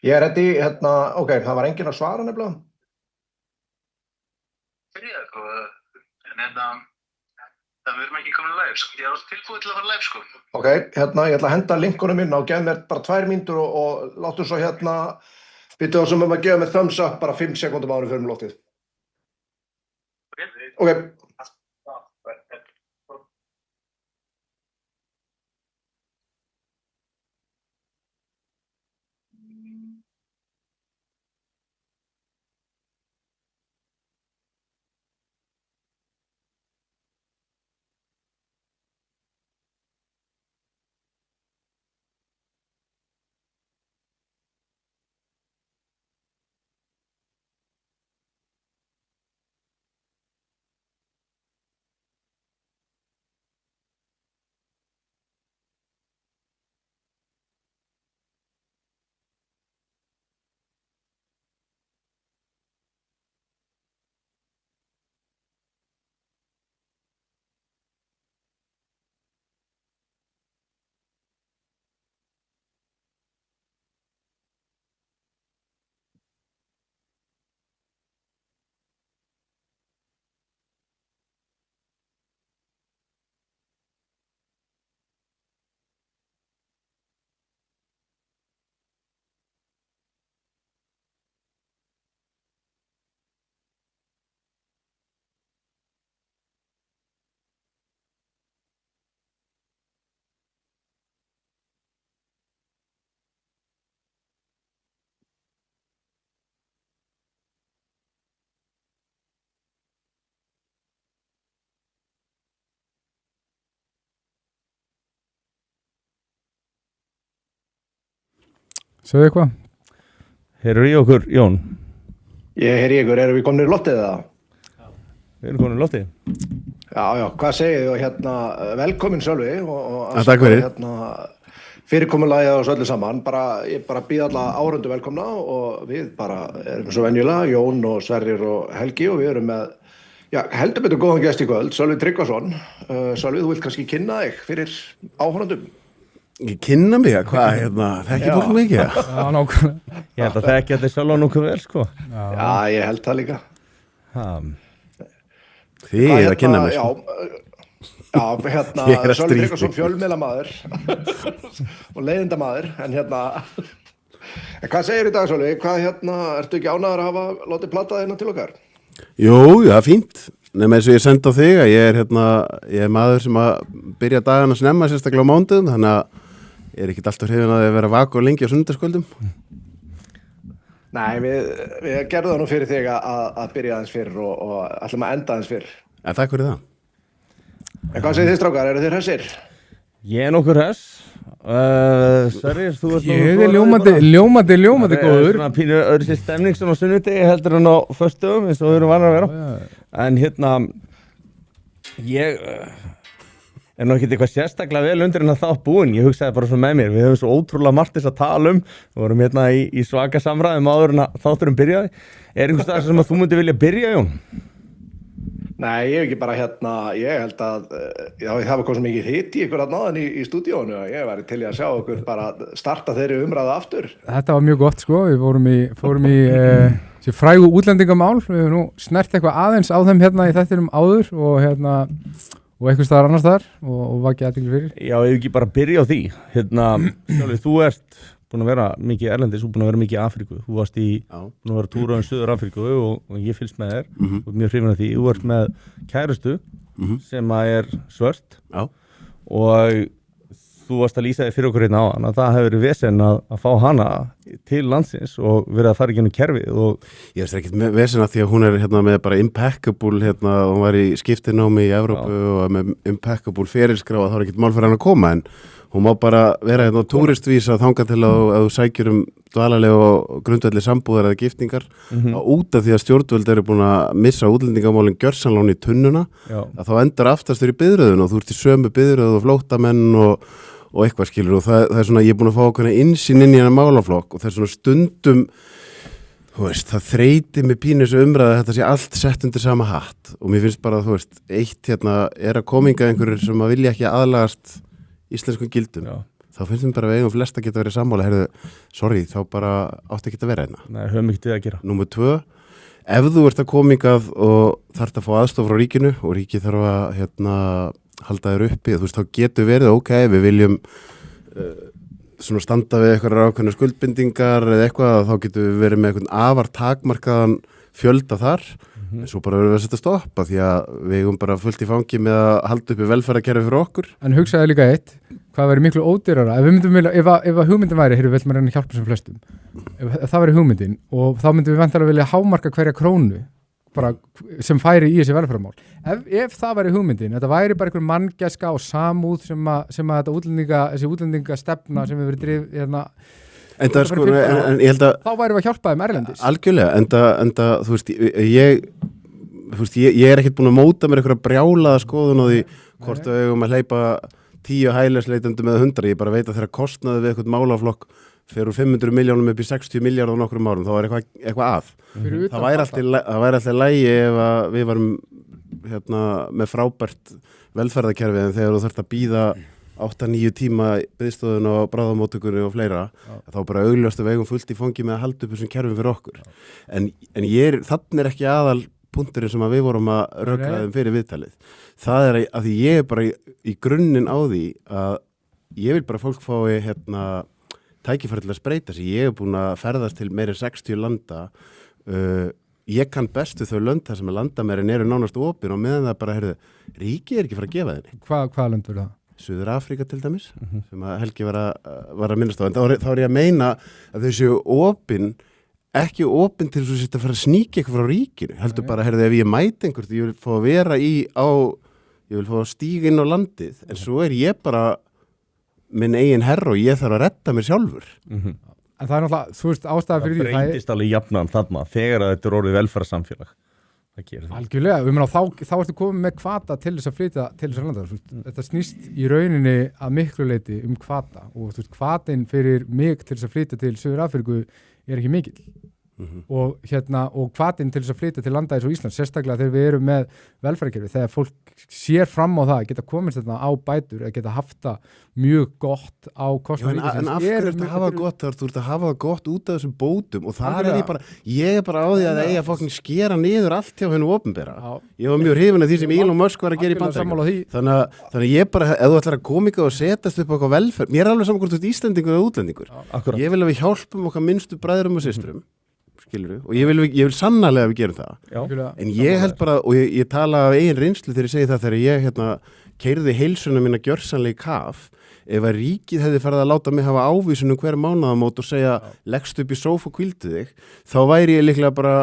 Ég ready, ok, það var enginn að svara nefnilega. Það verðum ekki komin live, sko. Ég tilbúið til að fara live, sko. Ok, ég ætla að henda linkunum inn og gefa mér bara 2 mínútur og láttu svo byttu þá sem að gefa mér thumbs up bara 5 sekúndum áður fyrir loftið. Ok. Segðu eitthvað. Heyrðu í okkur, Jón? Ég heyri ykkur, erum við komnir í loftið eða? Við erum komin í loftið. Já, hvað segið þið velkomin Sölvi og takk fyrir. Fyrirkomulagið og svo öllu saman, ég býð alla áhorfendur velkomna og við bara erum svo venjulega, Jón og Sverrir og Helgi og við erum með, heldur betur góðan gest í kvöld, Sölvi Tryggvason. Sölvi, þú vilt kannski kynna þig fyrir áhorfendum? Ég kynna mig hvað, þekki fólk mikið? Já, nákvæmlega. Ég held að þekki þetta sjálf nokkuð vel, sko. Já, ég held það líka. Þið er að kynna mig, sko. Já, Sölvi Tryggvason fjölmiðlamaður og leiðindamaður, en hvað segir í dag, Sölvi? Ertu ekki ánægður að hafa látið plata til okkar? Jú, já, fínt. Nefnir eins og ég sendi á þig að ég er maður sem að byrja dagana snemma, sérstaklega á mánudagsdögum, þannig að ég er ekkert alltaf hrifinn að því að vera vaka og lengi á sunnudagskvöldum. Nei, við gerðum það nú fyrir þig að byrja aðeins fyrr og ætlum að enda aðeins fyrr. Ja, takk fyrir það. En hvað segir þið strákar, eru þið hressir? Ég er nokkur hress. Sverrir, þú ert ég er ljómandi góður. Það er svona pínu öðru sér stemning sem á sunnudegi heldur en á föstudögum eins og við erum vanar að vera. En ég er nú ekkert eitthvað sérstaklega vel undir en að þá búin. Ég hugsaði bara svo með mér, við höfum svo ótrúlega margt þess að tala um. Við vorum í svaka samræðum áður en að þátturinn byrjaði. Er einhvers staðar sem að þú myndi vilja byrja, Jón? Nei, ég hef ekki bara ég held að ég hafa komið svo mikið hit í ykkur náðan í stúdíónu og ég væri til í að sjá okkur bara starta þeirri umræðu aftur. Þetta var mjög gott, sko. Við fórum í frægu útlendingamál. Við höfum nú snert eitthvað aðeins á þeim í þættinum áður og einhvers staðar annars staðar og vakið athygli fyrir. Já, ég hef ekki bara byrja á því. Sjálfur, þú ert búin að vera mikið erlendis, þú búin að vera mikið í Afríku. Þú varst búin að vera túra Suður Afríku og ég fylgst með þér og mjög hrifinn af því. Þú ert með kærustu sem er svört og þú varst að lýsa þig fyrir okkur áðan að það hefur verið vesen að fá hana til landsins og verið að fara í gegnum kerfið og ég veist ekkert vesen að því að hún er með bara impeccable hún var í skiptinámi í Evrópu og með impeccable ferilskrá og þá er ekkert mál fyrir hann að koma en hún má bara vera á túristvísa þangað til að þú sækjur dvalarleyfi og grundvelli sambúðar eða giftingar út af því að stjórnvöld eru búin að missa útlendingamálin gjörsamlega í tunnuna að þá endar aftastur í biðröðun og þú ert í sömu biðröð og flóttamenn og eitthvað skilur og það er svona, ég er búin að fá okkur innsýn inn í hennar málaflokk og það er svona stundum, þú veist, það þreytir mig pínu þessu umræðu að þetta sé allt sett undir sama hatt og mér finnst bara, þú veist, eitt er að kominga einhverjir sem að vilja ekki aðlagast íslenskum gildum. þá finnst mér bara við eigum flest að geta verið sammála, heyrðu, sorry, þá bara átti ekki að vera hérna. Nei, höfum ekki til að gera. Númer 2, ef þú ert að koma hingað og þarft að fá aðstoð frá ríkinu og ríkið þarf að halda þér uppi, þú veist, þá getur verið, ok, við viljum svona standa við eitthvað ákveðnar skuldbindingar eða eitthvað, þá getur við verið með eitthvað afar takmarkaðan fjölda þar, en svo bara verðum við að setja stoppa því að við eigum bara fullt í fangi með að halda uppi velferðarkerfi fyrir okkur. En hugsaði líka hvað væri miklu ódýrara ef að hugmyndin væri, við viljum að reyna að hjálpa sem flestum, ef það væri hugmyndin og þá myndum við vantilega vilja hámarka hverja krónu bara sem færi í þessi velferðarmál. Ef það væri hugmyndin, þetta væri bara einhver manngæska og samúð sem að þessi útlendingastefna sem við verið drifið en ég held að þá væri við að hjálpa þeim erlendis. Algjörlega, enda þú veist, ég er ekkert búin að móta mér einhverja brjálaða skoðun á því hvort við eigum að hleypa 10 hælisleitendum eða 100, ég bara veit að þeirra kostnaði við eitthvað málaflokk fyrir 500 milljónum upp í 60 miljardar á nokkrum árum, þá var eitthvað að. Það væri alltaf lægi ef að við varum með frábært velferðarkerfi en þegar þú þarft að bíða 8-9 tíma biðstöðun og bráðamóttökunni og fleira, þá bara augljóst að við eigum fullt í fangi með að halda upp þessum kerfum fyrir okkur. En þannig ekki aðal punkturinn sem að við vorum að rökla þeim fyrir viðtalið. Það er að því ég er bara í grunninn á því að ég vil bara fólk fái tækifæri til að spreita sig. Ég er búin að ferðast til meira 60 landa. Ég kann bestu þau lönd þar sem að landamærin eru nánast opin og meðan það bara, ríkið er ekki fara að gefa þenni. Hvaða lönd verður það? Suður Afríka til dæmis, sem að Helgi var að minnast á. En þá er ég að meina að þau séu opin, ekki opin til þess að fara að sníkja eitthvað frá ríkinu. Heldur bara, ef ég mæti einhvert, ég vil fá að vera ég vil fá að stíga inn á landið, en svo er ég bara minn eigin herra og ég þarf að redda mér sjálfur. En það er náttúrulega, þú veist, ástæða fyrir því. Það breytist alveg jafnan þarna þegar að þetta er orðið velferðarsamfélag. Það gerir það. Algjörlega, þá ertu komið með hvata til þess að flytja til þess að landa. Þetta snýst í rauninni að miklu leyti hvata og hvatin fyrir mig til þess að flytja til Suður Afríku er ekki mikill. Og hvatin til þess að flytja til landa eins og Ísland, sérstaklega þegar við erum með velferðarkerfi, þegar fólk sér fram á það, geta komist þarna á bætur eða geta haft það mjög gott á kostnað ríkisins. En af hverju ertu að hafa gott, þú ert að hafa það gott út af þessum bótum og það ég er bara á því að það eigi að fokkin skera niður allt hjá hennu opinbera. Ég var mjög hrifinn af því sem Elon Musk var að gera í Bandaríkjunum. Þannig að ég bara, ef þú ætlar að koma ykkur og setjast upp á eitthvað velferð, mér er alveg saman hvort þú ert Íslendingur eða útlendingur. Ég vil að við hjálpum okkar minnstu bræðrum og systrum. Og ég vil sannarlega að við gerum það. Já. En ég held bara, og ég tala af eigin reynslu þegar ég segi það, þegar ég keyrði heilsuna mína gjörsamlega í kaf, ef að ríkið hefði farið að láta mig hafa ávísunum hver mánaðamót og segja leggst upp í sófa og hvíldu þig, þá væri ég líklega bara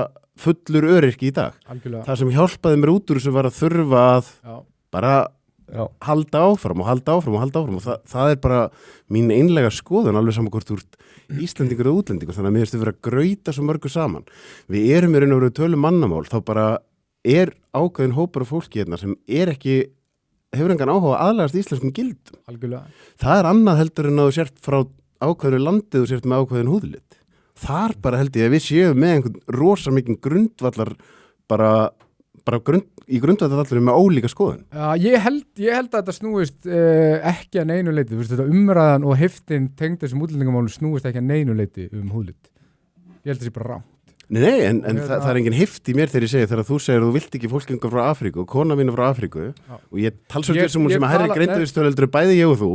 fullur öryrki í dag. Algjörlega. Það sem hjálpaði mér út úr þessu var að þurfa að bara halda áfram og það er bara mín einlega skoðun, alveg saman hvort úr Íslendingur og útlendingur, þannig að mér finnst við vera að grauta svo mörgu saman. Við erum í raun og veru tölum mannamál, þá bara er ákveðin hópur af fólki hérna sem hefur engan áhuga að aðlagast íslenskum gildum. Algjörlega. Það er annað heldur en að þú sért frá ákveðinu landið og sért með ákveðin húðlit. Þar bara held ég að við séum með einhvern rosa mikinn grundvallar í grundvallarallur með ólíka skoðun. Já, ég held að þetta snúist ekki að neinu leyti. Þetta umræðan og heftin tengd þessum útlendingamálum snúist ekki að neinu leyti húðlit. Ég held þessi bara rámt. Nei, en það er engin hift í mér þegar ég segi, þegar þú segir að þú vilt ekki fólk frá Afríku og kona mín frá Afríku og ég talsvöldur sem að herri greindaðistöðeldur bæði ég og þú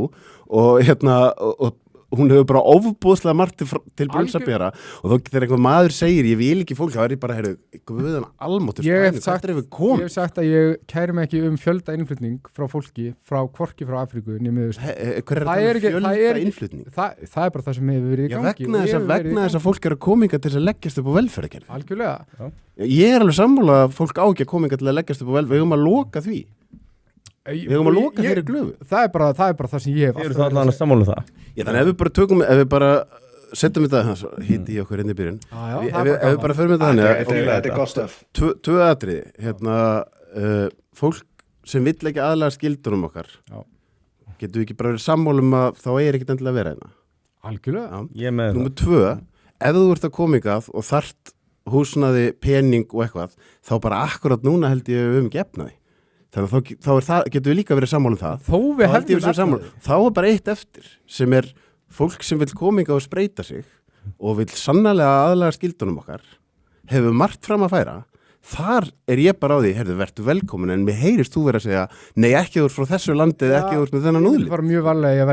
og hún hefur bara ofbúðslega margt til brunns að bera og þá þegar einhver maður segir ég vil ekki fólk, þá er ég bara guðan almáttur ég hef sagt að ég kæri mig ekki fjölda innflutning frá fólki, hvorki frá Afríku Hver er fjölda innflutning? Það er bara það sem hefur verið í gangi vegna þess að fólk eru að kominga til þess að leggjast upp á velferðarkerfi. Algjörlega. Ég er alveg sammála að fólk á ekki að kominga til að leggjast upp á velferð, við höfum að loka því. Við höfum að loka þeirri glöfu. Það er bara það sem ég hef. Eru það allan að sammála það? Já, þannig ef við bara setjum þetta hitti í okkur inn í byrjun. Ef við bara förum þetta þannig. Þetta er gott stöf. Tvö atriði. Fólk sem vill ekki aðlaga skildunum okkar. Getum við ekki bara verið sammálum að þá er ekkert endilega að vera hérna. Algjörlega. Númer 2, ef þú ert að koma ykkar og þarft húsnaði, pening og eitthvað, þá bara akkurat núna held ég við ekki efnaði. þannig að þá getum við líka verið sammála það þó við hefðum þá bara eitt eftir sem fólk sem vil kominga og spreita sig og vil sannarlega aðlaga skildunum okkar hefur margt fram að færa. Þar ég bara á því, vertu velkomin, en mér heyrist þú verið að segja, nei, ekki úr frá þessu landi eða ekki úr með þennan úðlið. Það var mjög varlega að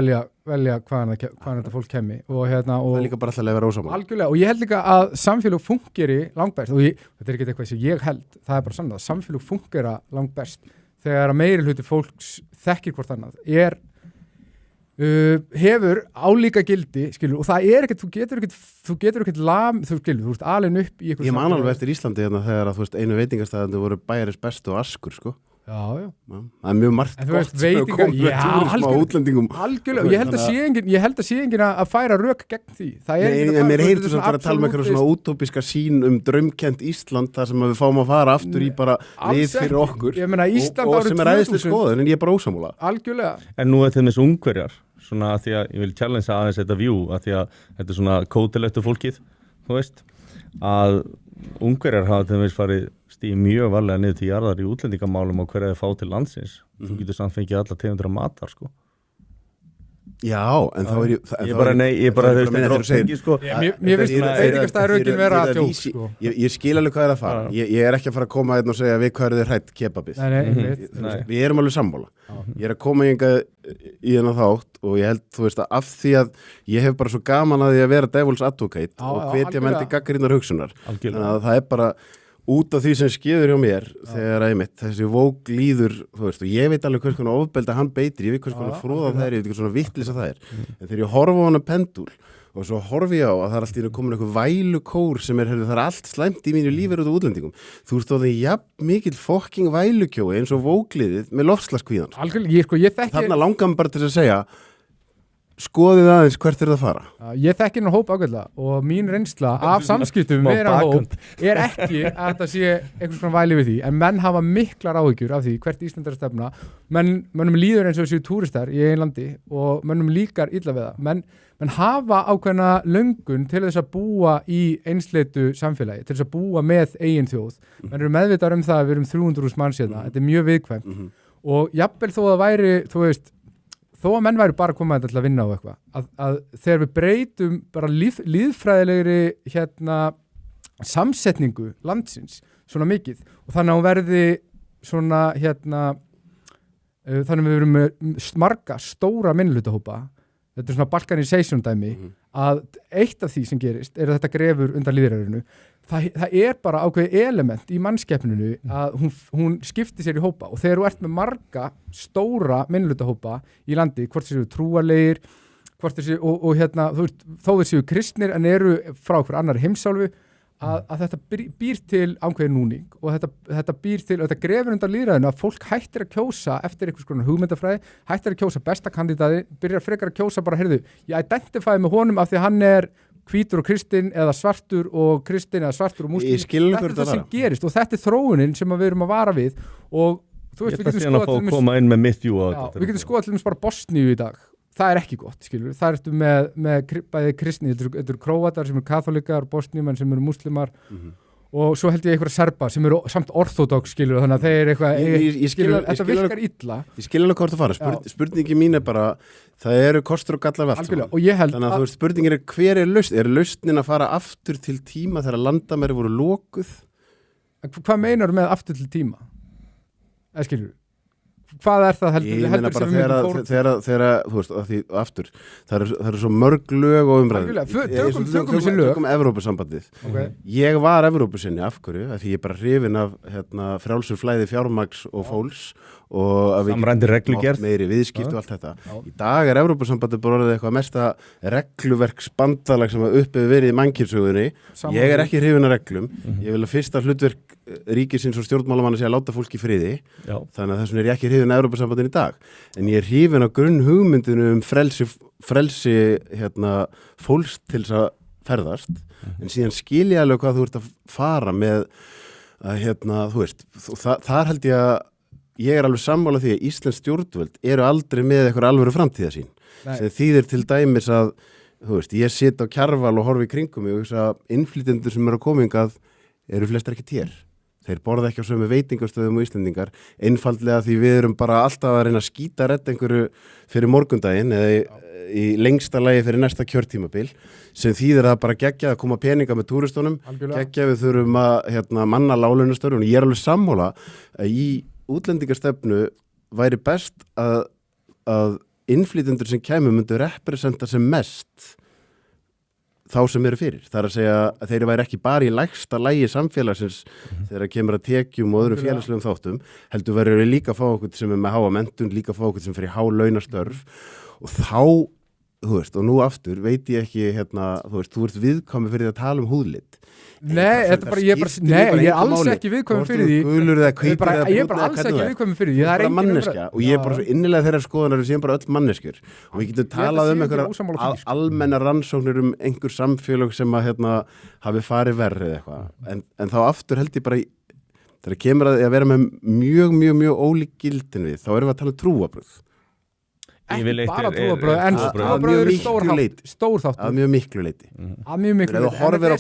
velja hvaðan þetta fólk kemmi. Og það líka bara alltaf að vera ósamála. Algjörlega, og ég held líka að samfélag fungeri langbest, og þetta ekki eitthvað sem ég held, það bara sannað, samfélag fungera langbest þegar að meiri hluti fólks þekkir hvort annað, hefur álíka gildi, skilur, og það ekkert, þú getur ekkert þú ert alin upp í eitthvað. Ég man alveg eftir Íslandi þegar að, einu veitingastæðandi voru Bæjarins bestu og Askur, sko. Já. Það mjög margt gott sem hefur komið með túrism á útlendingum. Algjörlega, ég held að sé enginn að færa rök gegn því. Nei, mér heyrðu samt að tala með eitthvað svona útópiska sín draumkennt Ísland, þar sem við fáum að fara aftur í bara lið fyrir okkur. Ég meina Ísland og sem æðislega skoðun, en ég bara ósammála. Algjörlega. En nú til þess Ungverjar, svona að því að ég vil challenge aðeins þetta view, að því að þetta svona kótilegtu fólkið, þú veist, að Ungverjar hafa til þess farið stíð mjög varlega niður til jarðar í útlendingamálum og hverja þeir fá til landsins. Þú getur samt fengið alla tegundir af matar, sko. Já, en þá ég bara sko. Mér finnst veitingastæðarökin vera að tjók, sko. Ég skil alveg hvað að fara. Ég ekki að fara að koma og segja við hvað þið hrætt kebabið. Við erum alveg sammála. Ég að koma í þennan þátt og ég held, þú veist, að af því að ég hef bara svo gaman að því að vera devil's advocate og hvetja menn til gagnrýnar hugsunar. Þannig að það bara út af því sem skeður hjá mér þegar þessi vók líður, þú veist, og ég veit alveg hvers konar ofbeldi hann beitir, ég veit hvers konar fróða það ég veit hvers konar vittlisa það en þegar ég horfa á hana pendul og svo horfi ég á að það allt í komin eitthvað vælukór sem það allt slæmt í mínu lífi út á útlendingum. Þú veist, það jafn mikill fokking vælukjói eins og vókliðið með loftslagskvíðan. Þarna langar mér bara til að segja skoðið aðeins hvert það fara. Ég þekki hennar hóp ágætlega og mín reynsla af samskiptum með hennar hóp ekki að þetta sé einhvers konar væli við því, en menn hafa miklar áhyggjur af því hvert Ísland að stefna. Mönnum líður eins og séu túristar í eigin landi og mönnum líkar illa við það. Menn hafa ákveðna löngun til þess að búa í einsleitu samfélagi, til þess að búa með eigin þjóð. Menn eru meðvitaðir það að við erum 300.000 manns hérna, þetta mjög viðkvæmt. Og jafnvel þó að væri, þú veist, þó að menn væri bara að koma til að vinna á eitthvað, að þegar við breytum bara líðfræðilegri samsetningu landsins svona mikið og þannig að hún verði svona þannig að við verum með marga stóra minnihlutahópa, þetta svona balkanization dæmi, að eitt af því sem gerist að þetta grefur undan lýðræðinu. Það bara ákveðið element í mannskeppninu að hún skipti sér í hópa og þegar þú ert með marga stóra minnihlutahópa í landi, hvort þessu trúarlegir, hvort þessu og þú veist, þó þessu kristnir en eru frá okkur annar heimsálfu að þetta býr til ákveðið núning og þetta býr til, og þetta grefur undan lýðræðinu að fólk hættir að kjósa eftir einhvers konar hugmyndafræði, hættir að kjósa besta kandidaði, byrjar frekar að kjósa bara, ég identify með honum af því að hann hvítur og kristinn eða svartur og kristinn eða svartur og múslim. Þetta það sem gerist og þetta þróunin sem við erum að vara við og þú veist, við getum skoðað til dæmis bara Bosníu í dag. Það ekki gott, skilur. Það ertu með bæði kristni, þetta eru króatar sem eru katholikar, bosníumenn sem eru múslimar og svo held ég einhverja serba sem eru samt orthodox, skilur, þannig að þeir eitthvað þetta virkar illa. Ég skil alveg hvort það fara. Spurningi mín bara það eru kostur og gallar velt. Þannig að þú veist, spurningin hver lausn? Lausnin að fara aftur til tíma þegar landamæri voru lokuð? Hvað meinar með aftur til tíma? Skilur hvað það heldur? Ég meina bara þegar þú veist, því aftur það eru svo mörg lög og umræður. Tökum þessi lög. Tökum Evrópusambandið. Ég var Evrópusinni, af hverju? Því ég bara hrifinn af frjálsur flæði fjármagns og fólks og að samræmdi reglugerð, meiri viðskipt og allt þetta. Í dag Evrópusambandið bara orðið eitthvað mesta regluverksbandalag sem uppi verið í mannkynssögunni. Ég ekki hrifinn af reglum. Ég vil að fyrsta hlutverk ríkisins og stjórnmálamanna sé að láta fólk í friði. Þannig að þessum ég ekki hrifinn af Evrópusambandinu í dag. En ég hrifinn af grunnhugmyndinu frelsi fólks til þess að ferðast. En síðan skil ég alveg hvað þú ert að fara með að þú veist, þar held ég að ég alveg sammála því að Íslensk stjórnvöld eru aldrei með eitthvað alvöru framtíðasýn. Sem þýðir til dæmis að, þú veist, ég sit á Kjarval og horfi í kringum mig og þess að innflytjendur sem eru að koma hingað eru flestar ekki tér. þeir borða ekki á sömu veitingastöðum og Íslendingar, einfaldlega því við erum bara alltaf að reyna að skýta redd einhverju fyrir morgundaginn eða í lengsta lagi fyrir næsta kjörtímabil sem þýðir að bara geggja að koma peninga með túristunum, geggja við þurfum að manna láglaunastörfum og ég er alveg sammála að í útlendingastefnu væri best að innflytjendur sem kæmu myndu representa sem mest þá sem eru fyrir. Það er að segja að þeir væri ekki bara í lægsta lægi samfélagsins þegar kemur að tekjum og öðrum félagslegum þáttum, heldur verður við líka að fá okkur sem er með háa menntun, líka að fá okkur sem fyrir há launastörf og þá, þú veist, og nú aftur veit ég ekki, þú veist, þú ert viðkvæmur fyrir að tala um húðlit. Nei, ég er alls ekki viðkvæmur fyrir því. Gulur eða hvítur eða ég er bara alls ekki viðkvæmur fyrir því. Það er bara manneskja og ég er bara svo innilega þeirra skoðunar við séum bara öll manneskjur og við getum talað um einhverjar almennar rannsóknir einhver samfélög sem að hafi farið verri eða eitthvað en þá aftur held ég bara þegar kemur að vera með mjög ólík gildin við þá erum við að tala um trúarbrögð. Ekki bara trúarbröð, en trúarbröð eru stór þáttur. Að mjög miklu leyti. Að mjög miklu leyti. Þú horfir á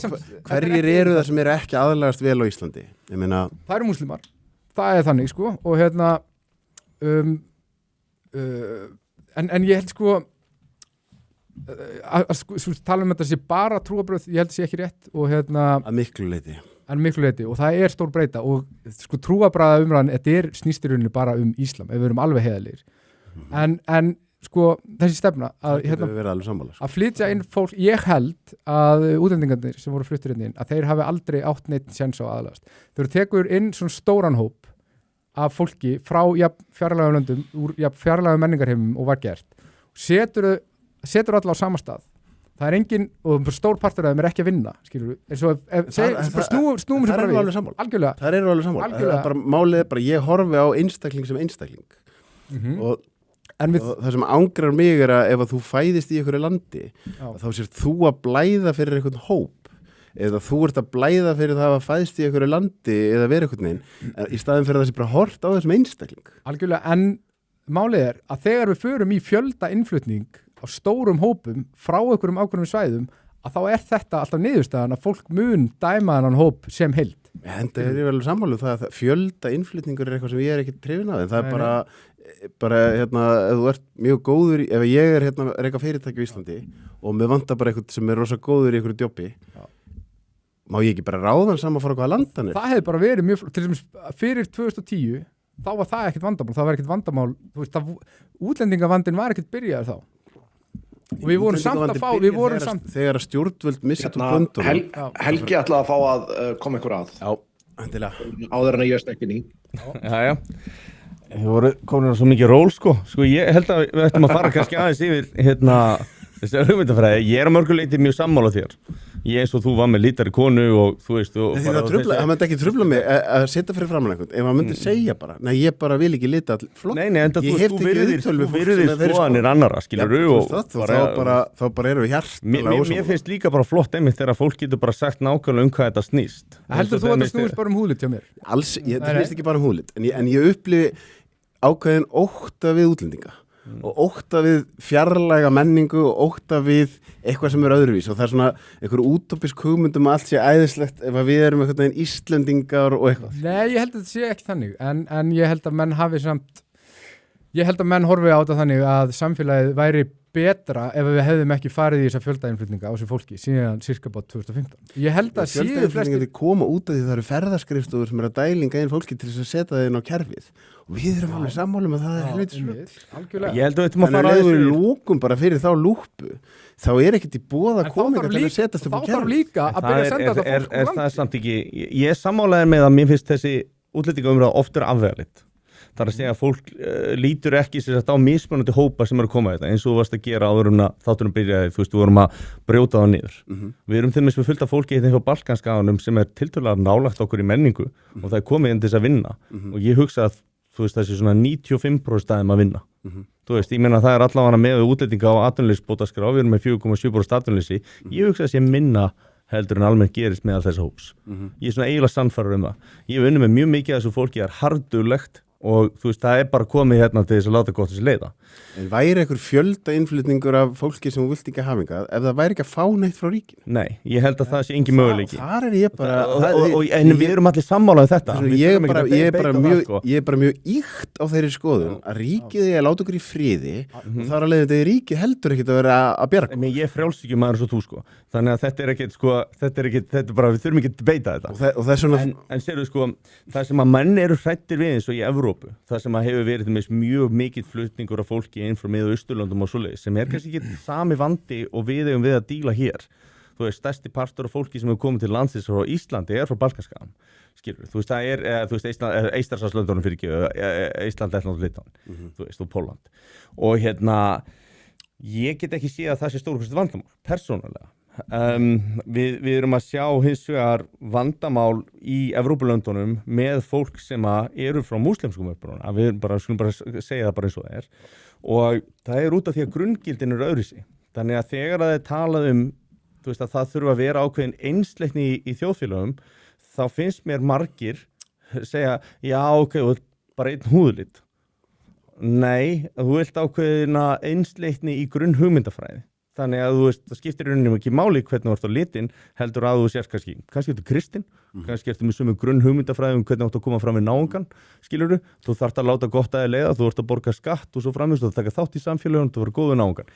hverjir eru það sem eru ekki aðlagast vel á Íslandi. Ég meina... Það eru múslimar. Það er þannig, sko. Og en ég held, sko, að tala um þetta sé bara trúarbröð, ég held sé ekki rétt. Og Að miklu leyti. En miklu leyti. Og það er stór breyta. Og sko trúarbröða umræðan, þetta snýst í rauninni bara um Íslam, ef við erum alveg heiðalegir. En sko þessi stefna að flytja inn fólk, ég held að útlendingarnir sem voru fluttir inn að þeir hafi aldrei átt neitt séns á aðlagast. Þeir tekur inn svona stóran hóp af fólki frá fjarlægum löndum, úr fjarlægum menningarheimum og var gert. Setur alla á sama stað. Það er engin, og stór partur af þeim er ekki að vinna, skilur við. Snúum sem bara við. Algjörlega. Það eru alveg sammála. Málið er bara, ég horfi á einstakling sem einstakling. Og það sem angrar mig er að ef að þú fæðist í einhverju landi þá sér þú að blæða fyrir einhvern hóp eða þú ert að blæða fyrir það að fæðist í einhverju landi eða vera einhvern veginn í staðin fyrir að það sé bara hort á þessum einstakling. Algjörlega, en málið er að þegar við förum í fjölda innflutning á stórum hópum frá einhverjum ákveðnum svæðum að þá er þetta alltaf niðurstaðan að fólk mun dæma þennan hóp sem heild. En það er vel sammála það að fjölda innflutningur er eitthvað sem ég er ekki hrifinn af en það er bara ef þú ert mjög góður ef ég er reka fyrirtæki í Íslandi og mér vantar bara eitthvað sem er rosa góður í einhverju jobbi má ég ekki bara ráðan saman frá hvaða landan er? Það hefði bara verið mjög til dæmis fyrir 2010 þá var það ekkert vandamál, það var ekkert vandamál þú veist að útlendingavandinn var ekkert byrjaður þá og við vorum samt að fá þegar stjórnvöld missið úr böndunum Helgi ætlaði að fá að koma ykkur að áður en að ég stekkin í Já Þið voru komin á svo mikið ról sko ég held að við ættum að fara kannski aðeins yfir þessi hugmyndafræði ég er á mörgu leyti mjög sammála þér ég eins og þú var með lítari konu og þú veist það myndi ekki trufla mig að setja fyrir framan einhvern ef maður myndi segja bara, nei ég bara vil ekki lita flott Nei, en þú virðir skoðanir annara skilurðu þá bara eru við hjartalega Mér finnst líka bara flott einmitt þegar fólk getur bara sagt nákvæmlega hvað þetta snýst Heldur þú að þetta snúist bara húðlit hjá mér? Alls, það snýst ekki bara húðlit en ég upplifi ákveðin ótta við útlendinga og ótta við fjarlæga menningu og ótta við eitthvað sem er öðruvís og það er svona einhver útópisk hugmyndum að allt sé æðislegt ef við erum einhvern veginn Íslendingar og eitthvað. Nei, ég held að þetta sé ekki þannig en ég held að menn hafi horfi á þetta þannig að samfélagið væri betra ef við hefðum ekki farið í þessa fjöldainflutninga á þessu fólki síðan cirka bát 2015. Ég held að fjöldainflutninga koma út af því það eru ferðaskrifstofur sem eru að dælinga inn fólki til þess að setja það inn á kerfið og við erum alveg sammálum að það er helvítið algjörlega. Ég held að við ættum að fara að við lókum bara fyrir þá lúpu þá er ekkert í boða kominga til að setjast upp á kerfið. Þá þarf líka að byrja að senda þetta fólk úr landi. Ég er sammálaður með að mér finnst þessi útlendingaumræða oft afvegaleidd. Það er að segja að fólk lítur ekki sér á mismunandi hópa sem eru að koma í þetta eins og þú varst að gera áður en að þátturinn byrjaði, þú veist, við vorum að brjóta það niður. Við erum til dæmis með fullt af fólki hérna á Balkanskaganum sem er tiltölulega nálægt okkur í menningu og það er komið inn til þess að vinna og ég hugsa að þú veist þessi svona 95% staðum að vinna. Þú veist, ég meina það er allavega með útlendinga á atvinnuleysiskbótaskrá, við erum með 4,7% atvinnuleysi. Ég hugsa að sé minna heldur en almennt gerist með all þessa hóps. Ég er svona eiginlega sannfærður það. Ég hef unnið með mjög mikið af þessu fólki er harðdulegt og þú veist, það bara komið hérna til þess að láta gott þessi leiða. En væri einhver fjölda innflutningur af fólki sem þú vilt ekki hafa hingað ef það væri ekki að fá neitt frá ríkinu? Nei, ég held að það sé engin möguleiki. Þar ég bara... En við erum allir sammála um þetta. Ég er bara mjög ýkt á þeirri skoðun að ríkið er að láta okkur í friði og þar að leiðandi ríkið heldur ekkert að vera að bjarga. Men ég frjálsíkjum maður svo þú sko. Þannig að þetta er bara, við þurfum ekki að beita þetta. Og það er svona... En sérðu sko, það sem að menn eru hrættir við eins og í Evrópu, það sem að hefur verið mjög mikill flutningur af fólki inn frá Mið- og Austurlöndum og svoleiðis, sem kannski ekki sami vandi og við eigum við að díla hér. Þú veist, stærsti partur af fólki sem hefur komið til landsins frá Íslandi frá Balkanskaganum. Skilur, þú veist, það þú veist, Eystrasaltslöndunum fyrir ekki, Ísland, Lettland og Litauen, þú veist, og Pólland. Og ég get ekki séð að það sé stórkostið vandamál, persónulega. Við erum að sjá hins vegar vandamál í Evrópulöndunum með fólk sem eru frá múslimskum uppruna, við skulum bara segja það bara eins og það og það út af því að grunngildin eru öðruvísi. Þannig að þegar það talað þú veist, að það þurfa að vera ákveðin einsleitni í þjóðfélögum, þá finnst mér margir segja, já ok, bara einn húðlit. Nei, þú vilt ákveðina einsleitni í grunnhugmyndafræði. Þannig að þú veist, það skiptir rauninni ekki máli hvernig þú ert á litin, heldur að þú sést kannski ertu kristinn, kannski ertu með sömu grunnhugmyndafræði hvernig þú ert að koma fram við náungan, skilurðu, þú þarft að láta gott að þér leiða, þú ert að borga skatt og svo framvegis, þú taka þátt í samfélögunum, þú verður góðu náungan.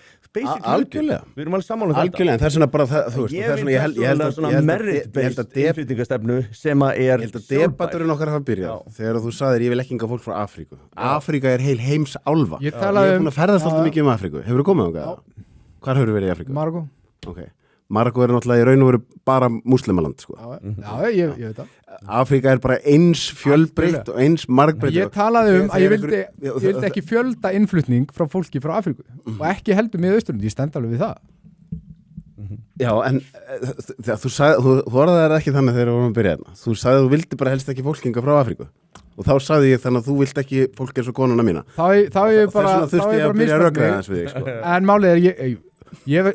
Algjörlega. Við erum alveg sammála þetta. Algjörlega, en það er svona bara það, þú veist, það er svona merit-based innflyttingastefnu sem ég held að debatturinn okkar hafa byrjað þegar þú sagðir ég vil ekki hingað fólk frá Afríku. Afríka er heil heims álfa. Ég er búin að ferðast alltaf mikið Afríku. Hefurðu komið þangað? Hvar hefur verið í Afríku? Marokko. Ok. Marokko er náttúrulega í raun og veru bara múslimaland, sko. Já, ég veit það. Afríka er bara eins fjölbreytt og eins margbreytt. Ég talaði að ég vildi ekki fjölda innflutning frá fólki frá Afríku og ekki heldur með Austurlönd. Ég stend alveg við það. Já, en þú orðaði það ekki þannig þegar við vorum að byrja hérna. Þú sagði að þú vildi bara helst ekki fólkinga frá Afríku. Og þá sagði ég þannig að þú vilt ekki fólk eins og konuna mína. Þá er ég bara misfætt. En málið ég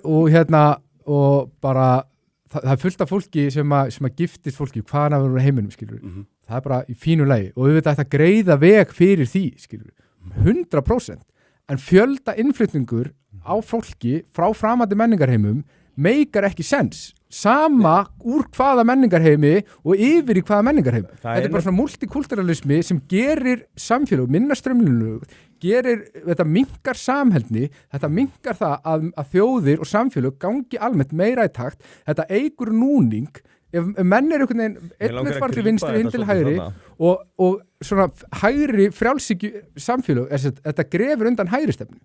og bara það er fullt af fólki sem að giftist fólki hvaðan að vera heiminum, skilur. Það er bara í fínu lagi og við veitum að þetta greiða veg fyrir því, skilur. 100%. En fjölda innflutningur á fólki frá framandi menningarheimum meikar ekki sens. Sama úr hvaða menningarheimi og yfir í hvaða menningarheim. Þetta er bara svona multikulturalismi sem gerir samfélag, minna strömlunug, þetta minnkar samheldni, þetta minnkar það að þjóðir og samfélag gangi almennt meira í takt, þetta eykur núning, ef menn einhvern veginn, einnir fara til vinstri, hinn til hægri og svona hægri frjálsíkju samfélag, þetta grefur undan hægri stefnu.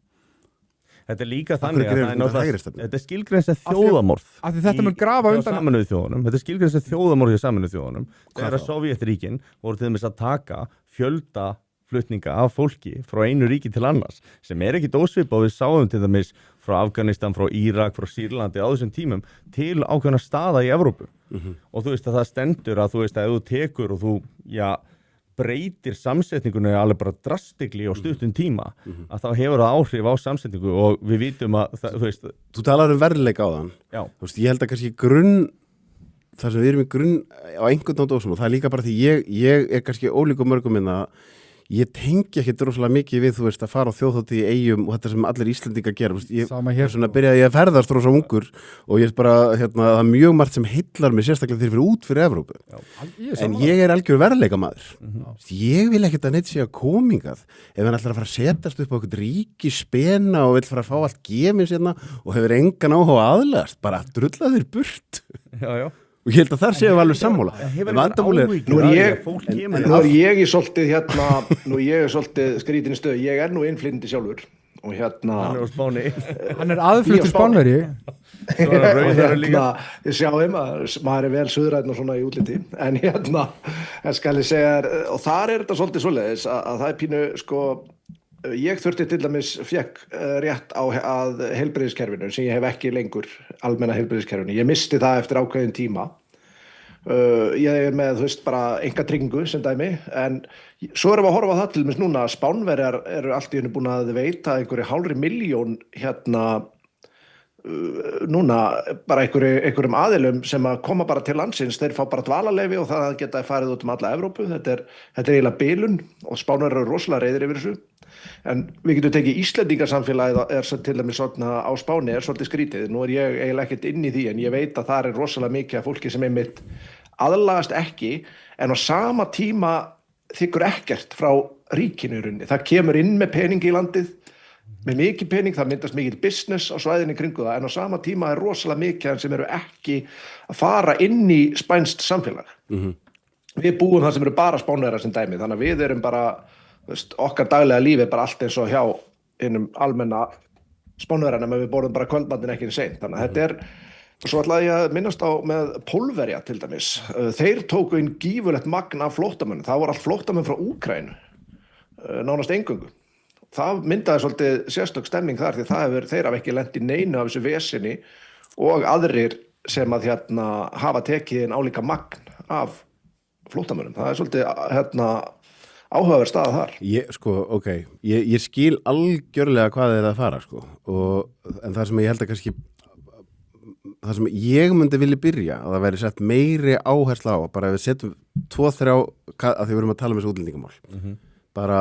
Þetta er líka þannig að þetta er skilgreins að þjóðamorð þetta mun grafa undan Sameinuðu þjóðunum. Þetta er skilgreins að þjóðamorð í Sameinuðu þjóðunum. Þegar að Sovétríkin voru til dæmis að taka fjölda flutninga af fólki frá einu ríki til annars sem ekki ósvipað og við sáum til dæmis frá Afganistan, frá Írak, frá Sýrlandi á þessum tímum til ákveðna staða í Evrópu. Og þú veist að það stendur að þú veist að ef þú tekur og þú breytir samsetningunni alveg bara drastikli á stuttum tíma að þá hefur það áhrif á samsetningu og við vitum að þú veist. Þú talar verðleika á þann. Já. Þú veist, ég held að kannski þar sem við erum í grunn á einhvern nátt ósum og það er líka bara því ég er kannski ólíku mörgum minna ég tengi ekki rosalega mikið við, þú veist, að fara á þjóðhátíð í Eyjum og þetta sem allir Íslendingar gera. Sama hér. Svona byrjaði ég að ferðast rosa ungur og ég bara, það er mjög margt sem heillar mig sérstaklega þegar fyrir út fyrir Evrópu. En ég er algjör verðleika maður. Ég vil ekkert að neitt sé að komingað ef hann ætlar að fara að setjast upp á eitthvað ríki spena og vil fara að fá allt gefins hérna og hefur engan áhuga aðlagast, bara drulla þér burt. Já. Og ég held að þar séum við alveg sammála. Nú er ég í svolítið skrítinni stöðu. Ég er nú innflytjandi sjálfur og hann er á Spáni. Hann er aðfluttur Spánveri. Ég sjáum að maður er vel suðrænn og svona í útliti en skal ég segja og þar er þetta svolítið svoleiðis að það er pínu sko ég þurfti til dæmis fékk rétt að heilbrigðiskerfinu sem ég hef ekki lengur almenna heilbrigðiskerfinu. Ég misti það eftir ákveðin tíma. Ég er með, þú veist, bara einkatryggingu sem dæmi, en svo erum við að horfa á það til dæmis núna að Spánverjar eru allt í henni búin að veita einhverju 500.000 núna bara einhverjum aðilum sem að koma bara til landsins, þeir fá bara dvalarleyfi og það geta farið út alla Evrópu. Þetta er eiginlega bilun og Spánverjar eru rosalega reiðir yfir þessu. En við getum tekið Íslendingasamfélagið til dæmis svona á Spáni svolítið skrítið. Nú ég eiginlega ekkert inn í því en ég veit að það rosalega mikið af fólki sem einmitt aðlagast ekki en á sama tíma þykkur ekkert frá ríkinu í rauninni. Það kemur inn með pening í landið, með mikið pening, það myndast mikið business á svæðinni kringu það, en á sama tíma rosalega mikið sem eru ekki að fara inn í spænskt samfélag. Við búum það sem eru bara Spánverjar sem dæmi, þannig að við erum bara, okkar daglega lífi bara allt eins og hjá innum almenna Spánverjar, en við borðum bara kvöldmatinn ekki seint. Þannig að þetta svo ætlaði ég að minnast á með Pólverja til dæmis. Þeir tóku inn gífurlegt magn af flóttamönnum, það voru allt flóttamenn frá Úkraínu, nánast eingöngu. Það myndaði svolítið sérstök stemming þar því þeir hafa ekki lent í neinu af þessu vesinni og aðrir sem að hafa tekið inn álíka magn af flóttamönnum. Það svolítið áhugaverð staða þar. Ég skil algjörlega hvað þeir að fara en það sem ég held að kannski það sem ég myndi vilja byrja að það væri sett meiri áhersla á bara ef við setjum 2-3 að því við erum að tala um þessu útlendingamál bara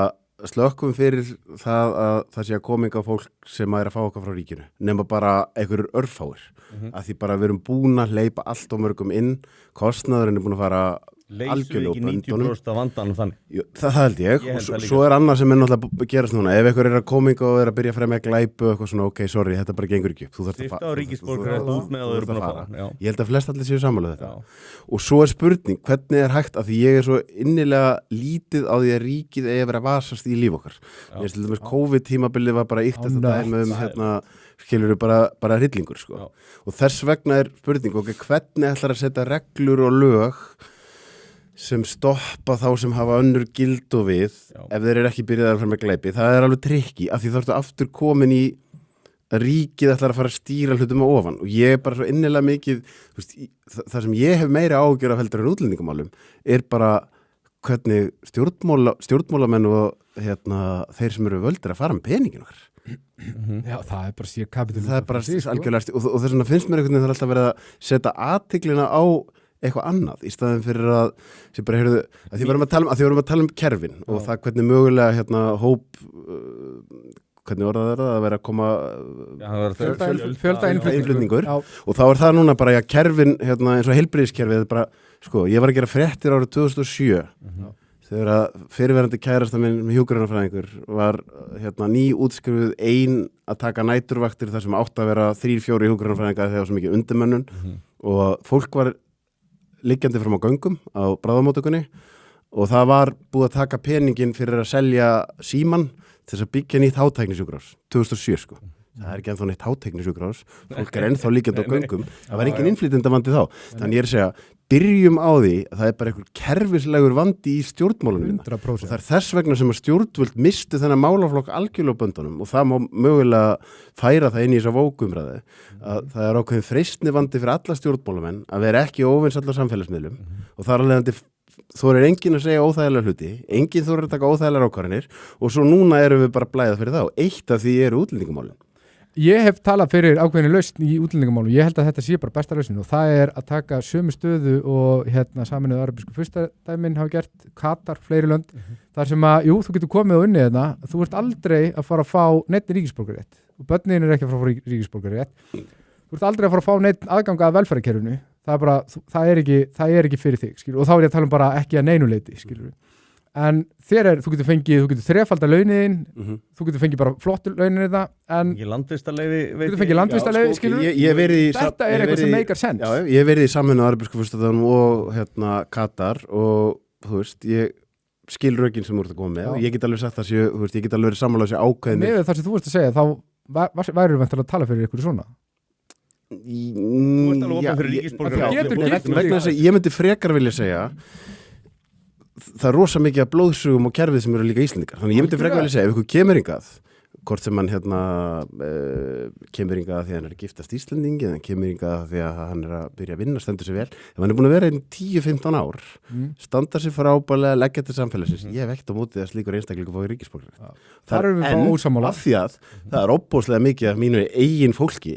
slökkum fyrir það að það sé að kominga fólk sem að fá okkar frá ríkinu nema bara einhverjur örfáir að því bara við erum búin að hleypa allt og mörgum inn, kostnaðurinn búin að fara leysum ekki 90% af vandanum þannig. Það held ég og svo annað sem náttúrulega að gerast núna ef einhver að kominga og að byrja að fremja glæpu eitthvað svona, ok, sorry, þetta bara gengur ekki upp. Þú þarft að fara. Ég held að flest allir séu sammála þetta. Og svo spurning, hvernig hægt að því ég svo innilega lítið á því að ríkið eigi að vera að vasast í líf okkar. Ég veist til dæmis COVID-tímabilið var bara íkt þetta dæmi skilur við bara hryllingur og þess vegna spurning, ok, hvernig ætlar að setja reglur og lög sem stoppa þá sem hafa önnur gild og við ef þeir eru ekki byrjaðar að fara með glæpi. Það alveg trikki af því þá ertu aftur komin í ríkið ætlar að fara að stýra hlutum á ofan og ég bara svo innilega mikið það sem ég hef meira ágjör af heldur en útlendingamálum bara hvernig stjórnmálamenn og þeir sem eru völdir að fara með peningin okkar. Já, það bara sér kapitalism. Það bara algjörlega og þess vegna finnst mér einhvern veginn það alltaf verið að setja athyglina á eitthvað annað í staðin fyrir að sem bara heyrðu að því vorum að tala um kerfin og það hvernig mögulega hóp hvernig orðað það að vera að koma fjölda innflutningur og þá það núna bara kerfin eins og heilbrigðiskerfið bara ég var að gera fréttir árið 2007 þegar að fyrirverandi kærasta minn hjúkrunarfræðingur var nýútskrifuð ein að taka næturvaktir þar sem átt að vera 3-4 hjúkrunarfræðingar þegar svo mikið undirmönnun og fólk var liggjandi fram á göngum á bráðamóttökunni og það var búið að taka peningin fyrir að selja síman til þess að byggja nýtt hátæknisjúkrahús 2007 það ekki ennþá nýtt hátæknisjúkrahús fólk ennþá liggjandi á göngum það var engin innflytjendavandi þá þannig ég að segja byrjum á því að það bara einhver kerfislegur vandi í stjórnmálunum 100%. Og það þess vegna sem að stjórnvöld mistu þennan málaflokk algjörlega á böndunum og það má mögulega færa það inn í þessa vókumræði að það ákveðin freistni vandi fyrir alla stjórnmálamenn að vera ekki óvins allar samfélagsmiðlum og það alveg þorir enginn að segja óþægilega hluti, enginn þorir að taka óþægilegar ákvarðanir og svo núna erum við bara blæða fyrir þá. Eitt af því eru útlendingamálin. Ég hef talað fyrir ákveðinu lausn í útlendingamálum. Ég held að þetta sé bara besta lausnin og það að taka sömu stöðu og Sameinuðu arabísku furstadæmin hafa gert, Katar, fleiri lönd, þar sem að, þú getur komið og unnið þetta, þú ert aldrei að fara að fá neitt ríkisborgararétt og börnin ekki að fara að fá ríkisborgararétt. Þú ert aldrei að fara að fá neitt aðgang að velferðarkerfinu. Það er ekki fyrir þig, skilur. Og þá ég að tala um bara ekki að neinuleiti, skilur. En þú getur þrefaldar launin, þú getur fengið bara flottur launin þetta, en þú getur fengið landvistarleyfi, skilur. Þetta eitthvað sem meikar sens. Já, ég hef verið í Sameinuðu arabísku furstadæmunum og Katar og þú veist, ég skil rökin sem þú ert að koma með og ég get alveg sagt ég get alveg verið sammála þessi ákveðinni. Með það sem þú veist að segja, þá væru við að tala fyrir ykkur svona. Þú ert alveg opið fyrir ríkisborgararétt. Ég myndi frekar vilja segja það rosa mikið af blóðsugum og kerfið sem eru líka Íslendingar. Þannig ég myndi frekar vilja segja ef ykkur kemur hingað hvort sem mann kemur hingað að því að hann er að giftast Íslendingi eða kemur hingað að því að hann er að byrja að vinna, stendur sig vel. Ef hann er búin að vera í 10-15 ár, standa sig frábælega, leggja til samfélagsins, ég hef ekkert á móti að slíkur einstaklingu fái ríkisborgararétt. Þar erum við bara ósammála. Af því að það er óbúslega mikið af mínu eigin fólki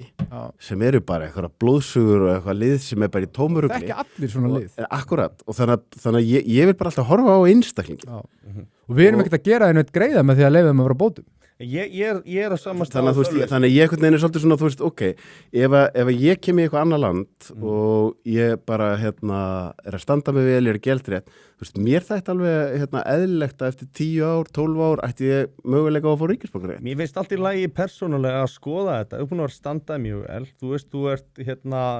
sem eru bara eitthvað blóðsugur og eitthvað lið sem er bara í tómurugli. Það er ekki allir svona lið. Akkurat, og þannig að ég vil bara alltaf horfa á einstaklingi. Og við erum ekkert að gera einhvern greiða með því að leyfa þeim að vera á bótum. Ég er að samast þannig að ég einhvern veginn er svolítið svona, þú veist, ok, ef ég kem í eitthvað annað land og ég bara er að standa mig vel, ég er gjaldrétt, þú veist, mér þætti alveg eðlilegt að eftir 10 ár, 12 ár ætti ég möguleika á að fá ríkisborgararétt. Mér finnst allt í lagi persónulega að skoða þetta, þú er búin að vera standað mjög vel, þú veist, þú ert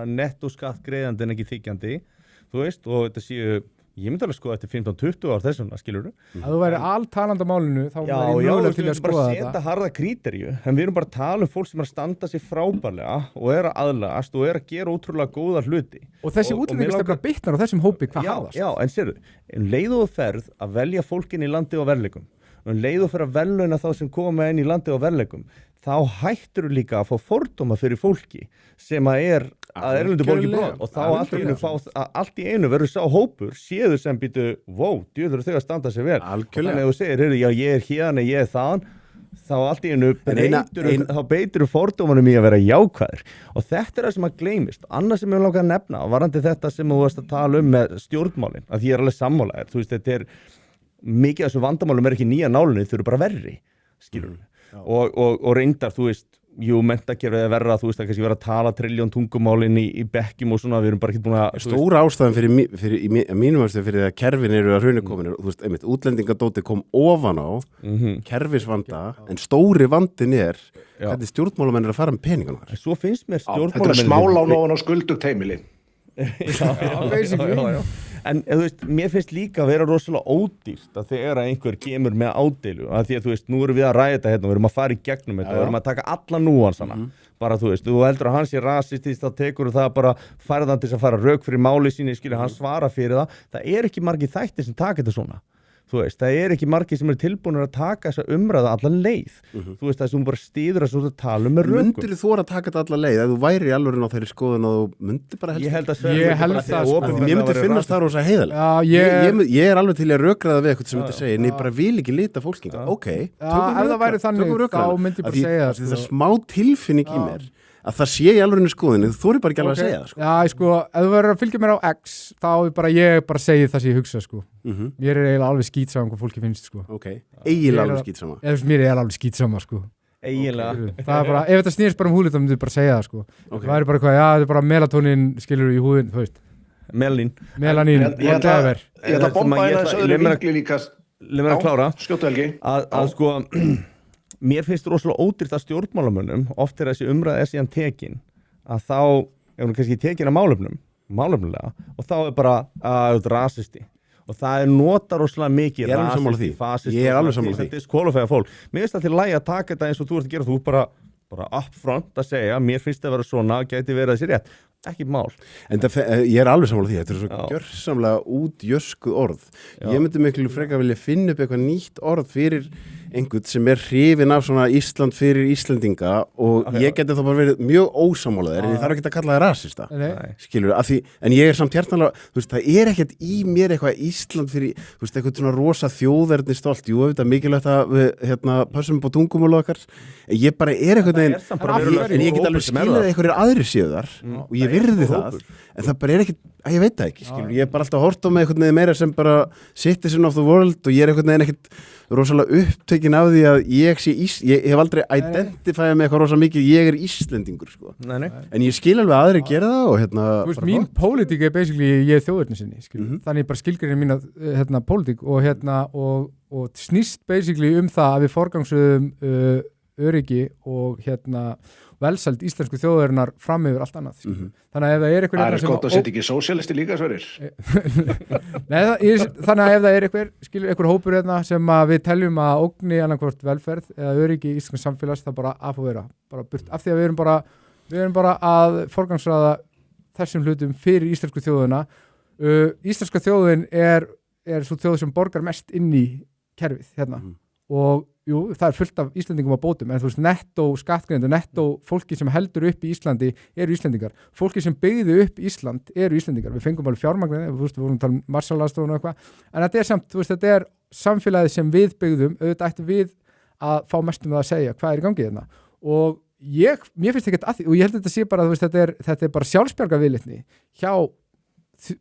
netto skattgreiðandi en ekki þykjandi, þú veist, og þetta séu ég myndi alveg skoða eftir 15-20 ár þessum, skilurðu? Að þú væri alltalandi á málinu, þá væri mögulega til að skoða bara þetta. setja harða kríteríu, en við erum bara að tala fólk sem er að standa sig frábærlega og er að aðlagast og er að gera ótrúlega góða hluti. Og þessi útlendingastefna bitnar á þessum hópi hvað harðast. Já, en sérðu, leið og ferð að velja fólkin í landi og verðleikum, leið og ferð að veluna þá sem koma inn í landi og verðleikum, þá hættur þú líka að fá fordóma fyrir fólki sem að erlendu borgi brot og þá allt í einu verður sá hópur séður sem býtu, djöður þau að standa sig vel. Algjörlega. Og þannig að þú segir, já, ég er hérna, ég er þaðan, þá allt í einu þá beitur fordómanum í að vera jákvæður. Og þetta er það sem að gleymist. Annað sem ég langar að nefna, varandi þetta sem þú varst að tala með stjórnmálin, að ég er alveg sammálaður. Þú veist, þetta er mikið af þessu vandamálum er ekki nýja nálunni, þau eru bara verri, skilur við. Og reyndar, þú veist, menntakerfið er verra, þú veist, að kannski vera að tala trilljón tungumálin í bekkjum og svona, við erum bara ekki búin að... Stóra ástæðan fyrir mínum ástæðan fyrir að kerfin eru að hraunir komin, þú veist, einmitt, útlendingadóti kom ofan á kerfisvanda, en stóri vandin er hvernig stjórnmálamenn eru að fara með peningan. Svo finnst mér Þetta er smálán ofan á skuldugt heimili. Já. En þú veist, mér finnst líka að vera rosalega ódýrt að þegar einhver kemur með ádeilu, að því að þú veist, nú erum við að ræða þetta hérna, við erum að fara í gegnum þetta, við erum að taka alla núansana, bara þú veist, þú heldur að hann sé rasistist, þá tekur það bara færðan til að fara rök fyrir máli síni, skilja, hann svara fyrir það er ekki margir þættir sem taka þetta svona. Þú veist, það er ekki margir sem eru tilbúinir að taka þessa umræða allan leið. Þú veist, það sem bara stýður að svona tala með rökum. Myndir þú að taka þetta allan leið, ef þú væri alveg á þeirri skoðun og þú myndir bara helst? Ég held það, mér myndir finnast það rosa heiðalega. Ég er alveg til að rökraða við eitthvað sem myndir segja, en ég bara vil ekki lita fólkinga. Ok, tökum rökraða. Það er smá tilfinning í mér að það sé í alveg skoðinu, þú þorir bara ekki alveg að segja það, sko. Já, sko, ef þú verður að fylgja mér á X, þá ég bara segi það sem ég hugsa, sko. Mér er eiginlega alveg skítsama hvað fólki finnst, sko. Ok, eiginlega alveg skítsama. Mér er alveg skítsama, sko. Eiginlega. Það er bara, ef þetta snýrst bara húðlit, þá myndir bara segja það, sko. Það væri bara hvað, þetta er bara melatonin, skilur í húðin, þú veist. Melanín, whatever. Ég ætla að bomba eina þessu öðru vinkli líka. Leif mér að klára. Skjóttu Helgi. Að sko mér finnst rosalega ódýrt að stjórnmálamönnum oft er þessi umræða síðan tekin að þá er hún kannski tekin að málefnulega og þá er bara að rasisti og það er nota rosalega mikið rasisti, fasisti, ég er alveg sammála því. Þetta er skólafæða fólk. Mér finnst það til lagi að taka þetta eins og þú ert að gera, þú bara upfront að segja, mér finnst það að vera svona, gæti verið þessi rétt. Ekki mál. En ég er alveg sammála því, þetta er svo gjörsamlega útjöskuð orð. Ég myndi miklu frekar vilja finna upp eitthvað nýtt orð fyrir einhvern sem er hrifinn af svona Ísland fyrir Íslendinga og ég geti þá bara verið mjög ósammálaður en ég þarf ekki að kalla það rasista. Skilur, en ég er samt hjartanlega, þú veist, það er ekkert í mér eitthvað Ísland fyrir, þú veist, eitthvað svona rosa þjóðerni stolt, jú, þetta er mikilvægt að við, passum upp á tungumál okkar, ég bara er eitthvað en ég get alveg skiljaði einhverjir aðrir séðar og ég virði það, en það bara er ekkert, ég veit það ekki, skilur, ég er bara alltaf hort á með eitthvað meira sem bara citizen of the world og ég er eitthvað ekkert rosalega upptökin af því að ég hef aldrei identifæðið með eitthvað rosalega mikið, ég er Íslendingur, sko. Nei. En ég skil alveg aðrir gera það og Þú veist, mín pólitík er basically, ég er þjóðerni sinni, skilur, þannig bara skilgreinin mína pólitík og snýst basically það að við forgangsröðum öryggi og velsæld íslensku þjóðarinnar fram yfir allt annað. Þannig að ef það er eitthvað... Það er gott að setja ekki sósíalisti líka, Sverrir. Þannig að ef það er eitthvað hópur sem við teljum að ógni annarkvort velferð eða öryggi í íslensku samfélags, það bara að fá vera. Bara burt. Af því að við erum bara að forgangsraða þessum hlutum fyrir íslensku þjóðina. Íslenska þjóðin er svo þjóð sem borgar mest inn í kerfið og jú, það fullt af Íslendingum á bótum, en þú veist, nettó skattgreiðendur, nettó fólki sem heldur upp í Íslandi eru Íslendingar, fólki sem byggðu upp Ísland eru Íslendingar, við fengum alveg fjármagnið, við vorum að tala um Marshall-aðstofun og eitthvað, en þetta samt, þú veist, þetta samfélagið sem við byggðum, auðvitað ættum við að fá mestum það að segja hvað í gangi þarna og mér finnst ekkert að því og ég held að þetta sé bara, þú veist, þetta bara sjálfsbjarga viðleitni hjá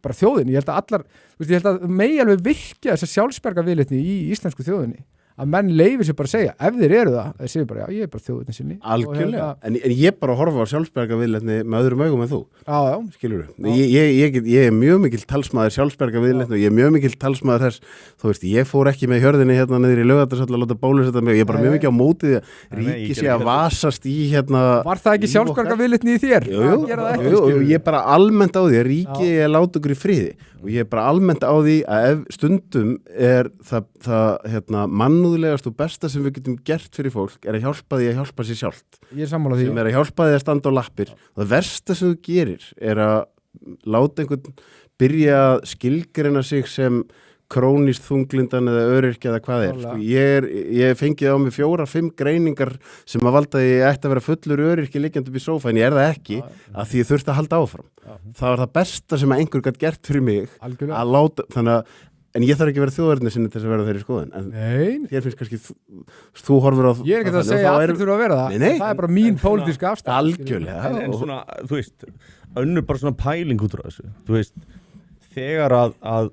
bara þjóðinni, ég held að allar, þú veist, ég held að megi alveg virkja þessa sjálfsbjarga viðleitni í íslensku þjóðinni að menn leyfi sér bara að segja, ef þeir eru það séu bara, já, ég bara þjóðinni sinni algjörlega, en ég bara horfa á sjálfsbjarga viðleitni með öðrum augum en þú skilur þú, ég mjög mikill talsmaður sjálfsbjarga viðleitni og ég mjög mikill talsmaður þess, þú veist, ég fór ekki með hjörðinni hérna niður í Laugardalshöll að láta bólusetta mig, ég bara mjög mikið á móti ríki sé að vasast í hérna var það ekki sjálfsbjarga viðleitni í þér? Jú, ég bara almennt á því að ríki er láta okkur í friði og ég er bara almennt á því að ef stundum er það hérna, mannúðlegast og besta sem við getum gert fyrir fólk er að hjálpa því að hjálpa sér sjálft. Ég er sammála því. Sem er að hjálpa því að standa á lappir. Og það versta sem þú gerir er að láta einhvern byrja að skilgreina sig sem krónist þunglindan eða öryrkja eða hvað sko, ég fengið á mig 4-5 greiningar sem að valda því að ég ætti að vera fullur öryrkja liggjandi upp í sófa en ég er það ekki að því ég þurfti að halda áfram. Það var það besta sem að einhver gætt gert fyrir mig að láta, þannig að en ég þarf ekki að vera þjóðverðinni sinni til þess að vera þeirri skoðun en þér finnst kannski þú horfur á ég er ekki að segja að allir þurfa að vera það það er bara mín pólitíska afstæð algjörlega en svona, þú veist, önnur bara svona pæling út úr þessu þú veist, þegar að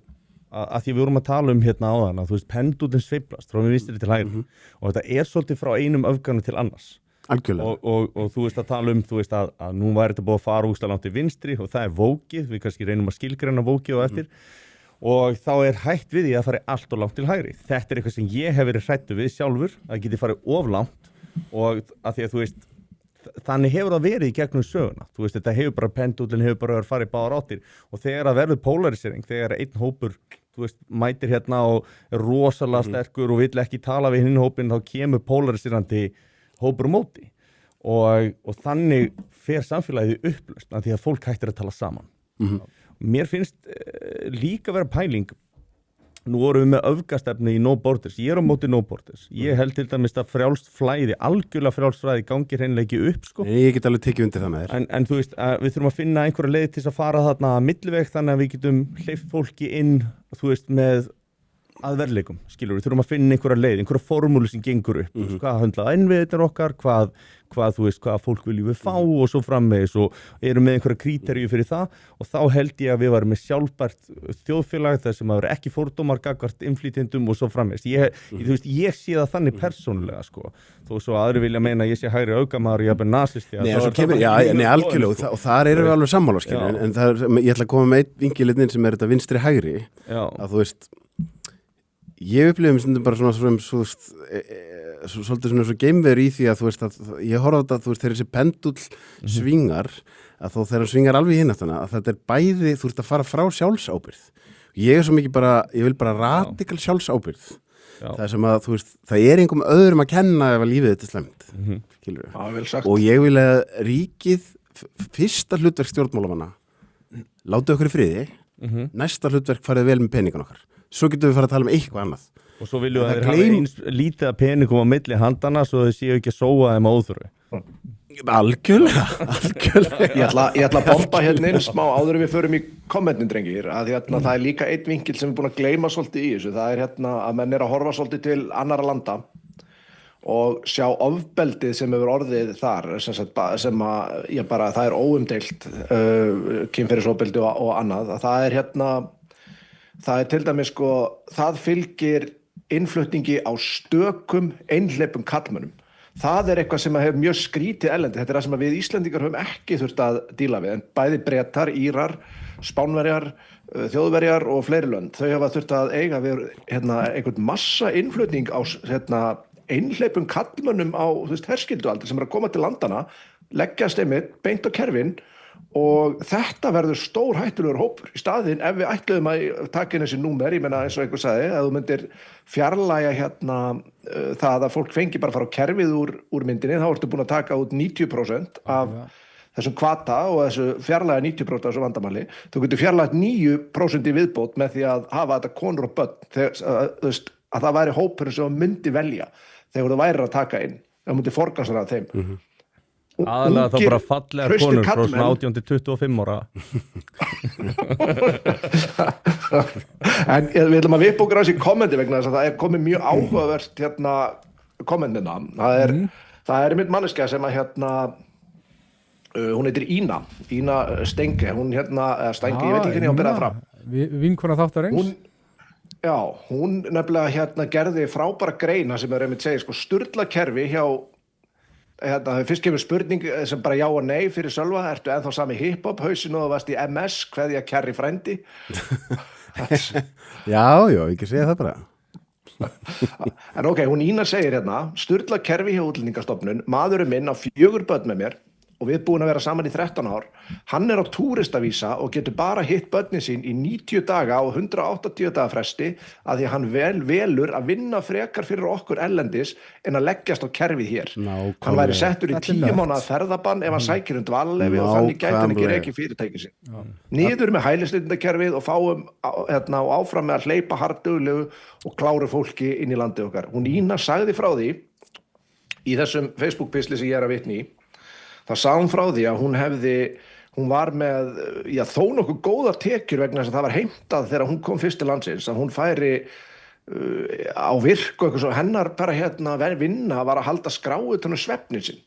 því við vorum að tala um hérna áðan að þú veist, pendúlinn sveiflast frá vinstri til hægri og þetta er svolítið frá einum öfganu til annars og þú veist að tala um þú veist að nú væri þetta búið að fara úslega langt til vinstri og það er vókið, við kannski reynum að skilgreina vókið og eftir og þá er hægt við því að fara allt og langt til hægri. Þetta er eitthvað sem ég hef verið hræddur við sjálfur, að geti farið of langt og að því að þú veist, þannig hefur það verið í gegnum söguna. Þú veist, þetta hefur bara pendúlinn hefur bara verið farið báðar áttir og þegar það verður polarisering, þegar einn hópur, þú veist, mætir hérna og er rosalega sterkur og vill ekki tala við hinn hópin, þá kemur polariserandi hópur móti og þannig fer samfélagið upplaust að því að fólk hættir að tala saman. Mér finnst líka vera pæling nú vorum við með öfgastefnu í No Borders ég er á móti No Borders ég held til dæmis að frjálst flæði algjörlega frjálst flæði gangi hreinlega ekki upp sko. Ég get alveg tekið undir það með þér en þú veist, við þurfum að finna einhverja leið til að fara þarna milliveg þannig að við getum hleypt fólki inn þú veist, með að verðleikum, skilur við þurfum að finna einhverja leið, einhverja formúlu sem gengur upp hvað höndla innviðir okkar, hvað þú veist, hvað fólk viljum við fá og svo framvegis og erum með einhverja kríteríu fyrir það og þá held ég að við varum með sjálfbært þjóðfélag þar sem að vera ekki fordómar gagnvart innflytjendum og svo framvegis þú veist, ég sé það þannig persónulega sko, þó svo aðri vilja meina að ég sé hægri öfgamaður, ég er bara nasisti algjörlega og þar erum við alveg sammála skilur en ég ætla að koma með einn vingilinn sem er þetta vinstri hægri að þú veist ég upplifum stundum bara svona svolítið svona svo geimveður í því að þú veist að ég horfa á þetta þú veist þegar þessi pendúll svingar að þó þegar hann svingar alveg hinn að þetta er bæði þú veist að fara frá sjálfsábyrgð ég er svo mikið bara, ég vil bara radikal sjálfsábyrgð það sem að þú veist það er einhverjum öðrum að kenna ef að lífið þetta er slæmt og ég vil að ríkið fyrsta hlutverk stjórnmálamanna láta okkur í friði næsta hlutverk farið vel með peningan okkar svo getum við fara að tala um eitthvað annað og svo viljum við að þeir hafa eins lítið að peningum á milli handana svo þau séu ekki að sóa þeim óþurfi algjörlega ég ætla að bomba hérna inn smá áður við förum í kommentin drengir að hérna, það er líka einn vinkil sem er búin að gleyma svolítið í þessu það er hérna að menn er að horfa svolítið til annara landa og sjá ofbeldið sem hefur orðið þar sem að það er óumdeilt kynferðisofbeldi og annað það er hérna það er til dæmis sko, það fylgir innflutningi á stökum einhleypum karlmönnum. Það er eitthvað sem hefur mjög skrítið erlendi. Þetta er það sem við Íslendingar höfum ekki þurft að díla við. En bæði Bretar, Írar, Spánverjar, Þjóðverjar og fleiri lönd. Þau hafa þurft að eiga við einhvern massa innflutning á einhleypum karlmönnum á herskyldualdur sem er að koma til landana, leggjast einmitt beint á kerfin og þetta verður stór hættulegur hópur í staðinn ef við ætluðum að taka inn þessi númer, ég meina eins og einhver sagði að þú myndir fjarlægja það að fólk fengi bara að fara á kerfið úr myndinni, þá ertu búin að taka út 90% af þessum kvata og þessu fjarlæga 90% af þessu vandamáli, þú getur fjarlægt 9% í viðbót með því að hafa þetta konur og börn að það væri hópurinn sem hún myndi velja þegar þú væri að taka inn, það myndi forgangsraða þeim. Aðalega þá bara fallegar konur frá svona 18 til 25 ára. En við ætlum að vippa okkur á þessi kommenti vegna þess að það komið mjög áhugavert hérna kommentina. Það mitt manneskja sem að hún heitir Ína Stenge, hún Stenge, ég veit ekki hvernig hún byrjaði fram. Vinkona þáttarins. Hún nefnilega gerði frábæra greina sem einmitt segir, sko, sturla kerfi hjá, fyrst kemur spurning sem bara já og nei fyrir Sölva, ertu ennþá sami hip-hop hausin og þú varst í MS, kveðja Kerry frændi? Já, ekki segja það bara. En ok, hún Ína segir sturla kerfi hjá Útlendingastofnun, maðurinn minn á 4 börn með mér og við búin að vera saman í 13 ár, hann á túristavísa og getur bara hitt börnin sín í 90 daga og 180 daga fresti að því að hann velur að vinna frekar fyrir okkur ellendis en að leggjast á kerfið hér. Hann væri settur í 10 mánaða ferðabann ef hann sækir dvalarleyfi og þannig gæti hann ekki rekið fyrirtæki sín. Niður með hælisleitendakerfið og fáum og áfram með að hleypa harddugulegu og kláru fólki inn í landið okkar. Hún Ína sagði frá því í þessum Facebook-pistli sem ég að vitni í. Það sagði hún frá því að hún var með, þó nokkuð góðar tekjur vegna þess að það var heimtað þegar hún kom fyrst til landsins, að hún færi á virk og eitthvað svo, hennar bara vinna var að halda skrá utan svefnin sinn.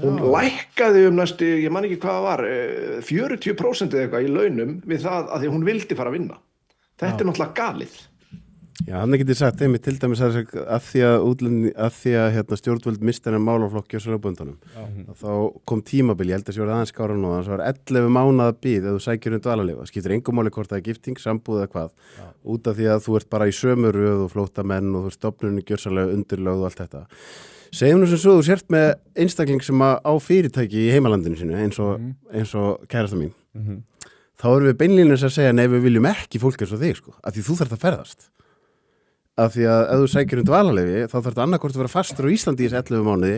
Hún lækkaði næstu, ég man ekki hvað það var, 40% eða eitthvað í launum við það að því hún vildi fara að vinna. Þetta náttúrulega galið. Já, hann getið sagt einmitt til dæmis að því að stjórnvöld mista hennar málaflokki á Sölvaböndunum. Þá kom tímabil, ég held að það var aðeins skára nú, það var 11 mánaða bíð ef þú sækir dvalarleyfi. Það skiptir engu máli hvort það er gifting, sambúð eða hvað. Út af því að þú ert bara í sömu röð og flóttamenn og þú ert stofnunin gjörsamlega undirlögð og allt þetta. Segjum nú sem svo, þú sért með einstakling sem á fyrirtæki í heimalandinu sínu eins og kærasta mín. Þá erum við beinlínis að segja nei, við viljum ekki fólk eins og þig, sko, af því þú þarft að ferðast. Af því að ef þú sækir dvalarleyfi þá þarf þetta annarkvort að vera fastur á Íslandi í þessi 11 mánuði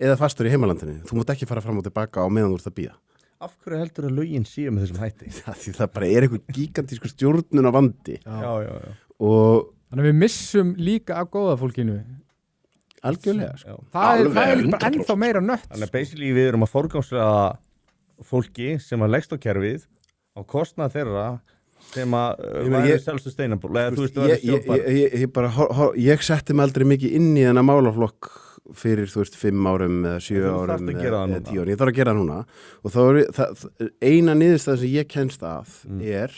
eða fastur í heimalandinu. Þú mátt ekki fara fram og tilbaka á meðan þú ert að bíða. Af hverju heldur að lögin séu með þessum hætti? Því það bara eitthvað gigantískur stjórnun á vandi. Já. Og þannig að við missum líka af góða fólkinu. Algjörlega. Sko. Það er bara ennþá meira nött. Þannig að basically við erum að forgangsraða fólki sem að leggst á kerfið á kostnað þeirra sem að væri self-sustainable eða þú veist að vera stjórnbar. Ég setti mig aldrei mikið inn í þennan málaflokk fyrir 5 árum eða 7 árum eða 10 árum. Ég þarf að gera það núna og þá eina niðurstaða sem ég kennst að er,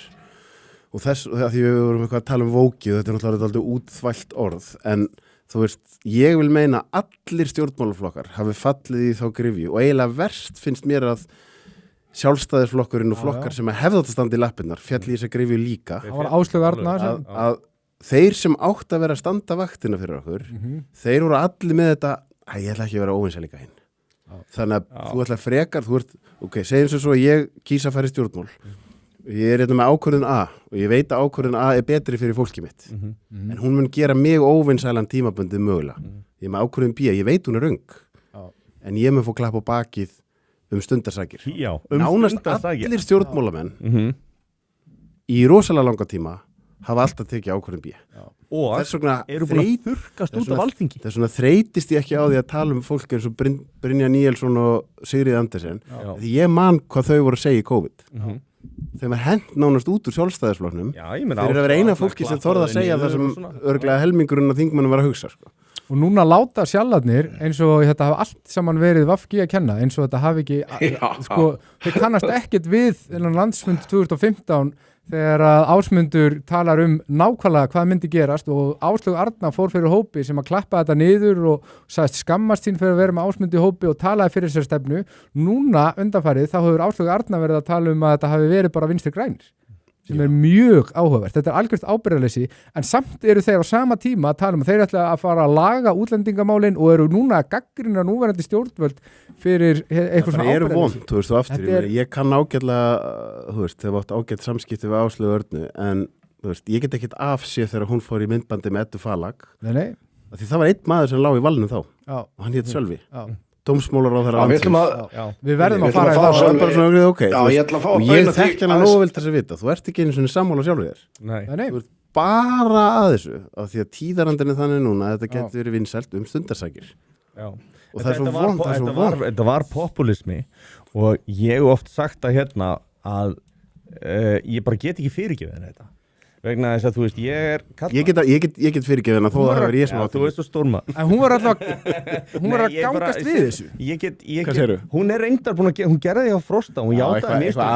og þess að því við vorum eitthvað að tala um vókið, þetta er náttúrulega aldrei útþvælt orð, en þú veist, ég vil meina allir stjórnmálaflokkar hafi fallið í þá gryfju og eiginlega verst finnst mér að sjálfstæðisflokkurinn og flokkar sem hefðu átt að standa í lappirnar fjall í þessa gryfju líka. Það var Áslaug Arna að þeir sem átt að vera að standa vaktina fyrir okkur, þeir voru allir með þetta, ég ætla ekki að vera óvinsælíka hinn. Þannig að þú ætla frekar, segjum sem svo að ég kýsa að fara í stjórnmál. Ég er með ákvörðun A og ég veit að ákvörðun A er betri fyrir fólkið mitt. En hún mun gera mig óvinsælan tímabundið mögulega. Ég er með ákvörðun B, ég veit hún er röng. En ég mun fá klapp á bakið stundarsakir. Nánast allir stjórnmálamenn í rosalega langa tíma hafa alltaf tekið ákvörðun B. Og eru búin að þurrkast út af Alþingi. Þess vegna þreytist ég ekki á því að tala um fólk eins og Brynja Níelsson og Sigríður Andersen. Því ég man hvað þau voru að segja í COVID. Þeim hent nánast út úr sjálfstæðisflokknum fyrir að vera eina fólki sem þorði að segja það sem örglega helmingurinn af þingmannum var að hugsa. Sko. Og núna láta sjallarnir eins og þetta hafi allt saman verið VG að kenna, eins og þetta hafi ekki, þeir kannast ekkert við landsfund 2015 þegar Ásmundur talar nákvæmlega hvað myndi gerast og Áslaug Arna fór fyrir hópi sem að klappa þetta niður og sagðist skammast sín fyrir að vera með Ásmundi í hópi og talaði fyrir sér stefnu. Núna undanfarið þá hefur Áslaug Arna verið að tala að þetta hafi verið bara vinstri grænir sem er mjög áhugavert. Þetta er algjört ábyrgðarleysi en samt eru þeir á sama tíma að tala að þeir ætla að fara að laga útlendingamálin og eru núna að gagnrýna núverandi stjórnvöld fyrir eitthvað svona ábyrgðarleysi. Það eru vont, þú veist, þú aftur. Ég kann ágætlega, þú veist, þegar átt ágætt samskipti við Áslaugu Örnu en þú veist, ég get ekkert afséð þegar hún fór í myndbandi með Eddu Falag. Nei. Því það var einn maður sem lá í valnum þá og hann hét Sölvi. Dómsmálaráðherra landsins. Við verðum að fara í það. Og ég þekki hana nógu vilt þess að vita. Þú ert ekki einu svona sammála sjálfur þér. Nei. Þú ert bara að þessu af því að tíðarandin er þannig núna að þetta getur verið vinsælt stundarsakir. Já. Og það er svo vont, þetta var populismi og ég hef oft sagt að hérna að ég bara get ekki fyrirgefið þetta. Vegna þess að þú veist, ég er kallmaður. Ég get fyrirgefið hennar þó að það hefur ég sem átt. Þú veist svo stórmaður. En hún var alltaf, hún var að gangast við þessu. Hvað segirðu? Hún er reyndar búin að hún gerði því á Frosta, hún játaði mistök.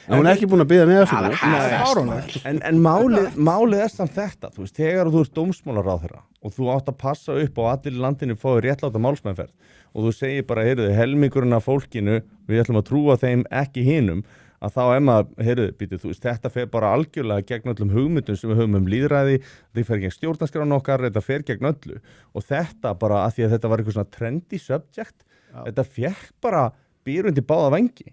En hún er ekki búin að biðja mig afsökunar. En málið er samt þetta, þú veist, þegar þú ert dómsmálaráðherra og þú átt að passa upp á allir í landinu fái réttláta málsmeðferð og þú segir bara, heyrðu, helmingurinn af fólkinu, við ætlum að trúa þeim ekki hinum, að þá maður, heyrðu, býtu, þú veist, þetta fer bara algjörlega gegn öllum hugmyndum sem við höfum lýðræði, þetta fer gegn stjórnarskráin okkar, þetta fer gegn öllu og þetta bara, að því að þetta var eitthvað svona trendy subject, þetta fekk bara býrundi báða vengi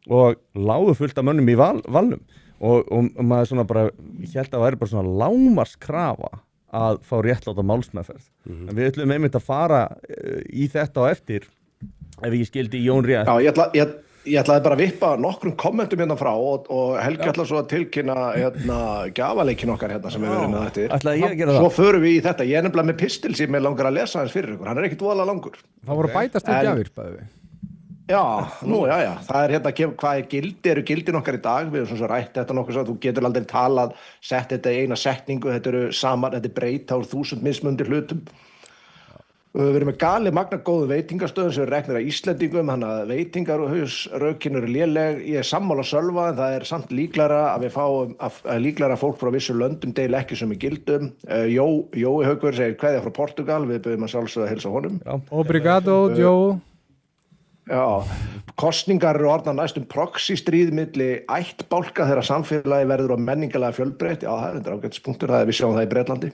og lágu fullt af mönnum í valnum og maður svona bara, ég held að það væri bara svona lámarskrafa að fá réttláta málsmeðferð. En við ætlum einmitt að fara í þetta á eftir ef ég skildi Jón rétt. Já, ég ætlaði bara að vippa nokkrum kommentum hérna frá og Helgi ætlaði svo að tilkynna gjafaleikin okkar hérna sem við verðum með þetta. Ætlaði ég að gera það? Svo förum við í þetta. Ég er nefnilega með pistil sem ég langar að lesa hans fyrir ykkur. Hann er ekkit voðalega langur. Það voru bætast við gjafir, bæði við. Já. Það er hérna, hvað eru gildin okkar í dag? Við erum svona svo rætt þetta nokkuð svo að þú getur aldrei talað, sett þetta í eina setningu, þetta er breyta úr 1000 mismunandi hlutum. Við erum með gali magna góðu veitingastöðum sem eru reknir af Íslendingum, þannig að veitingarökin eru léleg. Ég er sammála Sölva en það er samt líklara að við fáum líklara fólk frá vissu löndum deila ekki sem í gildum. Jói Haukur segir kveðja frá Portugal, við byrjum að sjálfsögða að heilsa honum. Obrigado, Joe. Já, kosningar eru orðnar næstum proxy-stríð milli ættbálka þegar samfélagi verður á menningalega fjölbreytt. Já, það er ágætispunktur, það er við sjáum það í Bretlandi.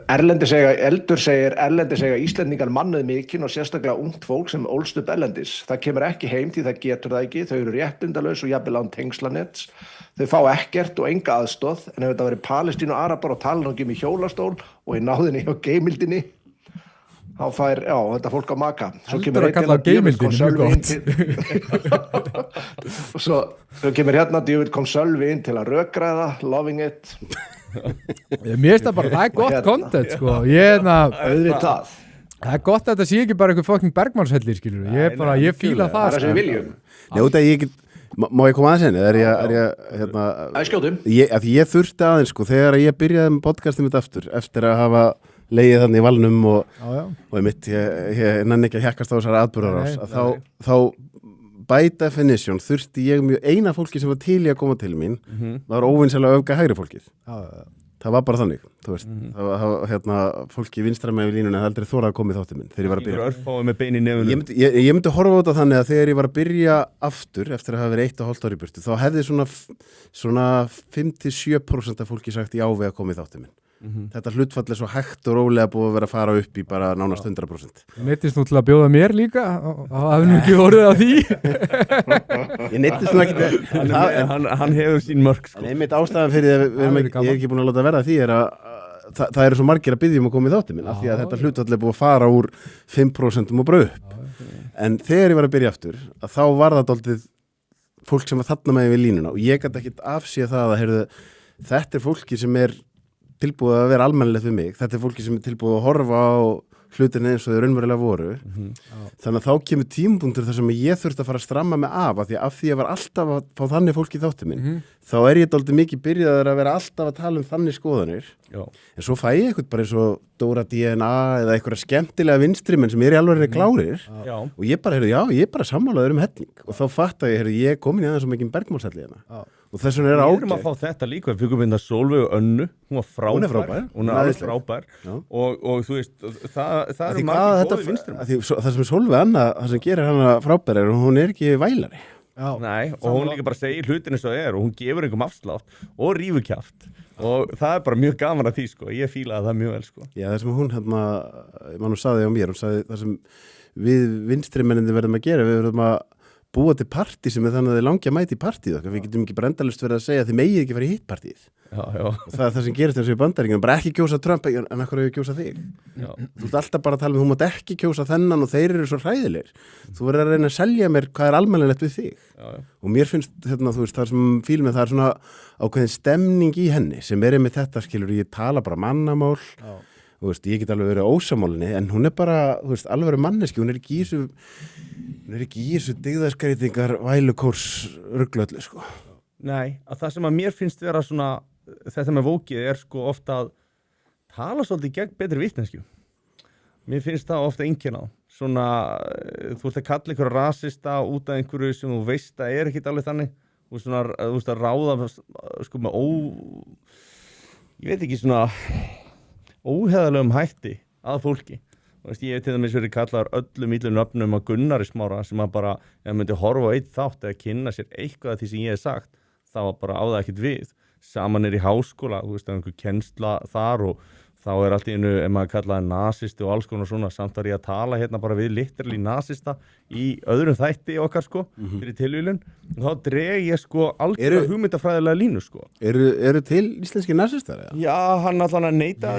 Erlendis eiga Íslendingar mannað mikinn og sérstaklega ungt fólk sem ólst upp erlendis. Það kemur ekki heim því það getur það ekki, þau eru réttindalaus og jafnvel án tengslanets. Þau fá ekkert og enga aðstoð, en ef þetta verið Palestínu og Arabar og tala um í hjólastól og í náðinni hjá geimildinni, þá fær, þetta fólk á maka. Heldur að kalla geimildinni mjög gott. Og svo kemur hérna David kom Sölvi inn til að rökræða, loving it. Mér finnst það bara, það er gott content sko. Auðvitað. Það er gott að þetta sé ekki bara eitthvað fucking Bergmannshellir, skilur. Ég fíla það. Það er sem við viljum. Má ég koma aðeins henni? Skjótum. Ég þurfti aðeins sko, þegar ég byrjaði með podcastið mitt aftur, eftir að hafa legið þannig í valnum og ég nenni ekki að hjakkast á þessari atburðarás, þá by definition þurfti ég mjög eina fólki sem var til í að koma til mín var óvinnsælega öfga hægri fólkið. Það var bara þannig, þú veist. Það var fólki vinstra með í línunni, það aldrei þorað að koma í þáttinn minn þegar ég var að byrja. Örfáið með bein í nefnum. Ég myndi horfa á þetta þannig að þegar ég var að byrja aftur eftir að hafa verið 1,5 ári í burtu, þá hefði svona 5-7% af fólki sagt já við að koma í þáttinn minn. Þetta hlutfall er svo hægt og rólega búið að vera að fara upp í bara nánast 100%. Neittist nú til að bjóða mér líka og hafði nú ekki orðið á því. Ég neittist nú ekki hann hefur sín mörk sko. En einmitt ástæðan fyrir að ég er ekki búin að láta verða því er að það eru svo margir að biðja að koma í þáttinn minn af því að þetta hlutfall er búið að fara úr 5% og bara upp. En þegar ég var að byrja aftur að þá var það dálítið fólk sem var þarna með við línuna og ég gat ekkert afséð það að þetta er fólki sem er tilbúið að vera almennilegt við mig. Þetta er fólki sem er tilbúið að horfa á hlutinni eins og þau raunverulega voru. Þannig að þá kemur tímapunktur þar sem ég þurfti að fara að stramma mig af því að ég var alltaf að fá þannig fólki í þáttinn minn. Þá er ég dálítið mikið byrjaður að vera alltaf að tala um þannig skoðanir. En svo fæ ég eitthvað bara eins og Dóra DNA eða eitthvað skemmtilega vinstrimenn sem er í alveg klárir. Og ég bara, ég er bara sammálaður helling. Og þá fatt að ég er komin í aðeins svo mikið Bergmannshelli hérna. Og þess vegna er ágætt. Við erum að fá þetta líka, við fengum hérna Sólveig Önnu, hún var frábær. Hún er alveg frábær. Og þú veist, það eru margir góði vinstrimenn. Það sem Sólveig Anna, það sem gerir hana frábær er hún er ekki vælari. Nei, og hún líka bara segir hlutin eins og það og hún gefur einhverjum afslátt og rífur kjaft og það er bara mjög gaman að því sko, ég fílaði það mjög vel sko. Já, það sem hún hún sagði á mér, hún sagði það sem við vinstrimennindi verðum að gera, við verðum að búa til partí sem þannig að þið langi að mæti í partíð við getum ekki bara endalaust verið að segja að þið megið ekki fara í hitt partíð og það er það sem gerist eins og í Bandaríkjunum bara ekki kjósa Trump en akkur hefur kjósa þig þú ert alltaf bara að tala þú mátt ekki kjósa þennan og þeir eru svo hræðilegir þú verður að reyna að selja mér hvað er almennilegt við þig og mér finnst þú veist það sem fílum það er svona ákveðin stemning í henni sem einmitt þetta skilur ég tala bara mannamál þú veist, ég get alveg verið ósamálinni en hún er bara, þú veist, alveg verið manneski hún er ekki í þessu dygðaskreitingar vælukórs ruglöllu, sko. Nei, að það sem að mér finnst vera svona þetta með vókið er sko ofta að tala svolítið gegn betri vitneskju mér finnst það ofta einkenna svona, þú ert að kalla einhverja rasista út af einhverju sem þú veist að er ekkit alveg þannig þú veist að ráða sko með ég veit ekki svona óheðalegum hætti að fólki veist, ég hef til dæmis verið kallaður öllum illum nöfnum að Gunnari Smára sem að bara ef maður myndi horfa á eitt þátt eða kynna sér eitthvað af því sem ég hef sagt þá bara á það ekkert við saman í háskóla, þú veist, einhver kennsla þar og þá allt í einu ef maður kallaði nasisti og alls konar svona samt var ég að tala hérna bara við literally nasista í öðrum þætti okkar sko fyrir tilvílun og þá dreg ég sko algjörlega hugmyndafræðilega línu sko Eru til íslenski nasistar? Já, hann allan að neita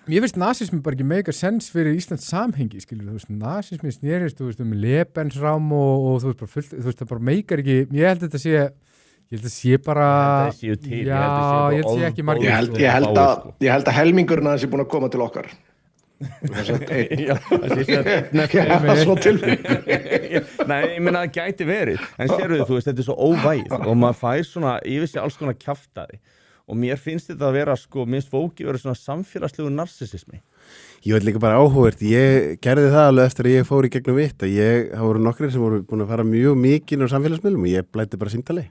Mér finnst nasismi bara ekki mega sens fyrir Íslands samhengi, skilur, þú veist, nasismi snérist, þú veist, Lebensraum og þú veist, bara fullt, þú veist, það bara meikar ekki, ég held að þetta sé bara, ég held að sé ekki margir. Ég held að helmingurinn aðeins er búin að koma til okkar. Svo tilfinn. Nei, ég meina það gæti verið, en sérðu þú veist, þetta er svo óvæð og maður fær svona, yfir sig alls konar kjaftaði. Og mér finnst þetta að vera, sko, minnst fóki vera svona samfélagslegu narsisismi. Ég veit líka bara áhugavert, ég gerði það alveg eftir að ég fór í gegnum vitt að það voru nokkrir sem voru búin að fara mjög mikið á samfélagsmiðlum og ég blæti bara símtali.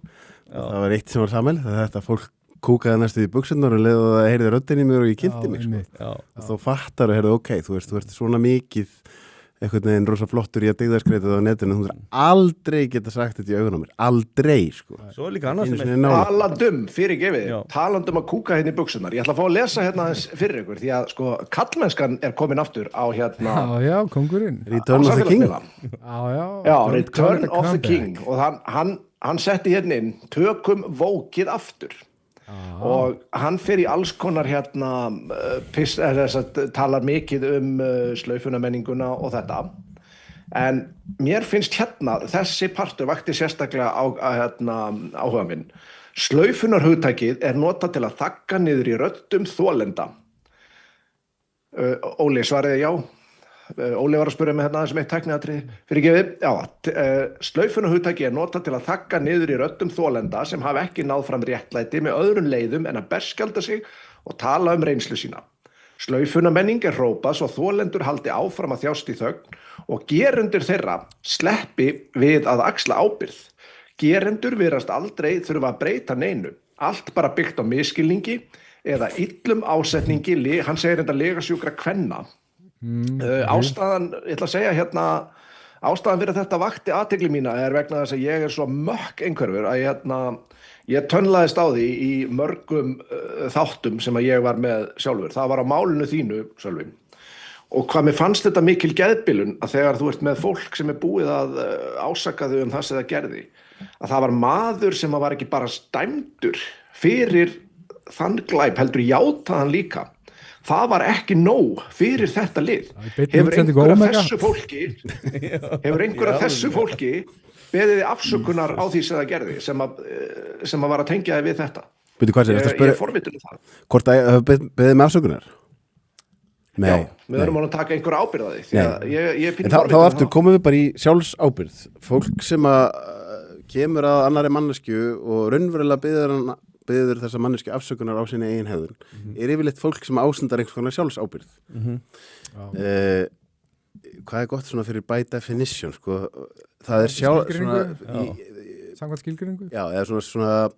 Það var eitt sem var samæli, þetta fólk kúkaði næstuð í buxurnar og leiði það heyrði röddin í mér og ég kynnti mig. Sko. Og þá fattar og heyrði, ok, þú ert svona mikið einhvern veginn rosa flottur í að dygðaskreita það á netinu, hún aldrei geta sagt þetta í augunum mér, aldrei sko. Svo líka annars sem talandum að kúka hérna í buxurnar, ég ætla að fá að lesa hérna fyrir ykkur, því að sko kallmennskan er komin aftur á hérna Já, kongurinn Return of the King Return of the King og hann setti hérna inn tökum vókið aftur og hann fer í alls konar hérna talar mikið slaufunamenninguna og þetta en mér finnst hérna þessi partur vakti sérstaklega áhuga minn slaufunarhugtakið er notað til að þagga niður í röddum þolenda Óli svaraði já Óli var að spyrja mig hérna sem eitt tækniatriði fyrirgefið, slaufunarhugtakið er notað til að þagga niður í röddum þolenda sem hafa ekki náð fram réttlæti með öðrum leiðum en að berskjalda sig og tala reynslu sína. Slaufunamenning er hrópað svo þolendur haldi áfram að þjást í þögn og gerendur þeirra sleppi við að axla ábyrgð. Gerendur virðast aldrei þurfa að breyta neinu, allt bara byggt á misskilningi eða illum ásetningi, hann segir þetta legasjúkra kvenna. Ástæðan, ég ætla að segja hérna ástæðan fyrir þetta vakti athygli mína er vegna þess að ég er svo mökk einhverfur að ég tönlaðist á því í mörgum þáttum sem að ég var með sjálfur, það var á málinu þínu Sölvi og hvað mér fannst þetta mikil geðbilun að þegar þú ert með fólk sem er búið að ásaka þau það sem það gerði að það var maður sem var ekki bara dæmdur fyrir þann glæp heldur játaðan líka það var ekki nóg fyrir þetta lið. Hefur einhver af þessu fólki beðið afsökunar á því sem það gerði sem að var að tengja þið við þetta? Ég er forvitin það. Hvort að beðið með afsökunar? Nei. Já, við erum að taka einhver ábyrgð að því. Ég er pínu forvitin. Þá aftur komum við bara í sjálfsábyrgð. Fólk sem að kemur að annarri manneskju og raunverulega beður þessa manneski afsökunar á sinni eigin hegðun er yfirleitt fólk sem ástundar einhvers konar sjálfsábyrgð hvað er gott svona fyrir by definition sko, það er samkvæmt skilgreiningu já, eða svona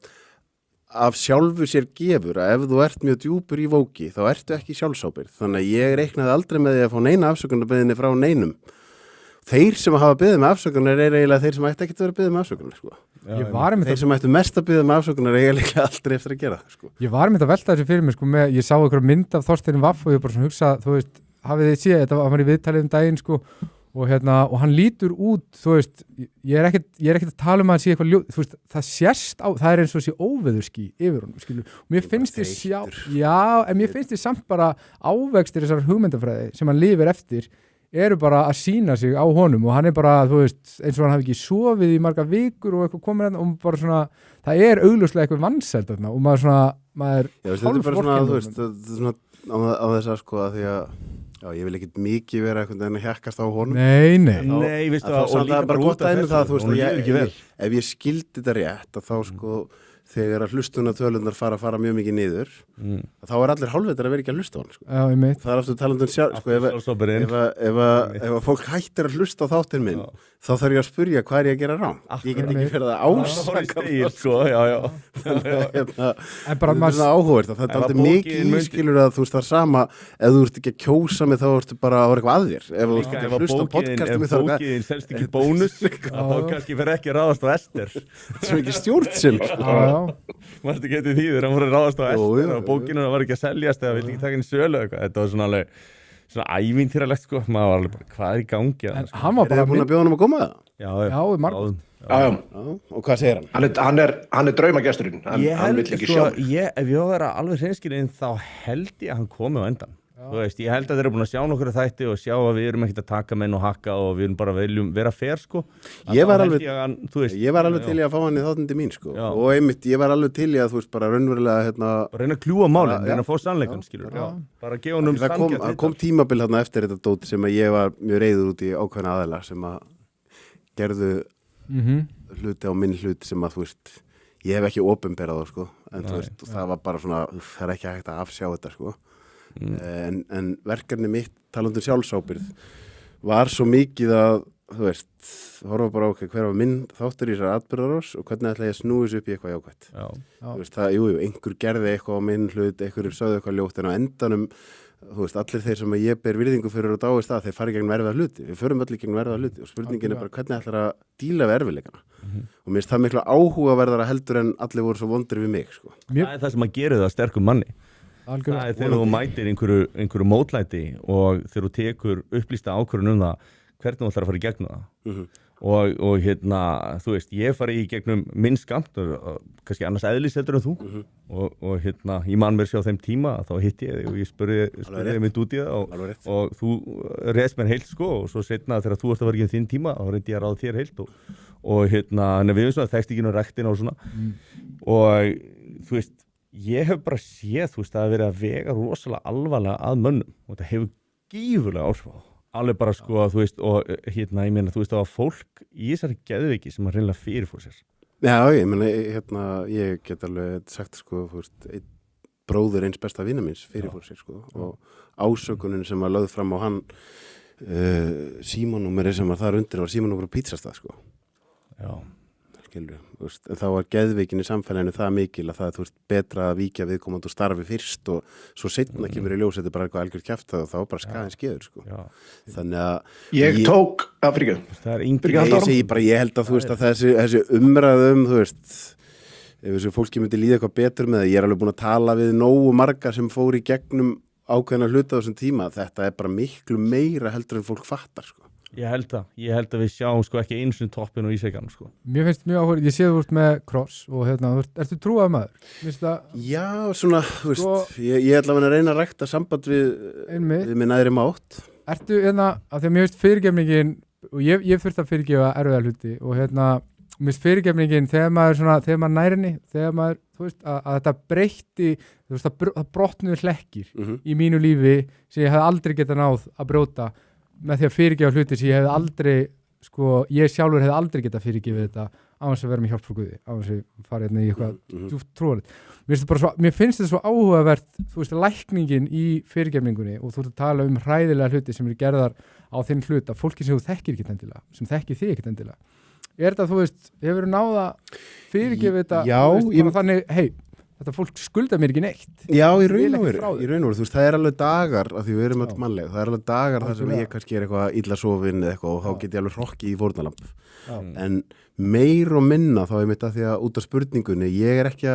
af sjálfu sér gefur að ef þú ert mjög djúpur í vóki þá ertu ekki sjálfsábyrgð þannig að ég reiknaði aldrei með því að fá neina afsökunarbeðinni frá neinum þeir sem hafa beðið með afsökunar er eiginlega þeir sem ætti ekki að vera beðið með afsökunar sko. Þeir sem ættu mest að beðið með afsökunar er eiginlega aldrei eftir að gera það sko. Ég var að velta þessu fyrir mig sko, ég sá einhverja mynd af Þorsteini Vaff og ég bara svona hugsa þú veist, hafið þið séð, þetta var í viðtalið daginn sko, og hann lítur út, þú veist, ég er ekkert að tala um að hann sé eitthvað ljóð, þú veist, það sést á, það er eins og sé óveðurský yfir honum, skilur, og mér finnst en mér finnst þið samt bara ávextir þessar hugmyndafræði sem hann lifir eftir, eru bara að sína sig á honum og hann er bara, þú veist, eins og hann hafi ekki sofið í marga vikur og eitthvað komið og bara svona, það er augljóslega eitthvað vansælt þarna og maður svona, þetta er bara svona, þú veist, svona á þess að sko að því að já, ég vil ekkert mikið vera einhvern veginn að hjakkast á honum. Nei, veistu það, og líka bara gott dæmi það, þú veist, ef ég skildi þetta rétt að þá sko þegar að hlustunartölunar fara mjög mikið niður þá er allir hálfveitar að vera ekki að hlusta á hann sko. Já, ég meit. Það er aftur talandum sjálf sko, ef fólk hættir að hlusta á þáttinn minn þá þarf ég að spurja hvað er ég að gera rám. Ég get ekki fyrir að ásaka sko, en bara maður áhugavert að það er aldrei mikið skilur að þú veist það er sama ef þú ert ekki að kjósa mig þá ertu bara að vera eitthvað að þér ef þú ert ekki að hlusta á podcastum ef bókiðin selst ekki bónus þá kannski fer ekki að ráðast á Ester þetta er svo ekki stjórnsinn maður þetta getið því þegar hann voru að ráðast á Ester og bókinu var ekki að seljast eða vill ekki taka henni sölu eitthvað þetta var svona alveg svona ævintýralegt sko, maður var alveg bara, hvað er í gangi? Hann var bara búin að bjóða hann að koma það? Já, margum. Og hvað segir hann? Hann er draumagesturinn, hann vill ekki sjá. Ef ég var alveg hreinskilinn þá held ég að hann komi á endan. Þú veist, ég held að þeir eru búin að sjá nokkur þætti og sjá að við erum ekkert að taka menn og hakka og við erum bara viljum vera fair sko. Ég var alveg til í að fá hann í þáttindi mín sko og einmitt ég var alveg til í að þú veist bara raunverulega reyna að kljúa málinn, reyna að fá sannleikann skilur bara gefa honum sanngjarnt. Það kom tímabil hérna eftir þetta dót sem að ég var mjög reiður út í ákveðna aðila sem að gerðu hluti á minn hlut sem að þú veist ég hef ekki opinberað á sko en þú veist það var bara svona það er ekki hægt að afsjá þetta sko en verkefni mitt talandi sjálfsábyrgð var svo mikið að þú veist, horfa bara okkur hver var minn þáttur í þessar atburðarás og hvernig ætla ég að snúi þessu upp í eitthvað jákvætt þú veist, það, einhver gerði eitthvað á minn hlut, einhver sögðu eitthvað ljótt en á endanum, þú veist, allir þeir sem ég ber virðingu fyrir og dáist að þeir fari gegn erfiða hluti, við förum allir gegn erfiða hluti og spurningin er bara hvernig ætlar að díla við erfiðleikana og mér finnst það miklu áhugaverðara heldur en allir voru svo vondir við mig sko. Það er það sem að gera það sterkum manni. Það er þegar þú mætir einhverju mótlæti og þegar þú tekur upplýsta ákvörðun það hvernig þú ætlar að fara í gegnum það og þú veist, ég fari í gegnum minn skamt og kannski annars eðlis heldur en þú og ég man mér sér á þeim tíma þá hitti ég þig og ég spurði þig mynd út í það og þú reist mér heilt sko og svo setna þegar þú ert að vera ekki þinn tíma þá reyndi ég að ráða þér heilt og við erum svona þekst ekki nú rektin og svona og þú veist ég hef bara séð, þú veist, að vera að vega rosalega alvarlega að mönnum og þetta hefur gífurlega áhrif á alveg bara sko að þú veist og ég meina þú veist að fólk í þessari geðveiki sem að reynilega fyrirfór sér. Já, ég meina ég get alveg sagt sko þú veist, einn bróðir eins besta vina minns fyrirfór sér sko og ásökunin sem var lögð fram á hann símanúmeri sem var þar undir var símanúmeri á Pizzastað sko. Já. Skilur, en þá var geðveikin í samfélaginu það mikil að það er betra að víkja viðkomandi og starfi fyrst og svo seinna kemur í ljós þetta er bara eitthvað algjört kjafta og þá er bara skaðin skeður sko. Þannig að ég tók Afríku ég held að þú veist að þessi umræðum þú veist ef þessu fólki myndi líða eitthvað betur með það ég er alveg búin að tala við nógu marga sem fór í gegnum ákveðna hluta á þessum tíma þetta er bara miklu meira heldur en fólk fattar sko. Ég held að við sjáum sko ekki eins og toppin og ísækjanum sko. Mér finnst mjög áhverð, ég sé þú ert með kross og ertu trúað maður? Já, svona, þú veist, ég ætla að reyna að rækta samband við minn æðri mátt. Ertu, af því að mér finnst fyrirgefningin, og ég þurft að fyrirgefa erfiða hluti og mér finnst fyrirgefningin þegar maður nærinni, þegar maður, þú veist, að þetta breytti, þú veist, það brotnuði hlekkir í mínu lífi sem ég hef aldrei getað náð að brjóta með því að fyrirgefa hluti sem ég hef aldrei ég sjálfur hef aldrei getað fyrirgefið þetta á þess að vera með hjálp frá Guði á þess að fara í eitthvað djúpt trúarlegt mér finnst þetta svo áhugavert þú veist, lækningin í fyrirgefningunni og þú ert að tala hræðilega hluti sem eru gerðar á þinn hlut af fólki sem þú þekkir ekkert endilega sem þekkir þig ekkert endilega er þetta, þú veist, hefur náða fyrirgefið þetta veist, þannig, þetta fólk skulda mér ekki neitt. Já, í raun og veru, þú veist, það er alveg dagar af því við erum öll mannleg, það er alveg dagar þar sem ég kannski er eitthvað illa sofin eða eitthvað og þá get ég alveg hrokki í fórnalamb en meir og minna þá er mitt að því að út af spurningunni ég er ekki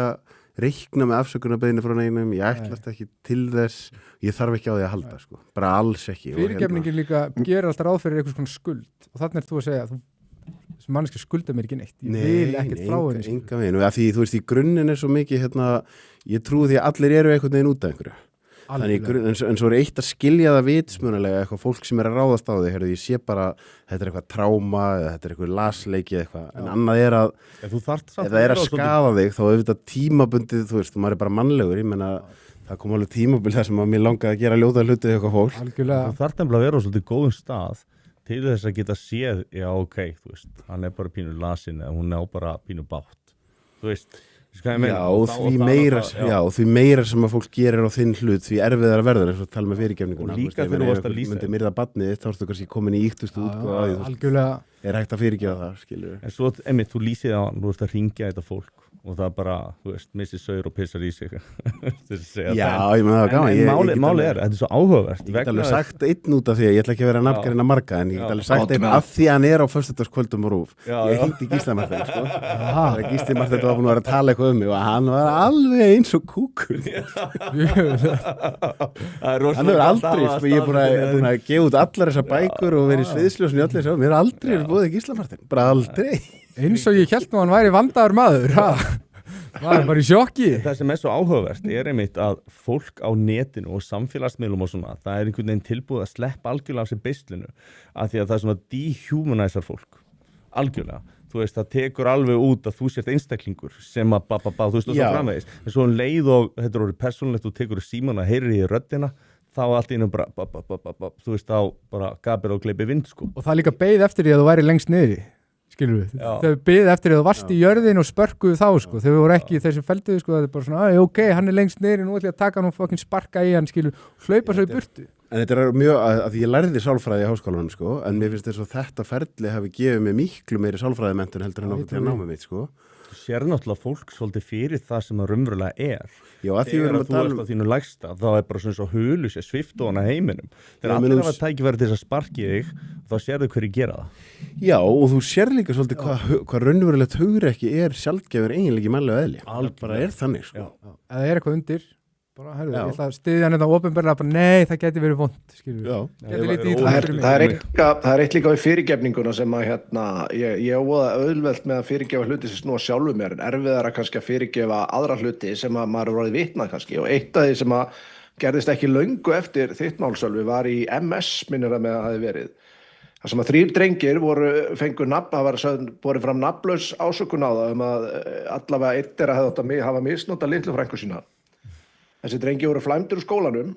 reikna með afsökunarbeiðni frá neinum, ég ætlast ekki til þess, ég þarf ekki á því að halda sko, bara alls ekki. Fyrirgefningin líka gerir alltaf ráð fyrir einhvers konar skuld og þannig þú að segja að þessi manneskja skulda mér ekki neitt, ég vil ekkert frá henni. Enga veginn, því þú veist, í grunninn svo mikið, ég trúi því að allir eru einhvern veginn út af einhverju. Þannig en svo er eitt að skilja það vitsmunalega eitthvað fólk sem að ráðast á því, ég sé bara þetta eitthvað tráma eða þetta eitthvað lasleiki eitthvað, en annað að ef það að skaða þig þá auðvitað tímabundið, þú veist, maður bara mannlegur, ég meina það kom alveg tímabil þar sem að mér langaði að gera ljóta hluti við eitthvað fólk. Algjörlega. Þú þarft nefnilega að vera á svolítið góðum stað til þess að geta séð, já ok, þú veist, hann bara pínu lasin eða hún bara pínu bátt, þú veist. Því meira sem að fólk gerir á þinn hlut því erfiðar að verða eins og tala með fyrirgefninguna og líka þegar þú varst að lýsa myndi myrða barnið þá ertu kannski komin í ýktustu útgáðu er hægt að fyrirgefa það, skilur en svo, þú lýsið á hann, þú ert að ringja þetta fólk og það bara, þú veist, missir saur og pissar í sig ég menn það var gaman Málið er, þetta er svo áhugavert ég get alveg sagt einn út af því, ég ætla ekki að vera nafngarinn að marga en ég get alveg sagt einn af því að hann er á föstudagskvöldum og rúf ég hengdi Gísla Marteinn þegar Gísli Marteinn var búin að vera að tala eitthvað mig og hann var alveg eins og kúkur hann er aldrei ég er búin að gefa út allar þessar bækur og verið sviðsljósin í allir mér er aldrei búið Gísla Marteinn, bara aldrei eins og ég hélt nú hann væri vandaður maður var bara í sjokki. Það sem er svo áhugavert er einmitt að fólk á netinu og samfélagsmiðlum og svona, það er einhvern veginn tilbúið að sleppa algjörlega af sér beislinu af því að það er svona dehumanizar fólk algjörlega, þú veist, það tekur alveg út að þú sért einstaklingur sem að þú veist, og svo framvegis en svo leið og þetta er orðið persónulegt og tekur síman að heyrir í röddina þá allt innum bara þú veist, þá bara gapir og gleypi vind sko. Og það líka beið eftir því að þú væri lengst niðri skilur við, þau beðið eftir að þú varst í jörðin og spörkuðu þá sko, þau voru ekki þessi felduðu sko, það er bara svona, ok, hann er lengst niður nú ætlum ég að taka hann og fokkin sparka í hann skilur, hlaupa svo í burtu. En þetta er mjög, að ég lærði sálfræði í háskólanum sko, en mér finnst þess að þetta ferli hafi gefið mig miklu meiri sálfræðimenntun heldur en okkur til að náma mitt sko. Þú sér náttúrulega fólk svolítið fyrir það sem það raunverulega er. Já, að því við erum að tala á þínu lægsta, þá er bara svona svo hulu sér svift ofan að heiminum. Þegar allir hafa tækifæri til þess að sparki þig, þá sérðu hverju gera það. Já, og þú sér líka svolítið hvað raunverulegt hugrekki er sjaldgæfur eiginlega í mannlega eðli. Það bara er þannig, sko. Ef það er eitthvað undir, bara, herru, ég ætla að styðja hann þetta opinberlega, bara nei, það geti verið vont, skilur við. Það er eitt líka við fyrirgefninguna sem að ég voða auðvelt með að fyrirgefa hluti sem snúa sjálfu mér, en erfiðara kannski að fyrirgefa aðra hluti sem að maður er orðið vitnað kannski, og eitt af því sem að gerðist ekki löngu eftir þitt málsölvi var í MS, minnir að með að hafi verið. Það sem að 3 drengir fengu nafn, það var borið fram nafnlaus ásökun á það að allavega einn þeirra hefði átt að hafa misnotað litlu frænku sína. Þessi drengi voru flæmdur úr skólanum.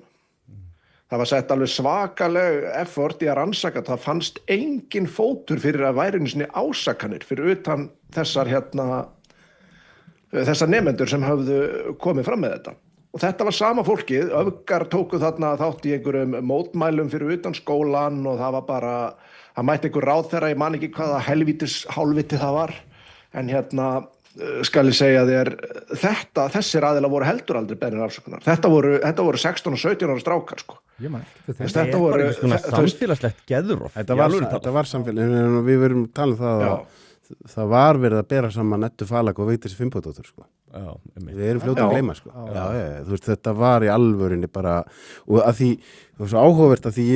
Það var sett alveg svakaleg effort í að rannsaka. Það fannst engin fótur fyrir að væri einu sinni ásakanir fyrir utan þessar nemendur sem höfðu komið fram með þetta. Og þetta var sama fólkið, öfgar tóku þarna þátt í einhverjum mótmælum fyrir utan skólan og það var bara, það mætti einhver ráðherra, ég man ekki hvaða hálfviti það var, en skal ég segja þér, þessir aðilar voru heldur aldrei beðnir afsökunar. Þetta voru 16 og 17 ára strákar, sko. Ég man ekki. Þetta voru samfélagslegt geðrof. Þetta var samfélag, við verum talað það að það var verið að bera saman Nettu Falag og Vigdísi Finnbogadóttur sko. Við erum fljótið að gleyma sko. Þú veist, þetta var í alvörinni bara, og að því það var svo áhugavert að því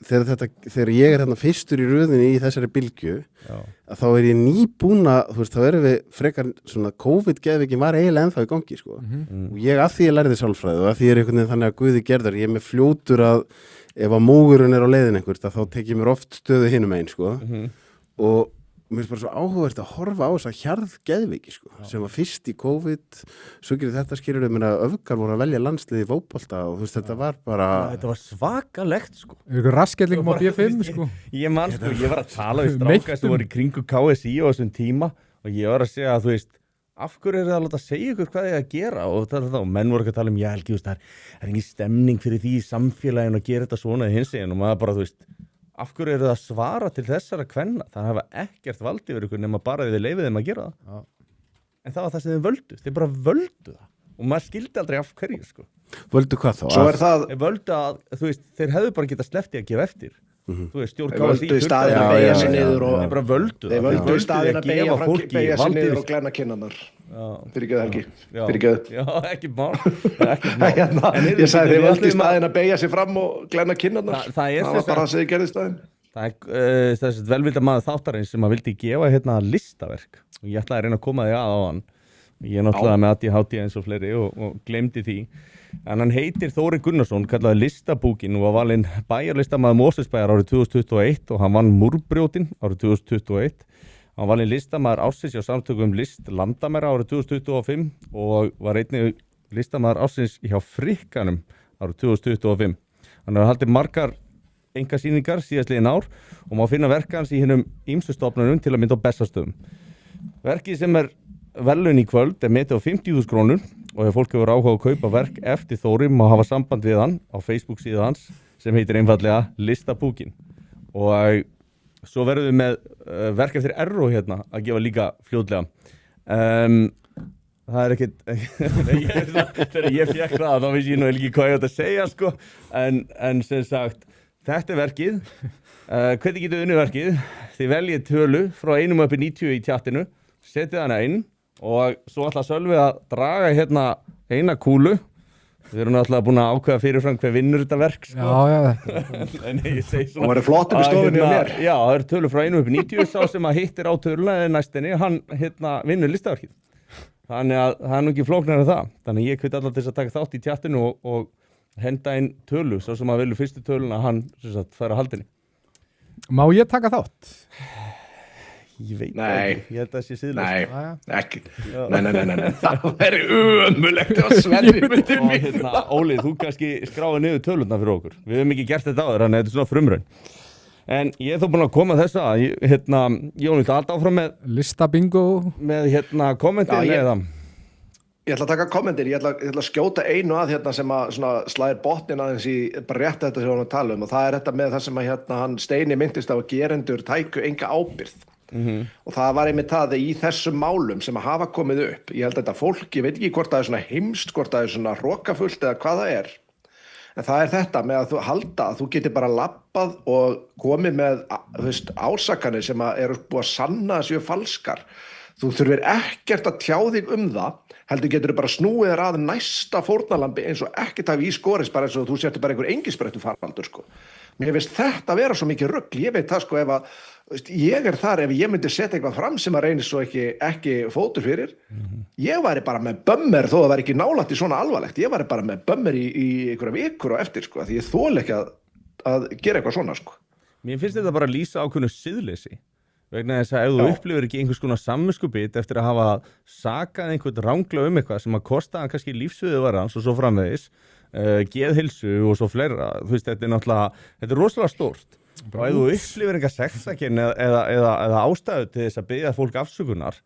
þegar ég er hérna fyrstur í röðinni í þessari bylgju að þá er ég nýbúna, þú veist, þá erum við frekar svona COVID-geðveikin var eiginlega ennþá í gangi sko. Og ég að því ég lærði sálfræði og að því er einhvern veginn þannig að Guði gerðar, ég er með fljótur að ef að mógurinn er á leiðin einhvert þá tek ég mér oft stöðu hinum einn sko. Og mér finnst bara svo áhugavert að horfa á þess að hjarðgeðveiki sko, sem var fyrst í COVID, svo gerir þetta skilur við mér að öfgar voru að velja landsliði í fótbolta og þú veist, þetta var bara... Þetta var svakalegt sko. Ykkur raskellingum á B5 sko. Ég man sko, ég var að tala við stráka sem voru í kringu KSI á þessum tíma og ég var að segja að þú veist, af hverju er það að láta segja ykkur hvað ég að gera og menn voru ekki að tala já, Helgi, það er engin stemning fyrir því í samfélaginu að gera þetta svona í hinsegin og maður bara, þú veist, af hverju eru það að svara til þessara kvenna? Það hafa ekkert valdi yfir ykkur nema bara þið leifið þeim að gera það. En það var það sem þið völdu. Þið bara völdu það. Og maður skildi aldrei af hverju, sko. Völdu hvað þá? Svo er það... Þeir völdu að, þú veist, þeir hefðu bara getað sleppti að gefa eftir. þú veist, stjórn Þeir völdu í staðinn að beygja sig niður og þeir bara völdu þeir völdu í staðinn að beygja sig vald niður yfir og glenna kinnarnar. Já. Fyrirgefðu Helgi, Já. fyrirgefðu. Já, ekki mál Hérna, ég sagði þeir völdu í staðinn að beygja sig fram og glenna kinnarnar. Það var bara það sem þið gerði í staðinn. Það er þessi velvilda maður þáttarins sem að vildi gefa hérna listaverk og ég ætlaði að reyna að koma því að á hann. Ég er náttúrulega með ADHD eins og fleiri og glemdi því. En hann heitir Þóri Gunnarsson, kallaði Listabúkin og var valinn bæjarlistamaður Mosfellsbæjar árið 2021 og hann vann Múrbrjótin árið 2021. Hann valinn listamaður ársins hjá samtökum List Landamæra árið 2025 og var einnig listamaður ársins hjá Frikkanum árið 2025. Hann hefur haldið margar einkasýningar síðastliðin ár og má finna verk hans í hinum ýmsu stofnunum til að mynda á Bessastöðum. Verkið sem er verðlaun í kvöld er metið á 50.000 krónur og ef fólk hefur áhuga að kaupa verk eftir Þóri má hafa samband við hann á Facebook síðu hans sem heitir einfallega Listabúkin og svo verðum við með verk eftir Erró hérna að gefa líka fljótlega. Það er ekkit þegar ég fékk það þá vissi ég nú ekki hvað ég átt að segja sko en sem sagt þetta er verkið hvernig getur unnið verkið þið veljið tölu frá 1 upp í 90 í tjattinu setið hana inn og svo ætla Sölvi að draga hérna eina kúlu við erum alltaf búin að ákveða fyrirfram hver vinnur þetta verk sko. En ég segi svona og verður flott upp í stofunni á mér já, það eru tölur frá 1 upp í 90 sá sem að hittir á töluna eða næstinni hann hérna vinnur listaverkið þannig að það er nú ekki flóknar en það þannig að ég hviti alltaf til þess að taka þátt í tjattinu og henda inn tölu svo sem að vilja fyrstu töluna hann fær að haldinni. Má ég taka þátt? Ég veit Nei. ekki, ég held að það sé síðlega. Nei, ekki. Nei. Það verður ömulegt ef Sverri myndi Og hérna, Óli, þú kannski skráði niður tölurna fyrir okkur. Við höfum ekki gert þetta áður, þannig að þetta er svona frumraun. En ég er þó búin að koma þess að, hérna, Jón, viltu alltaf áfram með Listabingo með hérna kommentin Já, eða? Ég ætla að taka kommentir, ég ætla að skjóta einu að hérna sem að slæðir botnin aðeins í bara rétt þetta sem við varum að tala og það er þetta með það sem að hérna hann Steini myndist á að gerendur tæku enga ábyrgð. Og það var einmitt það í þessum málum sem að hafa komið upp ég held að þetta fólk, ég veit ekki hvort það er svona heimst hvort það er svona hrókafullt eða hvað það er en það er þetta með að þú halda að þú getur bara labbað og komið með ásakanir sem að eru búið að sanna að séu falskar þú þurfir ekkert að tjá þig það heldur getur bara snúið þér að næsta fórnalambi eins og ekkert hafi í skorist bara eins og þú sértu bara einhver engisbrettu faraldur sko. Mér finnst þetta vera svo mikið rugl ég veit það sko ef að ég er þar ef ég myndi setja eitthvað fram sem að reynir svo ekki fótur fyrir ég væri bara með bömmer þó það væri ekki nálægt í svona alvarlegt ég væri bara með bömmer í einhverja vikur og eftir sko því ég þoli ekki að gera eitthvað svona sko. Mér finnst þetta bara að lýsa ákveðnu siðleysi vegna þess að ef þú upplifir ekki einhvers konar samviskubit eftir að hafa sakað einhvern ranglega eftir sem að kosta hann kannski lífsviðuvarans og svo framvegis geðhilsu og svo fleira þú veist þetta er náttúrulega þetta er rosalega stórt og ef þú upplifir einhver sektakenn eða ástæðu til þess að biðja fólk afsökunar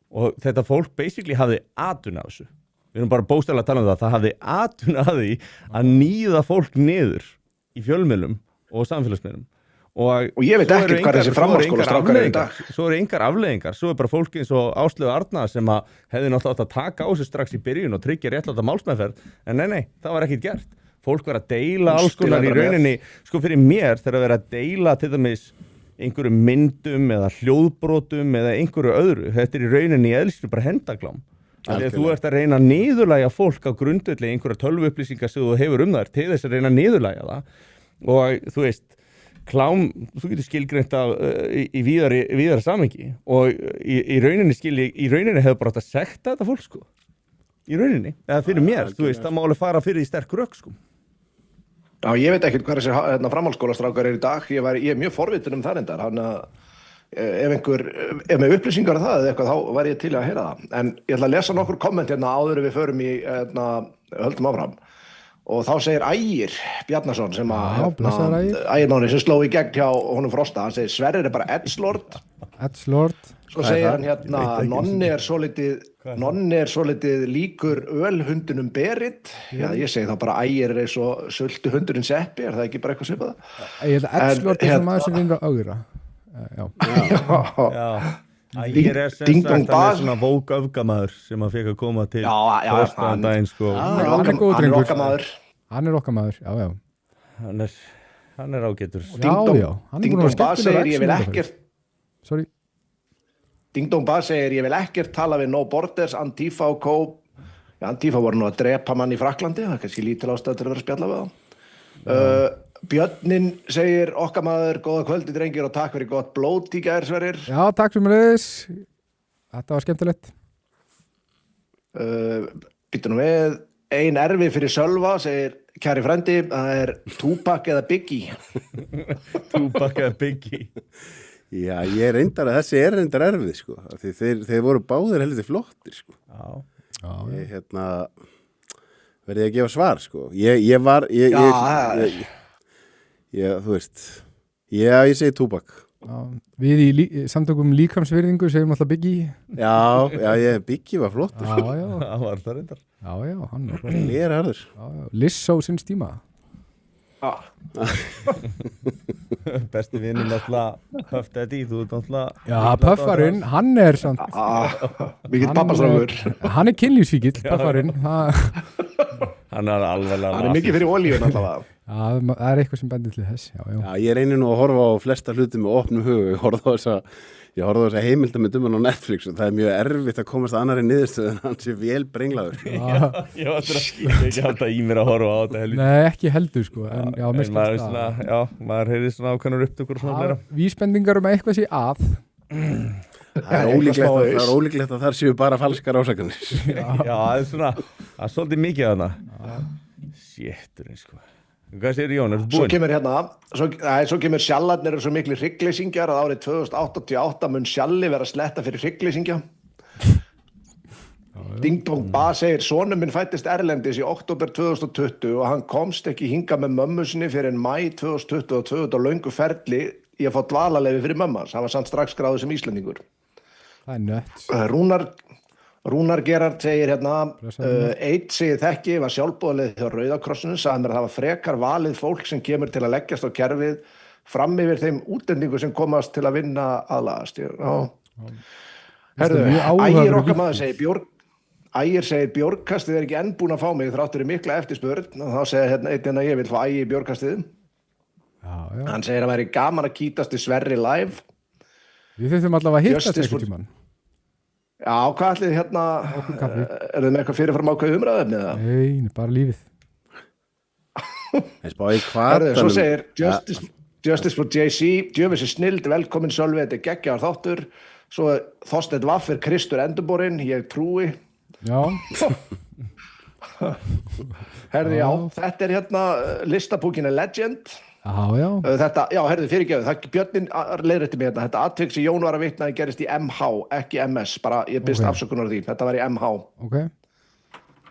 og þetta fólk basically hafði atvinna af þessu við erum bara bókstaflega að tala um það hafði atvinna af því að níða fólk niður í fjölmiðlum og samfélagsmiðlum og ég veit ekkert hvað þessi framhaldsskólastrákar eru í dag svo eru engar afleiðingar, svo er bara fólk eins og Áslaugu Arna sem að hefði náttúrulega átt að taka á sig strax í byrjun og tryggja réttláta málsmeðferð en nei, það var ekkert gert fólk var að deila alls konar í rauninni sko fyrir mér þegar að vera að deila til dæmis einhverju myndum eða hljóðbrotum eða einhverju öðru þetta er í rauninni eðlislega bara hendaglám þegar þú ert að reyna að niðurlægja fólk á grundvelli einhverja tölvuupplýsingar sem þú hefur þær til þess að reyna að niðurlægja það og þú veist klám, þú getur skilgreint í víðara samhengi og í rauninni hefur bara átt að sekta þetta fólk sko í rauninni, eða fyrir mér, þú veist, það má alveg fara fyrir í sterk rök sko Já, ég veit ekkert hvað þessi framhaldsskólastrákar eru í dag ég er mjög forvitin það reyndar hann að ef með upplýsingar það eða eitthvað, þá væri ég til að heyra það en ég ætla að lesa nokkur komment hérna áður við förum í höldum áfram og þá segir Ægir Bjarnason sem að Ægir Máni sem sló í gegn hjá honum Frosta hann segir Sverrir er bara Edgelord svo segir hann hérna Nonni er svolítið líkur ölhundunum Berit já ég segi þá bara Ægir er eins og sultu hundurinn Seppi er það ekki bara eitthvað svipað Ég held að Edgelord er svona maður sem vinnur að augra Ægir er sem sagt hann er svona vók öfgamaður sem að fekk að koma til Frostaðan daginn sko Hann er okkar maður, já hann er hann er ágætur. Já, hann er búin að vera skemmtilegur Sorry. Ding Dong Ba segir, ég vil ekkert tala við No Borders, Antifa og Co. Já, Antifa voru nú að drepa mann í Fraklandi, það er kannski lítil ástæð til að vera að spjalla við þá. Björnin segir, okkar maður, góða kvöldi drengir og takk fyrir gott blót í gær, Sverrir. Já, takk fyrir mig. Þetta var skemmtilegt. Býttu nú við, ein erfi fyrir Sölva, segir kæri frendi, það er Tupac eða Biggie. Tupac eða Biggie. Já, ég reyndar að þessi reyndar erfið, sko. Því þeir voru báðir heldur flottir, sko. Já. Ég, verði að gefa svar, sko. Ég var, þú veist, ég segi Tupac. Já, við í samtökum líkamsvirðingu segjum alltaf Biggie. Já, Biggie var flottur. Já. Það var það reyndar. Já, hann var flottur. Ég harður. Já. Lissó sinns tíma. Besti vinnin náttúrulega Puff Daddy, þú ert náttúrulega Já, Puffarinn, hann er samt Mikill pappastrákur. Hann er kynlífsvíkill, Puffarinn Hann er alveg Hann er mikið fyrir olíun allavega. Já, það er eitthvað sem bendir til þess Já, ég reynir nú að horfa á flesta hluti með opnum hug. Ég horfði á þessa heimildamöndum á Netflix og það er mjög erfitt að komast að annarri niðurstöðu en hann sé vel brenglaður. Ég var ekki alltaf í mér að horfa á þetta helviti. Nei, ekki heldur sko en maður heyrir svona ákveðnar upptökur og svona fleira. Vísbendingar um eitthvað sé að Það er ólíklegt að þar séu bara falskar ásakanir. Já, það er svona það er svolítið mikið að hana. Sétturinn sko. Hvað segir Jón, er þú búinn? Svo kemur sjallarnir eru svo miklu hryggleysingjar að árið 2088 mun sjalli vera sletta fyrir hryggleysingja. Ding Dong Ba segir, sonur minn fættist erlendis í október 2020 og hann komst ekki hingað með mömmu sinni fyrir en mæ 2022 á löngu ferli í að fá dvalarleyfi fyrir mömmans. Hann var samt strax skráður sem Íslendingur. Það er nött. Rúnar Gerard segir eitt segir þekki var sjálfboðalið hjá Rauðakrossinu, sagði mér að það var frekar valið fólk sem kemur til að leggjast á kerfið fram yfir þeim útlendingu sem komast til að vinna aðlagast. Herðu, Ægir okkar maður segir Ægir segir Björgkastið er ekki enn búin að fá mig þrátt fyrir mikla eftirspurn og þá segir einn að ég vil fá Ægi í Björgkastið. Hann segir að væri gaman að kýtast í Sverri live. Við þurfum allavega að hittast eitthvað tímann. Já, hvað ætlið er þið með eitthvað fyrirfram ákveð umræðum eða? Nei, bara lífið. Svo segir Justice for JC, djöfis er snild, velkomin Sölvi, þetta er geggjaðar þáttur. Svo Þorsteinn Vaffer, Kristur Endurborinn, ég trúi. Já. Já, þetta er listabúkina Legend. Já. Fyrirgefðu, Björnin leiðrétti mig þetta atvik sem Jón var að vitna gerist í MH, ekki MS, bara ég byrst afsökunar því, þetta var í MH.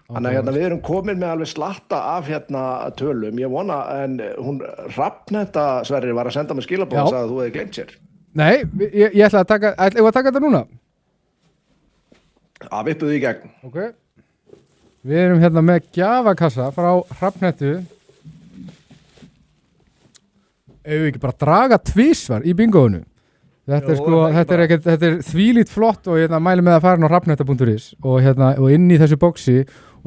Þannig að við erum komin með alveg slatta af tölum, ég vona, en hún Hrafnetta Sverrir var að senda mig skilaboð og sagði að þú hefði gleymt sér. Nei, ég ætla að taka þetta núna. Vippuðu í gegn. Við erum með gjafakassa frá Hrafnettu. Ef við ekki bara draga tvísvar í bingoinu. Þetta er þvílít flott og mæli með að fara á hrafnetta.is og inn í þessu boxi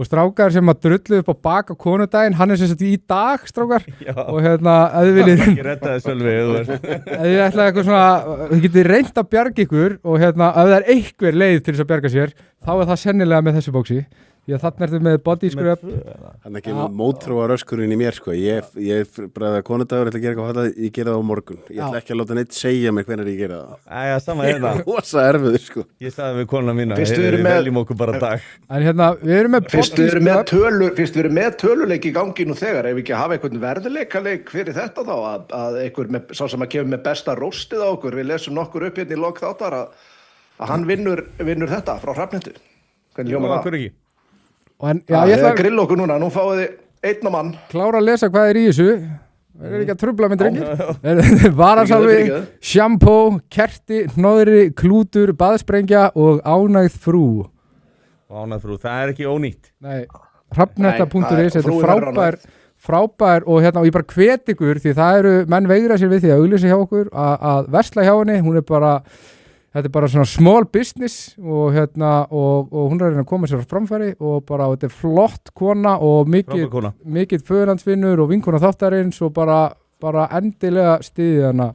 og strákar sem að drullu upp á bak á konudaginn, hann er sem sagt í dag strákar. Já. Og ef þið viljið ekki redda þess alveg ef þið ætlaði eitthvað svona, þið getið reynt að bjarga ykkur og ef það er einhver leið til þess að bjarga sér, þá er það sennilega með þessu boxi. Því að þarna ertu með body scrub. Hann ekki mótþróa röskurinn í mér sko. Ég bara konudagur ætla að gera eitthvað, ég gera það á morgun. Ég ætla ekki að láta neitt segja mig hvenær ég gera það. Æja, sama hérna. Rosa erfiður sko. Ég sagði við konuna mína, við veljum okkur bara dag. En við erum með fyrst við erum með töluleik í gangi nú þegar, ef við ekki hafa einhvern verðuleikaleik fyrir þetta þá, að einhver sá sem að kemur með besta róstið á okkur, við lesum nokkur upp hérna í lok þáttar að hann vinnur þetta frá Hrafnettu. Hvernig hljómar það? Ég ætla að grilla okkur núna, nú fáið þið einn á mann. Klára að lesa hvað er í þessu. Það er ekki að trubla með drengir. Varasalvi, sjampó, kerti, hnóðri, klútur, baðsprengja og ánægð frú. Ánægð frú, það er ekki ónýtt. Nei, hrafnetta.is, þetta er frábær og ég bara hvet ykkur því það eru, menn veigra sér við því að auglýsa hjá okkur, að versla hjá henni, hún er bara þetta er bara svona small business og hún er að reyna að koma sér á framfæri og bara þetta er flott kona og mikið föðurlandsvinnur og vinkona þáttarins og bara bara endilega styðið hana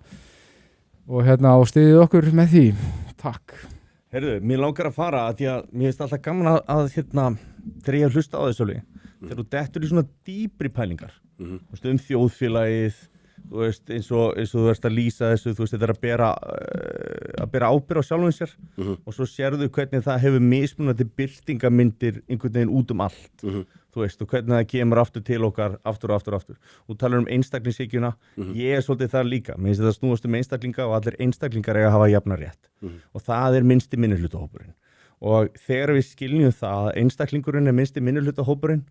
og styðið okkur með því. Takk. Heyrðu, mér langar að fara að mér finnst alltaf gaman að þegar ég hlusta á þessu þegar þú dettur í svona dýpri pælingar þjóðfélagið, þú veist, eins og þú veist að lýsa þessu, þú veist, þetta að bera ábyrgð á sjálfum sér og svo sérðu hvernig það hefur mismunandi birtingamyndir einhvern veginn út allt, þú veist, og hvernig það kemur aftur til okkar, aftur. Þú talar einstaklingshyggjuna, ég svolítið það líka, mér finnst þetta snúast einstaklinga og allir einstaklingar eiga að hafa jafna rétt og það minnsti minnihlutahópurinn og þegar við skiljum það að einstaklingurinn minnsti minnihlutahópurinn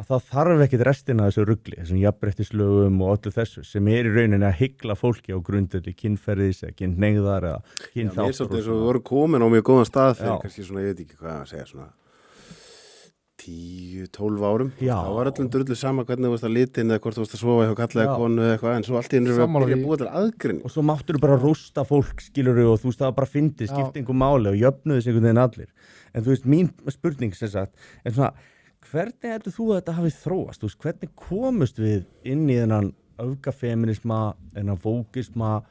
að það þarf ekkit restina af þessu rugli, þessum jafnréttislögum og öllu þessu sem í rauninni að hygla fólki á grundvelli kynferðis eða kynhneigðar eða kynþáttar. Mér svolítið eins og við vorum komin á mjög góðan stað fyrir kannski svona, ég veit ekki hvað að segja, svona 10-12 árum. Já. Það var öllum drullu sama hvernig þú varst að litin eða hvort þú varst að sofa hjá kallaði konu eða eitthvað, en svo allt í einu við byrja að búa til aðgrinni. Og svo máttur bara rústa fólk, skilurðu, og þú veist það bara fyndið, skipti einhver máli og jöfnuðu sig einhvern veginn allir. En þú veist, mín spurning sem sagt, er svona, hvernig heldur þú að þetta hafi þróast? Þú veist, hvernig komust við inn í þennan öfgafeminisma, þennan vókisma,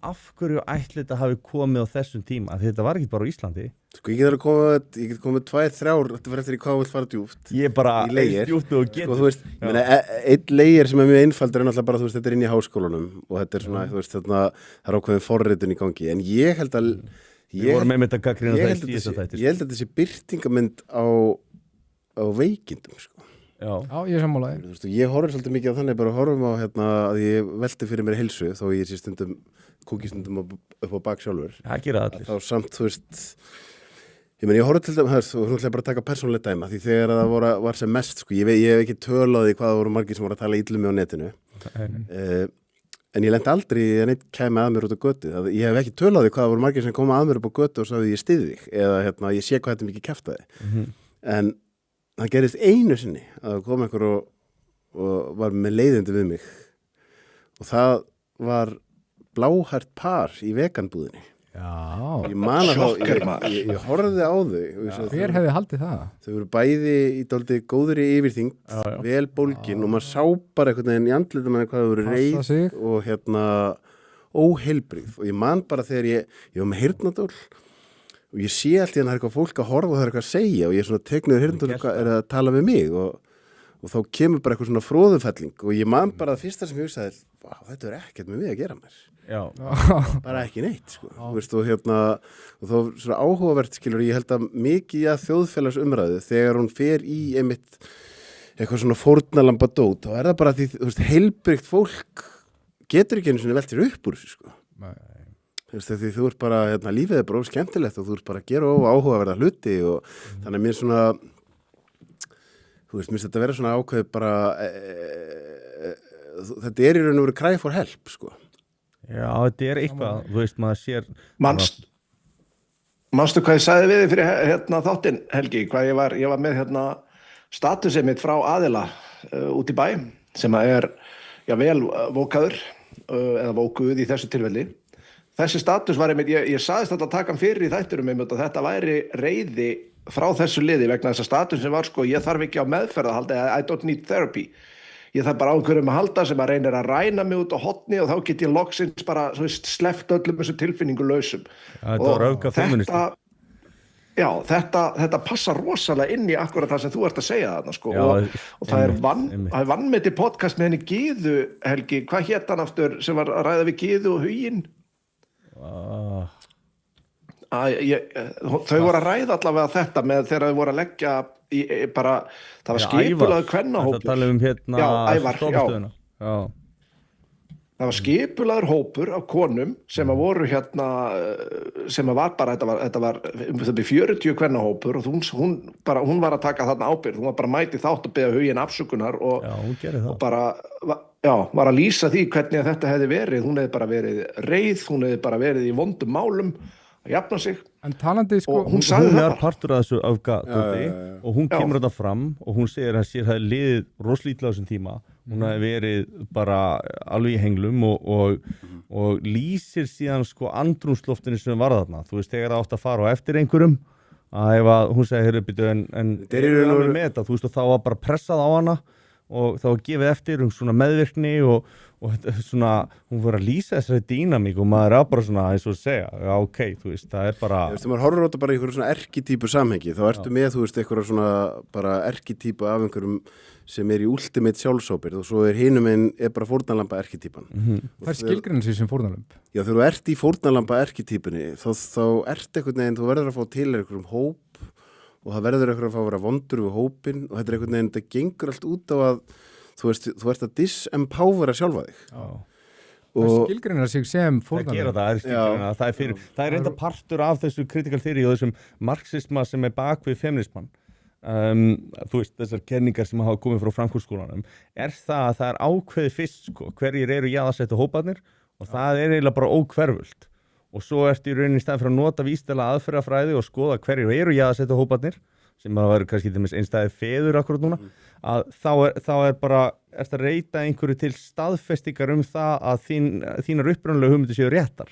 af hverju ætli þetta hafi komið á þessum tíma? Þetta var ekki bara á Íslandi. Sko ég get komið 2-3, þetta var eftir í hvað vill fara djúpt. Ég bara djúpt og getur. Sko þú veist, einn leigir sem mjög einfaldur náttúrulega bara, þú veist, þetta inn í háskólanum og þetta svona, þú veist, þarna, það ákveðin forritun í gangi. En ég held að við vorum einmitt að gagnrýna það í síðasta þætti. Ég held að þessi birtingamynd á veikindum, sko. Já, ég er sammálaði. Þú veist, ég horfir svolítið mikið á þannig, bara horfum á að ég velti fyrir mér heilsu, þó ég sé stundum kúkistundum upp á bak sjálfur. Það gera allir. Þá samt, þú veist, ég horfði til dæmis, þú ætlaði bara að taka persónulega dæma, því þegar það var sem mest, sko, ég hef ekki tölaði hvað það voru margir sem voru að tala illum á netinu. En ég lenti aldrei að neitt kæmi að mér út á götu. Ég hef ekki tölaði hvað það voru margir sem koma að mér upp á götu og sagði ég styð þig, eða ég sé hvað þetta mikið kjaftaði. En það gerist einu sinni að kom einhver og var með leiðindi við mig og það var bláhært par í veganbúðinni. Já. Ég man að ég horfði á þau. Hver hefði haldið það? Þau voru bæði í dálítið góðri yfirþyngd, vel bólgin og maður sá bara einhvern veginn í andlitum með hvað þau voru reið og óheilbrigð. Og ég man bara þegar ég var með heyrnardól og ég sé allt í hann að það er eitthvað fólk að horfa og það er eitthvað að segja og ég er svona tekniður heyrnardól er að tala við mig og þá kemur bara eitthvað svona fróðufelling og ég man bara það fyrsta sem ég hugsaði, þetta er ekkert með mig að gera mér. Já. Bara ekki neitt, sko. Veist, og þá svona áhugavert, skilur, ég held að mikið að þjóðfélagsumræðu þegar hún fer í einmitt eitthvað svona fórnalamba dót, þá er það bara því, þú veist, heilbrigt fólk getur ekki einu svona veltir upp úr þessu, sko. Þú veist, því þú ert bara, lífið er bara skemmtilegt og þú ert bara að gera áhugaverða hluti og þannig að mér svona, þú veist, mér þetta vera svona ákveð bara, þetta er í raun og veru cry for help, sko. Já, þetta er eitthvað, þú veist, maður sér... Manstu hvað ég sagði við þig fyrir þáttinn, Helgi, hvað ég var með statusið mitt frá aðila út í bæ, sem er, vel vókaður, eða vókuð í þessu tilfelli. Þessi status var einmitt, ég sagðist alltaf að taka hann fyrir í þætturum einmitt að þetta væri reiði frá þessu liði vegna þess að status sem var sko, ég þarf ekki á meðferð að halda, I don't need therapy. Ég þarf bara á einhverjum að halda sem að reynir að ræna mig út á hotni og þá get ég loksins bara sleppt öllum þessum tilfinningu lausum. Þetta passar rosalega inn í akkurat það sem þú ert að segja þarna sko. Og það er vannmeti podcast með henni Gyðu, Helgi, hvað hét hann aftur sem var að ræða við Gyðu og Huginn? Þau voru að ræða allavega þetta með þegar þau voru að leggja í bara, það var skipulaður kvennahópur. Það tala Ævar, það var skipulaður hópur af konum sem að voru sem að var bara, þetta var 40 kvennahópur og hún var að taka þarna ábyrgð, hún var bara mæti þátt að beða Huginn afsökunar og bara var að lýsa því hvernig þetta hefði verið, hún hefði bara verið reið, hún hefði bara verið í vondum málum að jafna sig. En talandi sko, og hún sagði það bara. Partur af þessu öfgadóti og hún kemur þetta fram og hún segir að sér hefði liðið roslítið á þessum tíma, hún hefði verið bara alveg í henglum og lýsir síðan sko andrúmsloftinu sem var þarna, þú veist, þegar það átt að fara á eftir einhverjum, að ef að hún segir, en með þetta, þú veist, og þá var bara pressað á hana og það var gefið eftir svona meðvirkni og þetta svona, hún voru að lýsa þessari dýnamík og maður bara svona eins og segja, já ok, þú veist, það bara maður horfir á þetta bara í einhverju svona erkitýpu samhengi, þá ertu með, þú veist, einhverja svona bara erkitýpu af einhverjum sem í ultimate sjálfsábyrgð og svo hinum einn bara fórnarlamba erkitýpan. Það skilgreina sig sem fórnarlamb. Já, þegar þú ert í fórnarlamba erkitýpunni, þá ert einhvern veginn, þú verður að fá til einhverjum hóp og það verður einhverjum að fá að vera vondur við hópinn og þetta einhvern veginn, þetta gengur allt út á að þú ert að disempowera sjálfa þig. Það skilgreina sig sem fórnarlamb. Það er reynda partur af þessu critical theory og þessum marxisma sem bak við feminisman. Þú veist, þessar kenningar sem hafa komið frá Frankfurt-skólanum það að það er ákveðið fyrst sko, hverjir eru jaðarsettu hóparnir og það er eiginlega bara óhverfult og svo ertu í rauninni í staðinn fyrir að nota vísindalega aðferðafræði og skoða hverjir eru jaðarsettu hóparnir sem að vera kannski til einstæði feður akkurat núna að þá er bara að reyta einhverju til staðfestingar það að þínar upprunalegu hugmyndir séu réttar.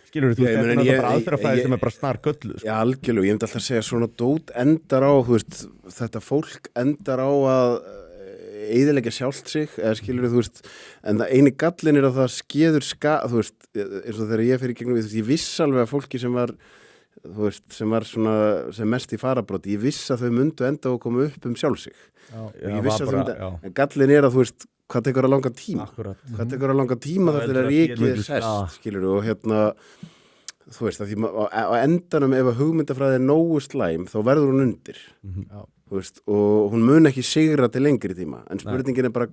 Skilur þú, þetta er bara aðferðafræði sem bara snar göllu. Sko. Já, algjörlega, ég myndi alltaf að segja svona dót endar á, þú veist, þetta fólk endar á að eyðileggja sjálft sig, eða skilur þú veist, en það eini gallin að það skeður þú veist, eins og þegar ég fer í gegnum, þú veist, ég viss alveg að fólki sem var, þú veist, sem var svona, sem mest í farabróti, ég viss að þau myndu enda að koma upp sjálf sig. Ég viss að þau myndu, en gallin að þú veist, hvað tekur að langa tíma? Akkurat. Hvað tekur að langa tíma þar til að ríkið sest, skilur og þú veist, að því á endanum ef að hugmyndafræði nógu slæm, þá verður hún undir. Þú veist, og hún mun ekki sigra til lengri tíma, en spurningin bara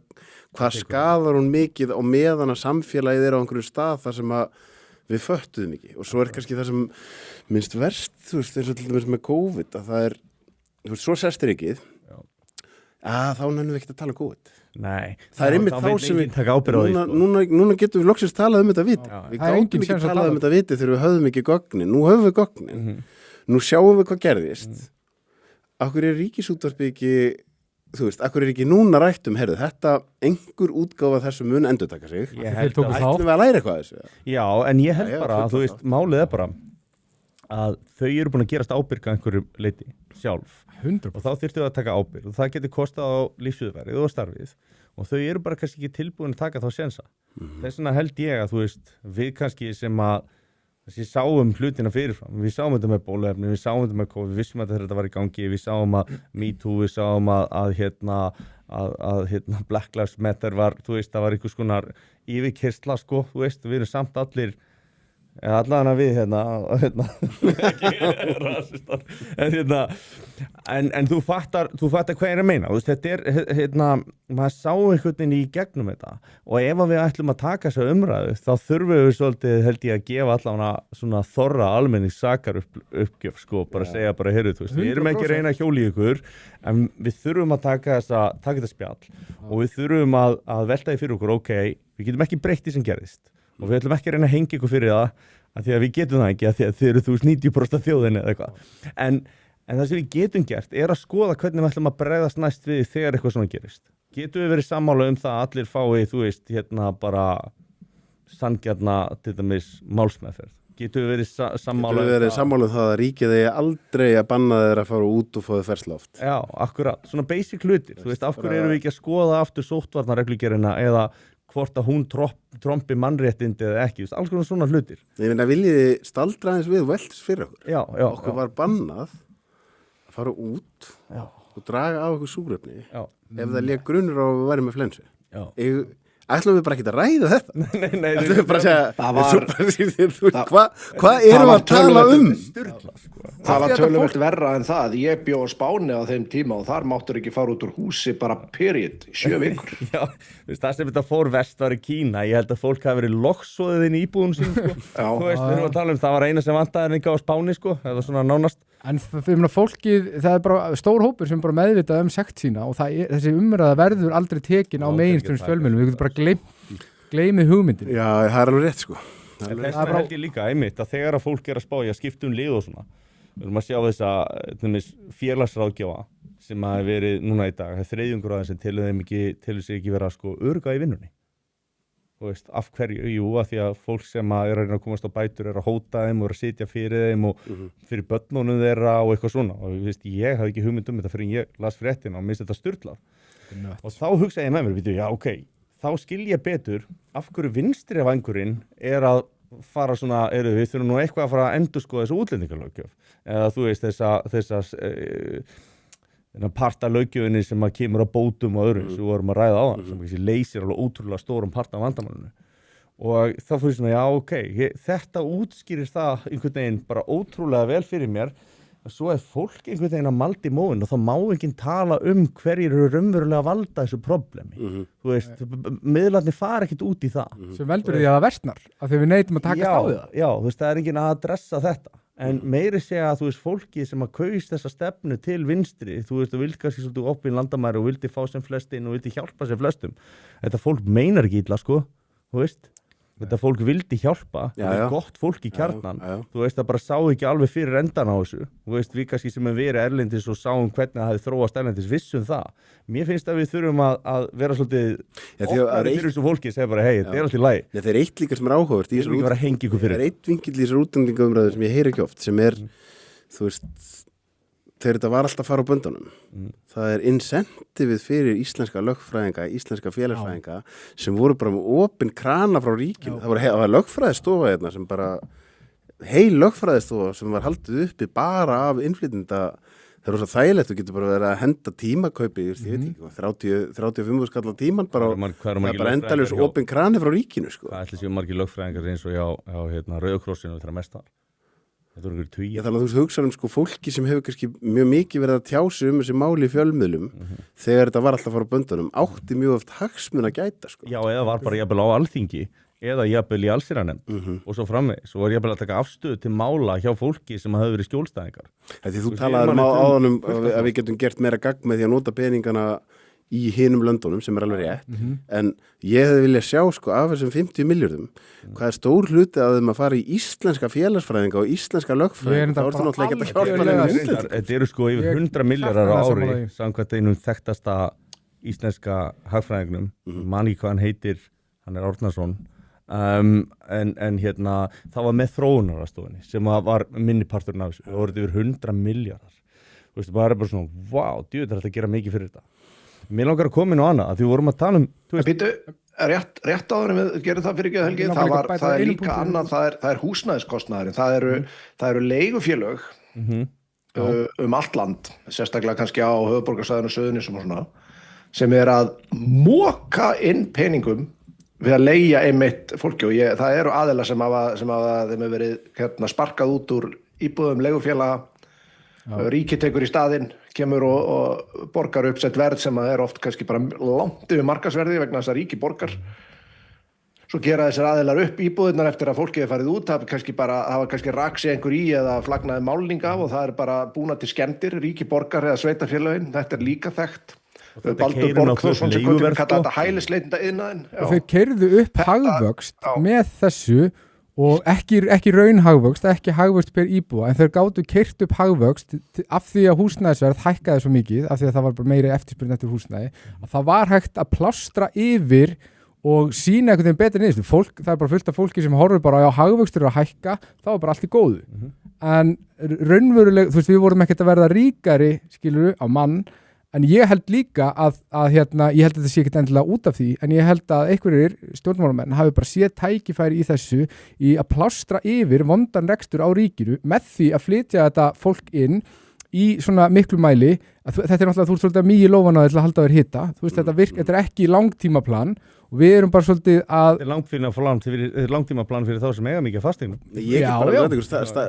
hvað skadar hún mikið á meðan að samfélagið á einhverju stað þar sem að við föttuðum ekki, og svo kannski það sem minnst verst, þú veist, eins og til dæmis með COVID, að það þú veist, svo sestir ekkið, þá nennum við ekki að tala um COVID. Nei, það er einmitt þá sem við núna getum við loksins talað þetta viti. Við gátum ekki talað þetta viti þegar við höfðum ekki gögnin. Nú höfum við gögnin. Nú sjáum við hvað gerðist. Akkur er Ríkisútvarpið ekki, þú veist, akkur er ekki núna rætt heyrðu, þetta einhver útgáfa þessu mun endurtaka sig. Ætlum við að læra eitthvað þessu? Já, en ég held bara, þú veist, málið bara að þau eru búin að gerast ábyrga einhverju leiti sjálf 100%. Og þá þyrftu að taka ábyrgð og það getur kostað á lífsviðurværið og starfið og þau eru bara kannski ekki tilbúin að taka þá sénsa. Þess vegna held ég að þú veist, við kannski sem að sáum hlutina fyrirfram, við sáum þetta með bóluefni, við sáum þetta með COVID, við vissum að þetta var í gangi, við sáum að MeToo, við sáum að Black Lives Matter var, þú veist, það var einhvers konar yfirkeyrsla sko, þú veist, við erum samt allir allavega við ekki rasistar en þú fattar hvað ég er að meina, þú veist, þetta er maður sá einhvern veginn í gegnum þetta og ef við ætlum að taka þessa umræðu þá þurfum við svolítið held ég að gefa allavega svona þorra almennings sakar uppgjöf sko, bara segja bara heyrðu, þú veist, við erum ekki að reyna að hjóla í ykkur en við þurfum að taka þetta spjall og við þurfum að velta því fyrir okkur, ok, við getum ekki breytt því sem gerðist og við ætlum ekki að reyna að hengja ykkur fyrir það að því að við getum það ekki að því að þið eru 90% af þjóðinni eða eitthvað en það sem við getum gert er að skoða hvernig við ætlum að bregðast næst við þegar eitthvað svona gerist. Getum við verið sammála að allir fái, þú veist, bara sanngjarna til dæmis málsmeðferð. Getum við verið sammála það að ríkið eigi aldrei að banna þeir að fara út og fá þeir fersloft. Já, akkurat. Svona basic hlutir. Þú veist, af hverju erum við ekki að skoða aftur sóttvarnareglugerðina eða hvort að hún trompi mannréttindi eða ekki, alls konar svona hlutir. Ég meina, viljiði staldra eins við velds fyrir okkur. Já. Okkur var bannað að fara út og draga á okkur súrefni ef það lék grunur á að við værum með flensu. Ætlum við bara ekki að ræða þetta? Nei. Ætlum við bara að segja, hvað erum við að tala um? Það var töluvert verra en það. Ég bjó á Spáni á þeim tíma og þar máttur ekki fara út úr húsi bara period, 7 vikur. Já, það sem þetta fór verst var í Kína. Ég held að fólk hafi verið loksóðið inn í íbúðum sín, sko. Þú veist, við erum að tala það var eina sem vantaði en ekki á Spáni, sko. Það var svona nánast. En fólkið, það er bara stór hópur sem bara meðvitað sekt sína og þessi umræða verður aldrei tekin á meginströms fjölmiðlum. Við getum bara gleymið hugmyndin. Já, það er alveg rétt sko. Þess vegna held ég líka einmitt að þegar að fólk er að spá í að skipta lið og svona, við erum að sjá þessa félagsráðgjafa sem hafi verið núna í dag, það er þriðjungur af þeim sem telur sig ekki vera sko örugga í vinnunni. Þú veist, af hverju? Jú, að því að fólk sem er að reyna að komast á bætur er að hóta þeim og er að sitja fyrir þeim og fyrir börnunum þeirra og eitthvað svona og veist, ég hafði ekki hugmynd þetta fyrir ég las fréttina og minnst þetta sturlað og þá hugsa ég með mér, já ok, þá skil ég betur af hverju vinstri vængurinn að fara svona, við þurfum nú eitthvað að fara að endurskoða þessu útlendingalöggjöf eða þú veist þessar parta löggjöfinni sem að kemur á bótum og öðrum sem við vorum að ræða á hann, sem leysir alveg ótrúlega stórum parta af vandamálinu og þá fyrir svona, já ok, þetta útskýrir það einhvern veginn bara ótrúlega vel fyrir mér og svo fólk einhvern veginn að malda í móðin og þá má ekki tala hverjir eru raunverulega að valda þessu problemi þú veist, miðlarnir fara ekkert út í það sem veldur því að það versnar af því við neitum að takast á því það já, þú veist, það enginn að adressa þetta en meiri segja að þú veist, fólkið sem að kaus þessa stefnu til vinstri þú veist, þú vilt kannski svolítið opin landamæri og vildi fá sem flestin og vildi hjálpa sem flestum þetta fólk meinar ekki illa, sko þú veist þetta fólk vildi hjálpa, það er gott fólk í kjarnan þú veist, það bara sá ekki alveg fyrir endan á þessu þú veist, við kannski sem verið erlendis og sáum hvernig það hefði þróast erlendis vissum það, mér finnst að við þurfum að vera svolítið opnari fyrir þessu fólki segja bara, hei, þetta alltaf í lagi það er eitt líka sem áhugavert það er eitt vinkill í þessar útlendingaumræðu sem ég heyri ekki oft sem þú veist þegar þetta var alltaf að fara á böndunum það er incentivið fyrir íslenska lögfræðinga, íslenska félagsfræðinga sem voru bara með opin krana frá ríkinu, það var lögfræðistofa hérna sem bara heil lögfræðistofa sem var haldið uppi bara af innflytjenda, það er rosa þægilegt þú getur bara verið að henda tímakaupi ég veit ekki, 35 skall á tíman bara endalaus opin krani frá ríkinu sko. Hvað ætli séu margir lögfræðingar eins og hjá Rauða krossinu þegar mest var þannig að þú hugsaðum sko fólki sem hefur kannski mjög mikið verið að tjási þessi máli í fjölmiðlum þegar þetta var alltaf að fara á böndunum átti mjög oft hagsmun að gæta sko. Já, eða var bara jafnvel á alþingi eða jafnvel í allsherjarnefnd og svo framvegis svo var jafnvel að taka afstöðu til mála hjá fólki sem hafði verið skjólstæðingar Því þú talaði áðanum að við getum gert meira gagn með því að nota peningana í hinum löndunum sem alveg rétt en ég hefði viljað sjá sko af þessum 50 milljörðum hvað stór hluti að þeim að fara í íslenska félagsfræðinga og íslenska lögfræðinga þá ertu náttúrulega ekki að hjálpa Þetta eru sko yfir 100 milljarðar á ári samkvæmt einum þekktasta íslenska hagfræðingnum man ekki hvað hann heitir, hann Árnason en það var með þróunarstofunni sem var minniparturinn af þessu og voruð yfir 100 milljarðar þú veist, það bara svona, wow, djúið þetta að gera mikið fyrir þetta Mér langar að koma inn á annað, að því vorum að tala Býtu, rétt áður en við gerum það fyrir ekki að helgi, það er líka annað, það er húsnæðiskostnaðurinn, það eru leigufélög allt land, sérstaklega kannski á höfuðborgarsvæðinu og Suðurnesjum og svona, sem að moka inn peningum við að leigja einmitt fólki og það eru aðilar sem hafa þeim hefur verið sparkað út úr íbúðum leigufélaga ríkið tekur í staðinn, kemur og borgar uppsett verð sem er oft kannski bara langt yfir markaðsverði vegna þess að ríkið borgar. Svo gera þessir aðilar upp íbúðirnar eftir að fólkið er farið út, það var kannski raksi einhver í eða flagnaði málning af og það er bara búna til skemmdir, ríkið borgar eða sveitarfélögin, þetta er líka þekkt. Baldur Borgþórsson sem kallar þetta hælisleitenda iðnaðinn. Og þeir keyrðu upp hagvöxt með þessu og ekki raunhagvöxt, ekki hagvöxt per íbúa, en þeir gátu keyrt upp hagvöxt af því að húsnæðisverð hækkaði svo mikið, af því að það var bara meiri eftirspurn eftir húsnæði, að það var hægt að plástra yfir og sína einhvern veginn betur niður. Það er bara fullt af fólki sem horfir bara á hagvöxtur að hækka, þá er bara allt í góðu. En raunveruleg, þú veist, við vorum ekkert að verða ríkari, skilur á mann, en ég held líka að ég held að þetta sé ekkert endilega út af því, en ég held að einhverjir stjórnmálamenn hafi bara séð tækifæri í þessu í að plástra yfir vondan rekstur á ríkinu með því að flytja þetta fólk inn í svona miklu mæli að þetta er náttúrulega, þú ert svolítið mýi lófan á þess að halda þér hitta, þú veist, þetta er ekki langtímaplan og við erum bara svolítið að langtímaplan fyrir þá sem eiga mikið fasteignum. Ég get bara með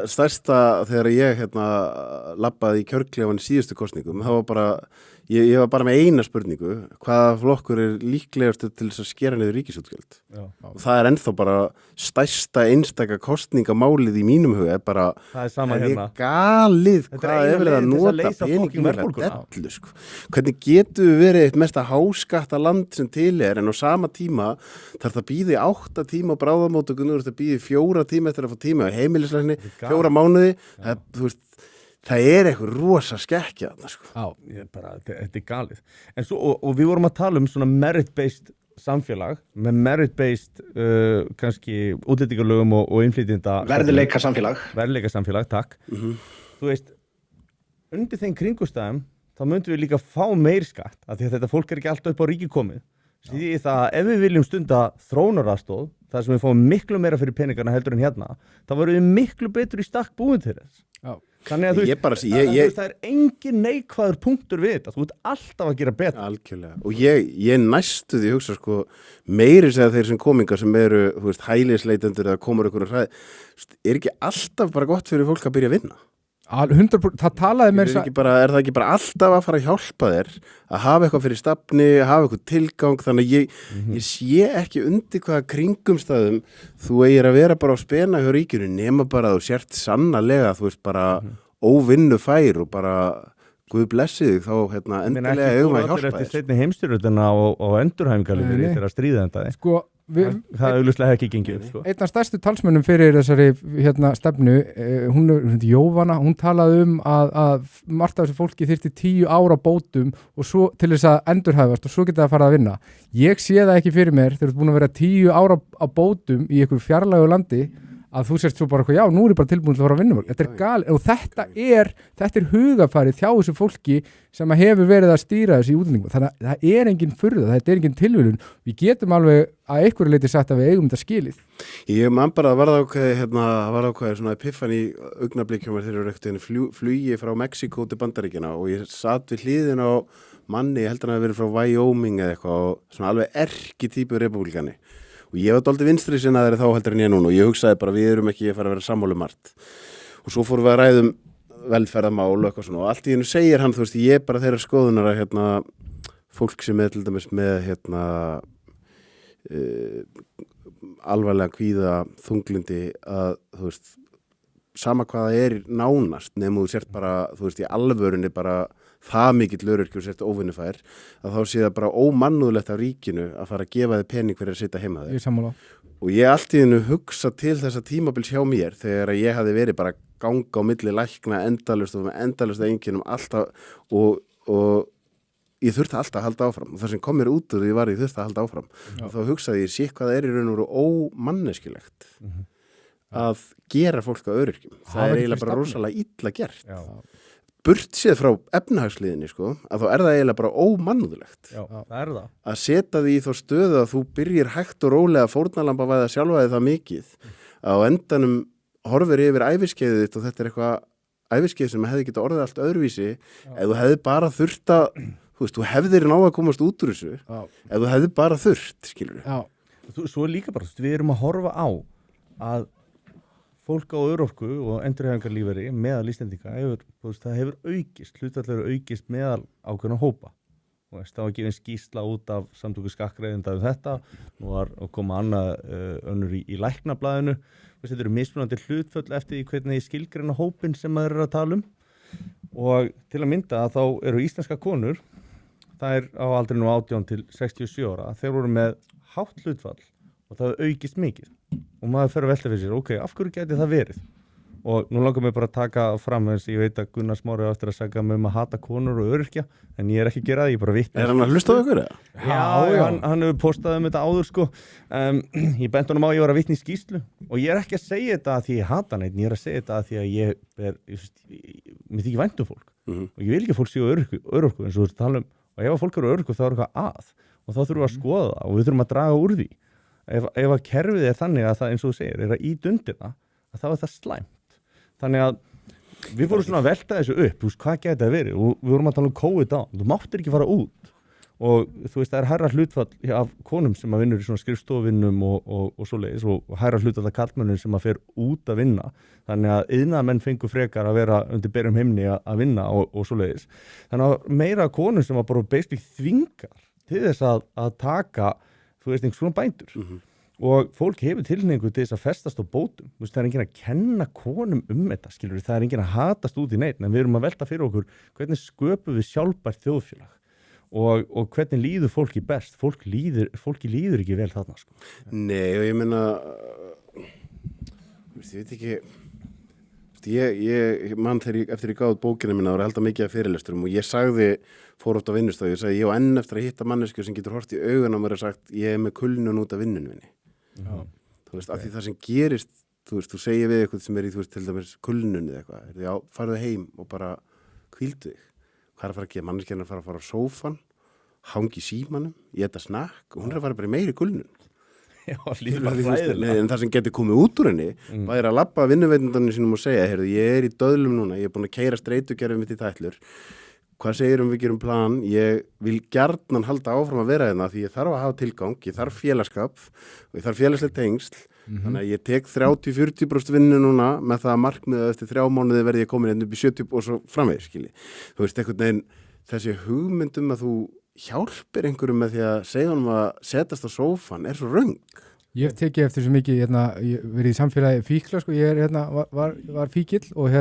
stærsta þegar ég labbaði í kjörklefann í síðustu kosningum, það var bara ég var bara með eina spurningu, hvaða flokkur er líklegast til þess að skera niður ríkisútgjöld og það er ennþá bara stærsta einstaka kosningamálið í mínum huga bara, það er galið hvað er verið að nota peningum dellu, sko. Hvernig getur við verið eitt mesta háskatta land sem til er en á sama tíma þarf það býði 8 tíma á bráðamóttökunni, það býði 4 tíma eftir að fá tíma á heimilislækni, 4 mánuði, þú veist það er eitthvað rosa skekkja þarna, sko. Þetta er galið. En svo, og við vorum að tala um svona merit-based samfélag, með merit-based kannski útlendingalögum og innflytjenda verðleika samfélag, takk. Þú veist, undir þeim kringustæðum þá myndum við líka fá meir skatt af því að þetta fólk ekki alltaf upp á ríki komið því það að ef við viljum stunda þróunaraðstoð, þar sem við fáum miklu meira fyrir peningarna heldur en hérna, þá verðum við miklu betur í stakk búin til þess. Þannig að það er engin neikvæður punktur við þetta, þú ert alltaf að gera betur. Algjörlega, og ég næstu því hugsa sko, meiri segja þeir sem komingar sem eru, þú veist, hælisleitendur eða komur ykkur að ekki alltaf bara gott fyrir fólk að byrja að vinna? 100%, það talaði mér er það ekki bara alltaf að fara að hjálpa þér að hafa eitthvað fyrir stafni, að hafa eitthvað tilgang, þannig að ég sé ekki undir hvaða kringumstæðum þú eigir að vera bara á spena hjá ríkinu nema bara að þú sért sannarlega þú veist bara óvinnufær og bara Guð blessi þig þá endilega eigum að hjálpa þér. Eftir seinni heimsstyrjöldina og endurhæfingarlífeyri þegar stríðið endaði. Það augljóslega ekki gengið upp. Sko. Einn af stærstu talsmönnum fyrir þessari stefnu, hún er Jóvanna, hún talaði að margt af þessu fólki þyrfti 10 ára bótum og svo til þess að endurhæfast og svo geta það að fara að vinna. Ég sé það ekki fyrir mér þegar þú ert búin að vera 10 ára á bótum í einhverju fjarlægu landi að þú sérst svo bara já, nú er ég bara tilbúin til að fara að vinna. Þetta er galið og þetta er hugafarið hjá þessu fólki sem hefur verið að stýra þessu í útlendingum. Þannig að það er engin furða, þetta er engin tilviljun. Við getum alveg að einhverju leyti sagt að við eigum þetta skilið. Ég man bara að var ákveðið svona epiphany augnablik hjá mér þegar ég flugi frá Mexíkó til Bandaríkjanna og ég satt við hliðin á manni, ég held hann að vera frá Wyoming eða eitthvað og svona alveg erkitýpu repúblikani. Og ég var dálítið vinstri sinnaðri þá heldur en ég núna og ég hugsaði bara við erum ekki að fara að vera sammála margt. Og svo fórum við að ræðum velferðarmál og eitthvað svona og allt í einu segir hann, þú veist, ég bara þeirra skoðunar að fólk sem til dæmis með alvarlega kvíða þunglindi að, þú veist, sama hvað það er nánast nema þú sért bara, þú veist, í alvörunni bara það mikill öryrki og sért óvinnufær að þá sé það bara ómannúðlegt af ríkinu að fara að gefa þig pening fyrir að sitja heima þig. Ég sammála. Og ég allt í einu hugsa til þessa tímabils hjá mér þegar ég hafði verið bara ganga á milli lækna endalaust og með endalaust einkennum alltaf og ég þurfti alltaf að halda áfram og það sem kom mér út úr því var ég þurfti að halda áfram og þá hugsaði ég sé hvað það er í raun og veru ómanneskilegt að gera fólk á öryrkjum. Það er eiginlega bara rosalega illa gert. Já. Burt séð frá efnahagsliðinni sko, að þá er það eiginlega bara ómannúðlegt. Já, það er það. Að setja því í þá stöðu að þú byrjir hægt og rólega fórnarlamba væða sjálfaði það mikið að á endanum horfir yfir æviskeiðið þitt og þetta er eitthvað æviskeið sem hefði getað orðið allt öðruvísi ef þú hefði bara þurft að þú hefðir náða að komast út úr þessu ef þú hefði bara þurft, skilur við. Já. Svo líka bara, við erum að horfa á að fólk á örorku og endurhæfingarlífeyri meðal Íslendinga það hefur aukist, hlutfallið aukist meðal ákveðna hópa. Og það var gefin skýrsla út af samtöku skakkgreiðenda þetta, nú var að koma annað önnur í læknablaðinu. Þetta eru mismunandi hlutföll eftir hvernig skilgreina hópin sem maður er að tala um. Og til að mynda þá eru íslenska konur, það er á aldrinu 18 til 67 ára, þeir voru með hátt hlutfall og það hefur aukist mikið. Og maður fer að velta fyrir sér, ok, af hverju gæti það verið? Og nú langar mér bara að taka fram þess, ég veit að Gunnar Smári á eftir að segja mig að hata konur og öryrkja, en ég er ekki að gera það, ég bara vitna. Er hann að hlusta á ykkur eða? Já. Hann hefur postað þetta áður sko. Ég bent honum á að ég var að vitna í skýrslu og ég er ekki að segja þetta að því ég hata neitt, ég er að segja þetta að því að mér þykir vænt fólk. Og ég vil ekki að fólk séu örorku eins og þú ert að tala um, og ef fólk eru örorku þá er eitthvað að og þá þurfum við að skoða það og við þurfum að draga úr því. Ef að kerfið er þannig að það, eins og þú segir, er að íta undir það, að þá er það slæmt. Þannig að við fórum svona að velta þessu upp, þú veist, hvað gæti það verið? Og við vorum að tala um COVID á, þú máttir ekki fara út. Og þú veist, það er hærra hlutfall af konum sem að vinnur í svona skrifstofuvinnum og svoleiðis og hærra hlutfall af karlmönnum sem að fer út að vinna. Þannig að iðnaðarmenn fengu frekar að vera undir berum heimni að vinna og svoleiðis. Þannig að meira konum sem að bara basically þvingar til þess að taka þú veist einhvers svona bændur og fólk hefur tilhneigingu til þess að festast á bótum, þú veist, það er enginn að kenna konum þetta, skilur við, það er enginn að hatast út í neitt, en við erum að velta fyrir okkur hvernig sköpum við sjálfbært þjóðfélag og hvernig líður fólki best, fólki líður ekki vel þarna sko. Nei, og ég meina ég veit ekki ég mann eftir ég gáði bókina minna og held að mikið af fyrirlesturum og ég sagði fór oft á vinnustöðu, ég sagði ég á enn eftir að hitta mannesku sem getur hort í augun á mér og sagt ég er með kulnun út af vinnunum minni. Þú veist, af því það sem gerist, þú veist, þú segir við eitthvað sem er í, þú veist, til dæmis kulnun eða eitthvað, já, farðu heim og bara hvíldu þig hvað að fara að gera, manneskjarn að fara á sófan, hangi í símanum, éta snakk og hún að fara bara meiri gulnun. Já, líður bara hræðilega. En það sem getur komið út úr henni, bara að labba vinnuveitundanum sínum og segja, heyrðu, ég í döðlum núna, ég búin að keyra streitukerfið mitt í tætlur. Hvað segir við gerum plan? Ég vil gjarnan halda áfram að vera hérna því ég þarf að hafa tilgang, ég þarf félagskap og ég þarf félagslega tengsl. Þannig að ég tek 30-40% vinnu núna með það að markmiða eftir 3 mánuði verði ég komin upp í 70 og svo framvegis, skilji. Þú veist, einhvern veginn þessi hugmyndum að þú hjálpir einhverjum með því að segja honum að setast á sófan er svo röng. Ég teki eftir svo mikið, ég verið í samfélagi fíkla, sko, ég var fíkill og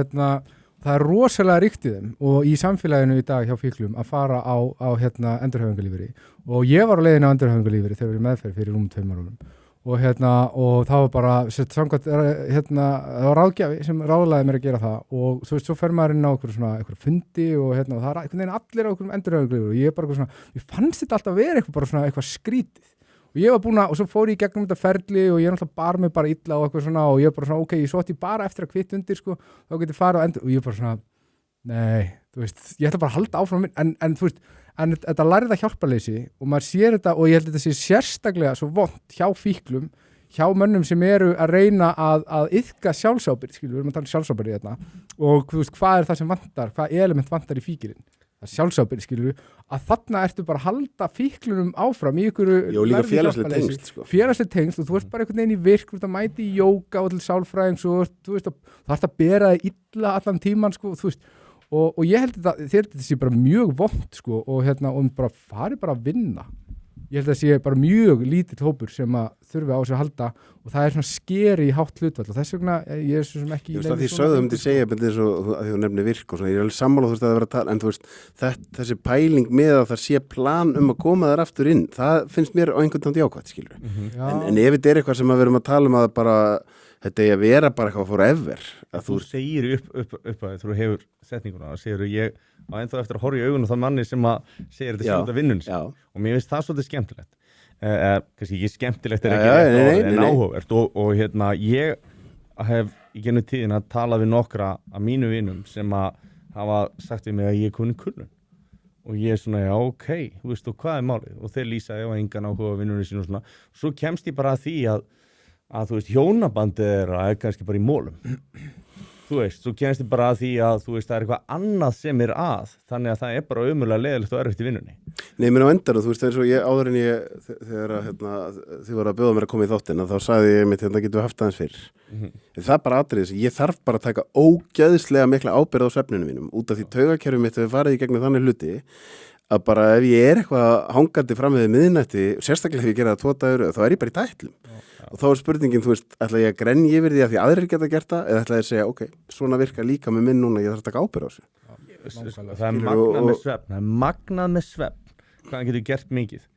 það er rosalega ríkt í þeim og í samfélaginu í dag hjá fíklum að fara á endurhæfingarlífeyri og ég var á leiðinu á endurhæfingarlífeyri þegar ég var meðferð fyrir 2 árum og það var bara samkvæmt, það var ráðgjafi sem ráðlaði mér að gera það og þú veist, svo fer maður inn á einhverja fundi og það er einhvern veginn allir á einhverjum endurhæfingarlífeyri og ég bara ég fannst þetta alltaf vera eitthvað skrítið og ég var búin að, og svo fór ég gegnum þetta ferli og ég náttúrulega bar mig bara illa og eitthvað og ég bara ok, ég sótti bara eftir að kvitta undir sko, þá getið farið á endur og ég bara nei, þú veist, ég ætla bara að halda áfram en þú veist, en þetta lærða hjálparleysi og maður sér þetta og ég held þetta sé sérstaklega svo vont hjá fíklum, hjá mönnum sem eru að reyna að iðka sjálfsábyrgð, við erum að tala sjálfsábyrgð hérna og þú veist, hvað er það sem vantar, hvað element vantar í fíkilinn? Það sjálfsábyrgð, að þarna ertu bara að halda fíklunum áfram í ykkur félagslega tengsl og þú ert bara einhvern veginn í virk, þú ert að mæti í jóga og til sálfræðings og þú veist, þú ert að bera þig illa allan tíman, sko, þú veist, og ég held þetta sé bara mjög vont, sko, og bara fari bara að vinna. Ég held að það sé bara mjög lítill hópur sem að þurfi á þessu að halda og það er svona skeri í hátt hlutfall og þess vegna ég er svo sem ekki... Ég veist að því sögðum til segja eins og að því þú nefnir virk og svona, ég er alveg sammála þú veist að það vera að tala, en þú veist, þessi pæling með að það sé plan að koma þar aftur inn, það finnst mér á einhvern veginn jákvætt, skilur. En ef þetta er eitthvað sem að við erum að tala að bara, þetta er að vera bara eitthvað forever. Þú segir upp að þú hefur setninguna, segir ég á ennþá eftir að horfa í augun og það manni sem að segir þetta sjálf vinnun og mér finnst það svolítið skemmtilegt kannski ekki skemmtilegt en áhugavert og ég hef í gennum tíðin að tala við nokkra af mínu vinnum sem að hafa sagt við mig að ég kunni kunnun og ég er svona, já, ok, þú veist, og hvað er málið og þeir lýsa ég á engan áhuga vinnunni sín og svona, svo kemst ég bara að því að þú veist, hjónabandið er kannski bara í mólum þú veist, svo kemst ég bara að því að þú veist, það er eitthvað annað sem er þannig að það er bara umulega leiðilegt og erfitt í vinnunni. Nei, menn á endanum, þú veist, eins og ég áður en þegar þið voru að bjóða mér að koma í þáttina, þá sagði ég mitt, getum við haft aðeins fyrr. Það er bara atriðis, ég þarf bara að taka ógeðslega mikla ábyrgð á svefninu mínum, út af því taugakerfið mitt hefur farið í gegnum þannig hluti, að bara ef ég er eitthvað hangandi fram við miðnætti, sérstaklega ef ég gera það 2 dagur, þá er ég bara í tætlum. Og þá er spurningin, þú veist, ætla ég að grenja yfir því að því aðrir geta gert það, eða ætla ég að segja, ok, svona virka líka með minn núna, ég þarf að taka ábyrgð á þessu. Það er magnað með svefn, hvað hann getur gert mikið.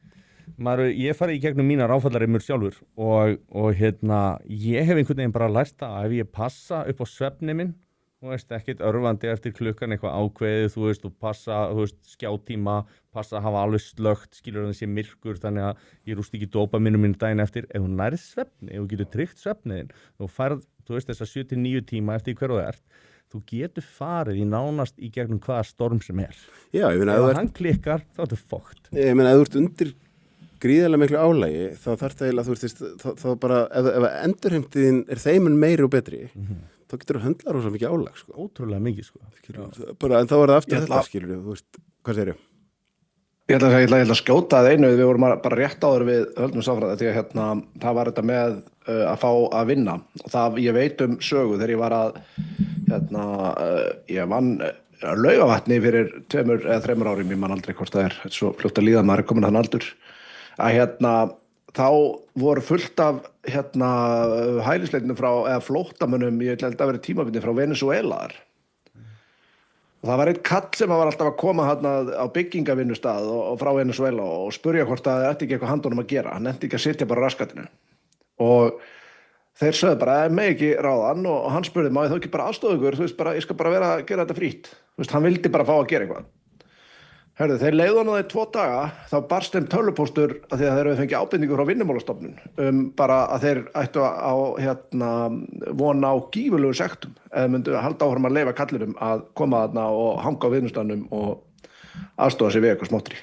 Ég farið í gegnum mínar áfallarimur sjálfur og ég hef einhvern veginn bara lært það að ef ég passa upp á svefni minn, þú veist, ekkert örvandi eftir klukkan eitthvað ákveðið, þú veist, og passa, þú veist, skjátíma, passa að hafa alveg slögt, skilur hann sé myrkur, þannig að ég rúst ekki dópaminu mínu daginn eftir, ef þú nærið svefni, ef þú getur tryggt svefniðin, þú færð, þú veist, þessa 7-9 tíma eftir hverju það ert, þú getur farið í nánast í gegnum hvaða storm sem er. Já, ég meina, ef hann klikkar, þá ertu fókt. Ég meina, ef þú ert undir gríðarlega miklu álægi, þá þarf það eiginlega, þú veist, þá bara, ef endurheimtiðin er þeimun meiri og betri, þá getur þú höndla rosa mikið álag, sko. Ótrúlega mikið, sko. Bara, en þá er það aftur þetta, skilur þú veist, hvað segir ég? Ég ætla að skjóta að einu, við vorum bara rétt áður við höldum sáfræði, því að það var þetta með að fá að vinna og það, ég veit sögu þegar ég var að, ég vann Laugavatni fyrir 2 eða 3 árum, ég man aldrei hvort það er, svo fljótt að líða maður er komin þann aldur, að þá voru fullt af hælisleitinu frá, eða flóttamönnum, ég held að vera tímabindi frá Venezuelaðar. Og það var einn kall sem var alltaf að koma á byggingavinnustað og frá Venezuela og spurja hvort það ætti ekki eitthvað handunum að gera. Hann ætti ekki að sitja bara á raskatinu. Og þeir sögðu bara, með ekki ráðan og hann spurði, má ég þá ekki bara aðstoða ykkur, þú veist bara, ég skal bara gera þetta frýtt. Þú veist, hann vildi bara fá að gera eitthvað. Hörðu, þeir leiðu hann á þeir 2 daga, þá barst þeim tölvupóstur að því að þeir hefðu fengið ábendingu frá Vinnumálastofnun bara að þeir ættu á vona á gífurlegu sektum eða myndu að halda áfram að leyfa kallinum að koma þarna og hanga á vinnustafnum og aðstofa sig við eitthvað smáttri.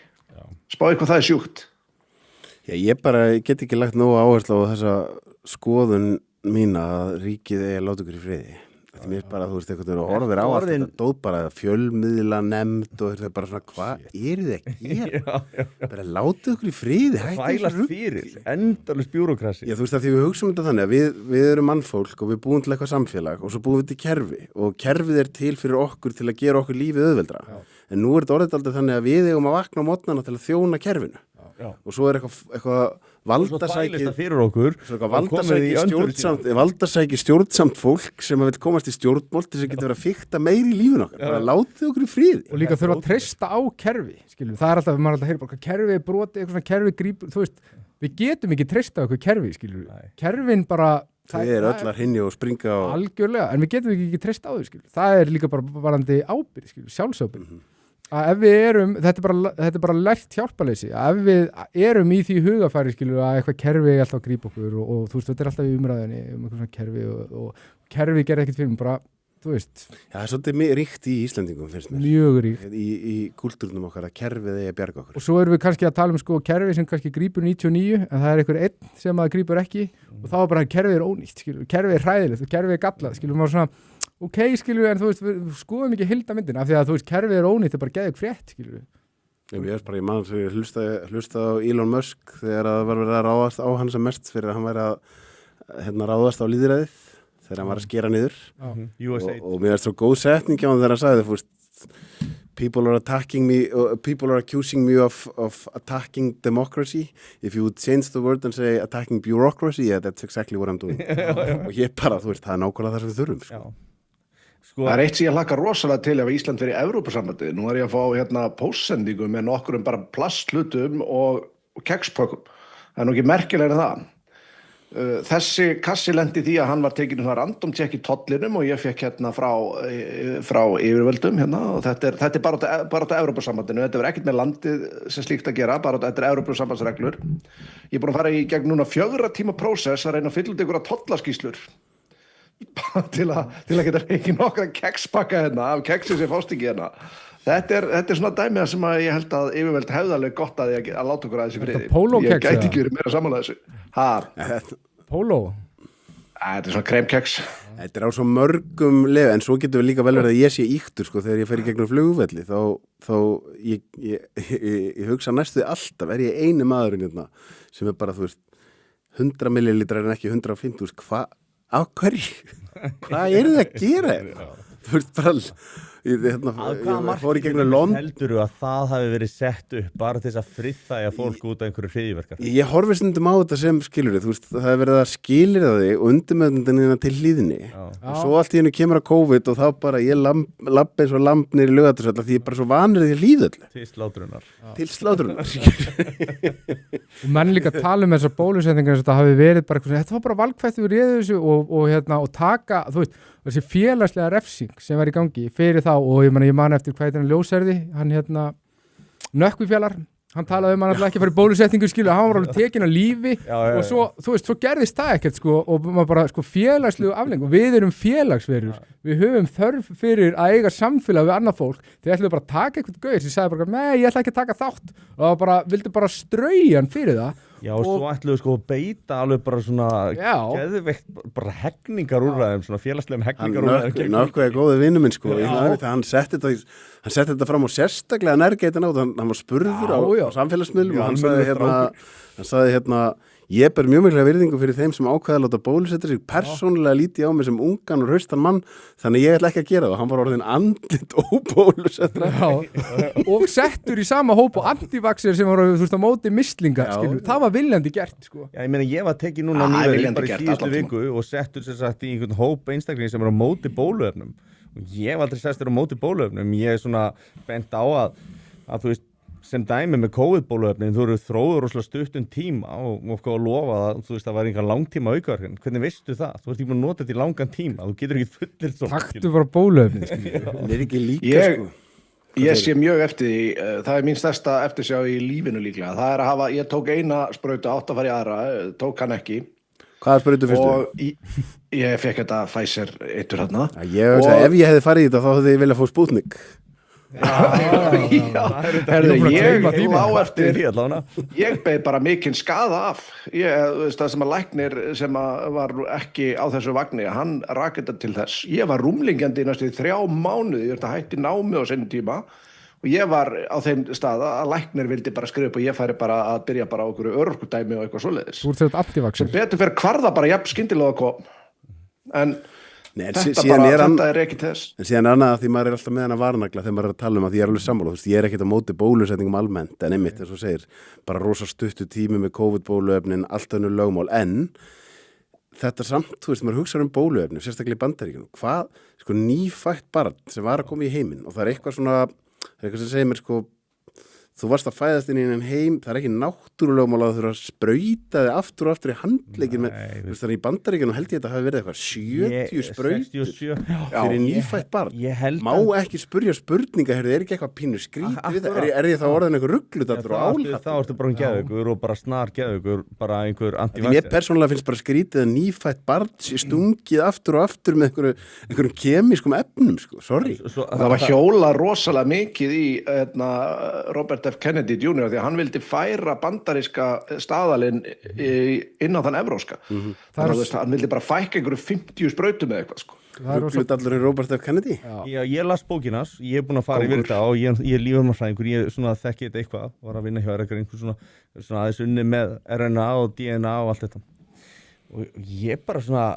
Spáði hvað það er sjúkt. Já, ég bara get ekki lagt nógu áherslu á þessa skoðun mína að ríkið eigi að láta ykkur í friði. Þetta mér bara, þú veist, eitthvað orðir á allt þetta dót bara fjölmiðla nefnd og þetta er bara svona, hvað er þið að gera? Bara láta ykkur í friði, Þvælast fyrir, endalaust bjúrókrasi. Já, þú veist að því við hugsaum þetta þannig að við erum mannfólk og við búum til eitthvað samfélag og svo búum við til kerfi og kerfið er til fyrir okkur til að gera okkur lífið auðveldra. En nú er þetta orðið aldrei þannig að við eigum að vakna á morgnana til að þjóna kerfinu. Og svo er eitthvað valdasæki stjórnsamt fólk sem vil komast í stjórnmál til þess að geta verið að fikta meiri í lífinu okkar. Bara látið okkur í friði. Og líka þurfa að treysta á kerfi, skilur. Það er alltaf, maður alltaf heyrir bara, kerfi broti, eitthvað svona kerfi grípur, þú veist, við getum ekki treysta á okkur kerfi, skilur. Kerfin bara... Það er öllar hinni og springa og... Algjörlega, en við getum ekki treysta á þau, skilur. Það er líka bara varandi ábyrgð, skilur, sjálfsábyrgð. Að ef við erum, þetta er bara lært hjálparleysi, að ef við erum í því hugafæri, skilur, að eitthvað kerfi er alltaf að grípa okkur og þú veist, þetta er alltaf í umræðinni eitthvað svona kerfi og kerfi gerði ekkert fyrir mig, bara, þú veist. Já, það er svolítið ríkt í Íslendingum, finnst mér. Mjög ríkt. Í kúltúrnum okkar að kerfið eigi að bjarga okkur. Og svo erum við kannski að tala um sko kerfi sem kannski grípur 99, en það er einhver einn sem að grípur ekki og þá er bara kerfið er ónýtt, skilur, kerfið er hræðilegt og kerfið er gallað, skilur, maður svona ok, skilur, en þú veist, við skoðum ekki heildarmyndina af því að þú veist, kerfið er ónýtt, það er bara geðug frétt, skilur. Ég er bara í mann sem ég hlusta á Elon Musk þegar það var verið að ráðast á hann sem mest fyrir að hann væri að ráðast á lýðræðið þegar hann var að skera niður og mér er svo góð setning á hann þegar hann sagði, þú veist, people are accusing me of attacking democracy. If you would change the word and say attacking bureaucracy, yeah, that's exactly what I'm doing. Og ég bara, þú veist, það er nákvæmlega það sem við þurfum, sko. Það er eitt sem ég hlakka rosalega til ef Ísland fyrir Evrópusambandið. Nú er ég að fá póstsendingu með nokkurum bara plastlutum og kekspökkum. Það er nú ekki merkilegri en það. Þessi kassi lendi því að hann var tekinn svona random check í tollinum og ég fekk frá yfirvöldum og þetta er bara á Evrópusambandinu. Þetta er ekkert með landið sem slíkt að gera, bara þetta er Evrópusambandsreglur. Ég er búin að fara í gegn núna 4 tíma prósess að reyna að fylla út ykkur að tollaskýslur. til að geta reikið nokkra kekspakka af keksi sem fást ekki Þetta er svona dæmi sem að ég held að yfirvöld hefði alveg gott að láta okkur aðeins í friði. Ég gæti ekki verið meira saman að þessu. Póló? Þetta er svona kremkeks. Þetta er á svo mörgum leið, en svo getur við líka vel verið að ég sé íktur, sko, þegar ég fer í gegnum flugvelli, þá ég hugsa næstu alltaf, ég eini maðurinn hérna, sem er bara, þú veist, 100 millilitrar en ekki 150, á hverju? Hvað er það að gera? Þú veist, bara... Ég fór í gegnum London. Heldurðu að það hafi verið sett upp bara til þess að friðþægja fólk út af einhverju hryðjuverkar? Ég horfi stundum á þetta sem skilurði, þú veist, það hefur verið að skilirða þig og undirmeðnundinina til hlýðinni. Og svo allt í hennu kemur að COVID og þá bara ég lapp eins og lamp niður í Laugardalsvöll því ég er bara svo vanur því að hlýðull. Til slátrunar. Og menn líka tala um þessar bólusetningar þetta hafi verið bara eitthvað, þetta var bara valkvætt við réðu þessu og taka, þú veist, þessi félagslega refsing sem var í gangi fyrir þá og ég man eftir hvað hann ljósærði, hann Nökkvifjallar, hann talaði hann alltaf ekki að fara í bólusetningu, skilur, hann var alveg tekinn á lífi og svo, þú veist, svo gerðist það ekkert, sko, og maður bara, sko, félagslegu aflengu, við erum félagsverur, við höfum þörf fyrir að eiga samfélag við annað fólk, þeir ætluðu bara að taka eitthvað gauð sem sagði bara, nei, ég ætla ekki að taka þátt og bara, vildu bara strauja hann fyrir það. Já, og svo ætluðu sko að beita alveg bara svona geðveikt, bara hegningarúrræðum, svona félagslegum hegningarúrræðum. Nökkvi er góði vinnu minn, sko, hann setti þetta fram og sérstaklega nærgeitin á það, hann var spurður á samfélagsmiðlum og hann sagði ég ber mjög mikla virðingu fyrir þeim sem ákveða að láta bólusetja sig, persónulega líti á mig sem ungan og hraustan mann, þannig ég ætla ekki að gera það. Hann var orðinn andlit óbólusettra. Og settur í sama hóp og antivaxir sem voru, þú veist, á móti mislinga, skilur. Það var viljandi gert, sko. Já, ég meina, ég var tekið núna nýverið bara í síðustu viku og settur sér sagt í einhvern hóp einstakling sem er á móti bóluefnum. Og ég hef aldrei sestur á móti bóluefnum. Ég er svona bent á að þú veist, sem dæmi með COVID-bóluefnin, þú eru þróður rosalega stuttum tíma og lofa að þú veist það var einhver langtíma aukaverkun. Hvernig veistu það? Þú ert ekki búin að nota þetta í langan tíma. Þú getur ekki fullir svo. Taktu bara bóluefnin. Það er ekki líka, sko. Ég sé mjög eftir því, það er mín stærsta eftirsjá í lífinu líklega. Það er að hafa, ég tók eina sprautu, átt að fara í aðra, tók hann ekki. Hvaða sprautu fyrstu? Og ég fekk þetta Pfizer eittur þarna. Ef ég hefði farið í þetta þá hefði ég viljað fá Sputnik. Herðu, ég lá Því eftir allavega. ég beið bara mikinn skaða af þú veist, það sem að læknir sem að var ekki á þessu vagni hann rak þetta til þess, ég var rúmlingjandi í næstu 3 mánuði, ég hætti námi á sinni tíma og ég var á þeim stað að læknir vildi bara skrifa upp og ég færi bara að byrja bara á okkur örorkudæmi og eitthvað svoleiðis Þú ert þetta antivaxir. sem betur fyrir hvarða bara jafn skyndilega kom en Nei, þetta er ekki þess. En síðan annað að því maður er alltaf með hana varnagla þegar maður er að tala að því ég er alveg sammála, þú veist, ég er ekkert á móti bólusetningum almennt, en einmitt, eins og segir, bara rosa stuttu tími með COVID-bóluefnin, allt önnur lögmál, en þetta samt, þú veist, maður hugsa bóluefni, sérstaklega í Bandaríkjunum, hvað, sko, nýfætt barn sem var að koma í heiminn og það er eitthvað svona, það er eitthvað sem segir mér, sko, þú varst að fæðast inn í einn heim, það er ekki náttúrulegumál að þú þurfa að sprauta þig aftur og aftur í handlegin með, þú veist, það er í Bandaríkjunum held ég þetta hafi verið eitthvað 70 sprautur fyrir nýfætt barn. Má ekki spurja spurninga, er ekki eitthvað pínu skrítið við það? Er ég þá orðin eitthvað rugludallur og álætt? Þá ertu bara geðveikur og bara snar geðveikur, bara einhver antivaxer. Mér persónulega finnst bara skrítið að nýfætt barn stungið aftur og aftur með einhverjum kemískum efnum, sko, sorry. Það var hjóla rosalega mikið í Robert F. Kennedy Jr. því að hann vildi færa bandaríska staðalinn inn á þann evróska. Þannig að hann vildi bara fækka einhverju 50 sprautum með eitthvað, sko. Rugludallur í Robert F. Kennedy? Já, ég las bókinas, ég er búin að fara yfir þetta og ég er lífhjálmarfræðingur, ég þekki þetta eitthvað, var að vinna hjá einhver svona aðeins unni með RNA og DNA og allt þetta. Og ég bara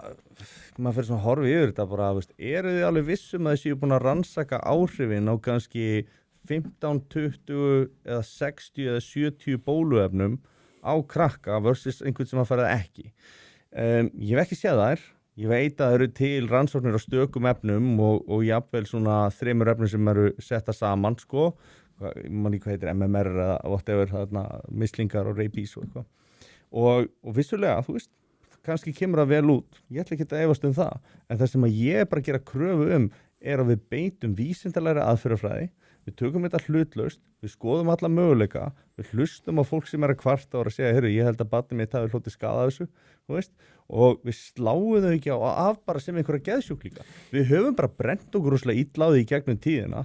maður fyrir svona horfi yfir þetta bara, eru þið alveg vissum að þessi búin að rannsaka áhrifin á kannski 15, 20 eða 60 eða 70 bóluefnum á krakka versus einhvern sem að fara ekki. Ég hef ekki séð þær. Ég veit að það eru til rannsóknir á stökum efnum og jafnvel svona 3 efnum sem eru setta saman, sko. Man ekki hvað heitir MMR eða whatever, mislingar og rabies og eitthvað. Og vissulega, þú veist, kannski kemur það vel út. Ég ætla ekki að efast það. En það sem að ég bara gera kröfu er að við beitum vísindalegri aðferðafræði. Við tökum þetta hlutlaust, við skoðum alla möguleika, við hlustum á fólk sem er að kvarta og að segja, heyrðu, ég held að barnið mitt hafi hlotið skaða þessu, þú veist, og við sláum þau ekki af bara sem einhverja geðsjúklinga. Við höfum bara brent okkur rosalega illa á því í gegnum tíðina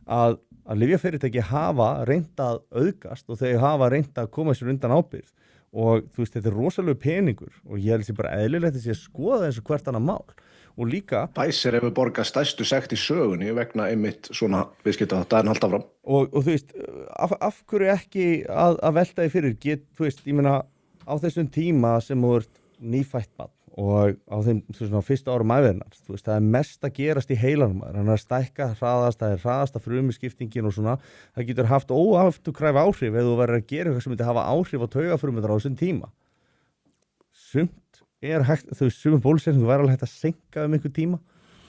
að lyfjafyrirtæki hafa reynt að auðgast og þau hafa reynt að koma sér undan ábyrgð og þú veist, þetta er rosalega peningur og ég held sér bara eðlilegt að sé að skoða þessu hvert annað mál. Og líka Pfizer hefur borgað stærstu sekt í sögunni vegna einmitt svona viðskiptahátta en halda fram. Og þú veist, af hverju ekki að velta því fyrir, þú veist, ég meina á þessum tíma sem þú ert nýfætt barn og á þeim svona, fyrsta árum ævirinnar, þú veist, það er mest að gerast í heilanum, hann er að stækka hraðast, það er hraðasta frumiskiptingin og svona, það getur haft óafturkræf áhrif ef þú verður að gera eitthvað sem myndi hafa áhrif á taugafrumurnar á þessum tíma. Sumt er hægt, þú veist, sumum bólusetningu væri alveg hægt að seinka einhver tíma.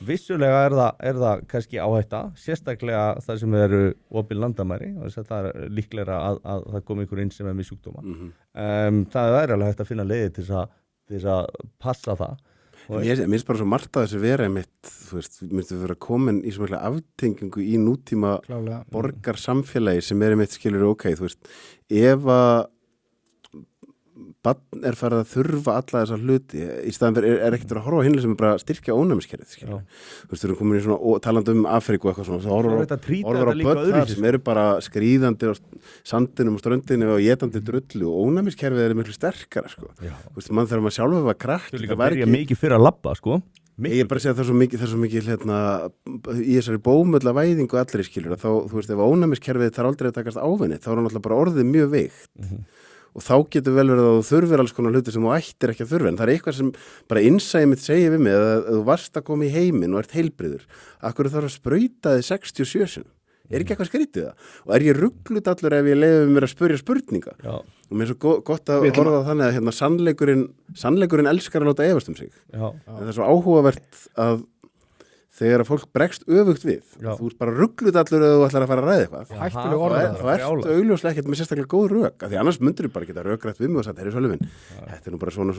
Vissulega er það kannski áhætta, sérstaklega það sem eru opin landamæri, það er líklega að það komi einhver inn sem er með sjúkdóma. Það er alveg hægt að finna leiði til þess að passa það. Mér finnst bara svo margt að þessi vera einmitt, þú veist, við myndum vera komin í svona aftengingu í nútíma borgarsamfélagi sem er einmitt skilur þú veist, ef að barn er farið að þurfa alla þessa hluti í staðan fyrir er ekkert að horfa á hinlega sem er bara styrkja ónæmiskerfið, skilur. Þú veist, við erum komin í svona, talandi Afríku og eitthvað svona, þá horfa á börn þar sem eru bara skríðandi á sandinum og ströndinu og étandi drullu og ónæmiskerfið er miklu sterkara, sko. Þú veist, mann þegar maður sjálfur var krakk. Þú líka byrja mikið fyrir að labba, sko. Ég er bara að segja það er svo mikið í þessari bómulla væðingu allri, skilur, þá, þú veist, ef ónæmiskerfið þarf aldrei að takast ávinni, þá er hann alltaf bara orðið mjög veikt. Og þá getur vel verið að þú þurfir alls konar hluti sem þú ættir ekki að þurfa, en það er eitthvað sem bara innsæið mitt segir við mig að þú varst að koma í heiminn og ert heilbriður, akkur þarf að sprauta þig 67 sinum, er ekki eitthvað skrítið það? Og er ég rugludallur ef ég leyfi mér að spyrja spurninga? Já. Og mér er svo gott að horfa þannig að hérna, sannleikurinn elskar að láta efast sig. Já. En það er svo áhugavert að þegar að fólk bregst öfugt við, þú ert bara rugludallur eða þú ætlar að fara að ræða eitthvað, þá ertu augljóslega ekkert með sérstaklega góð rök, af því annars myndir þú bara geta rökrætt við mig og sagt, herri Sölvin, þetta er nú bara svona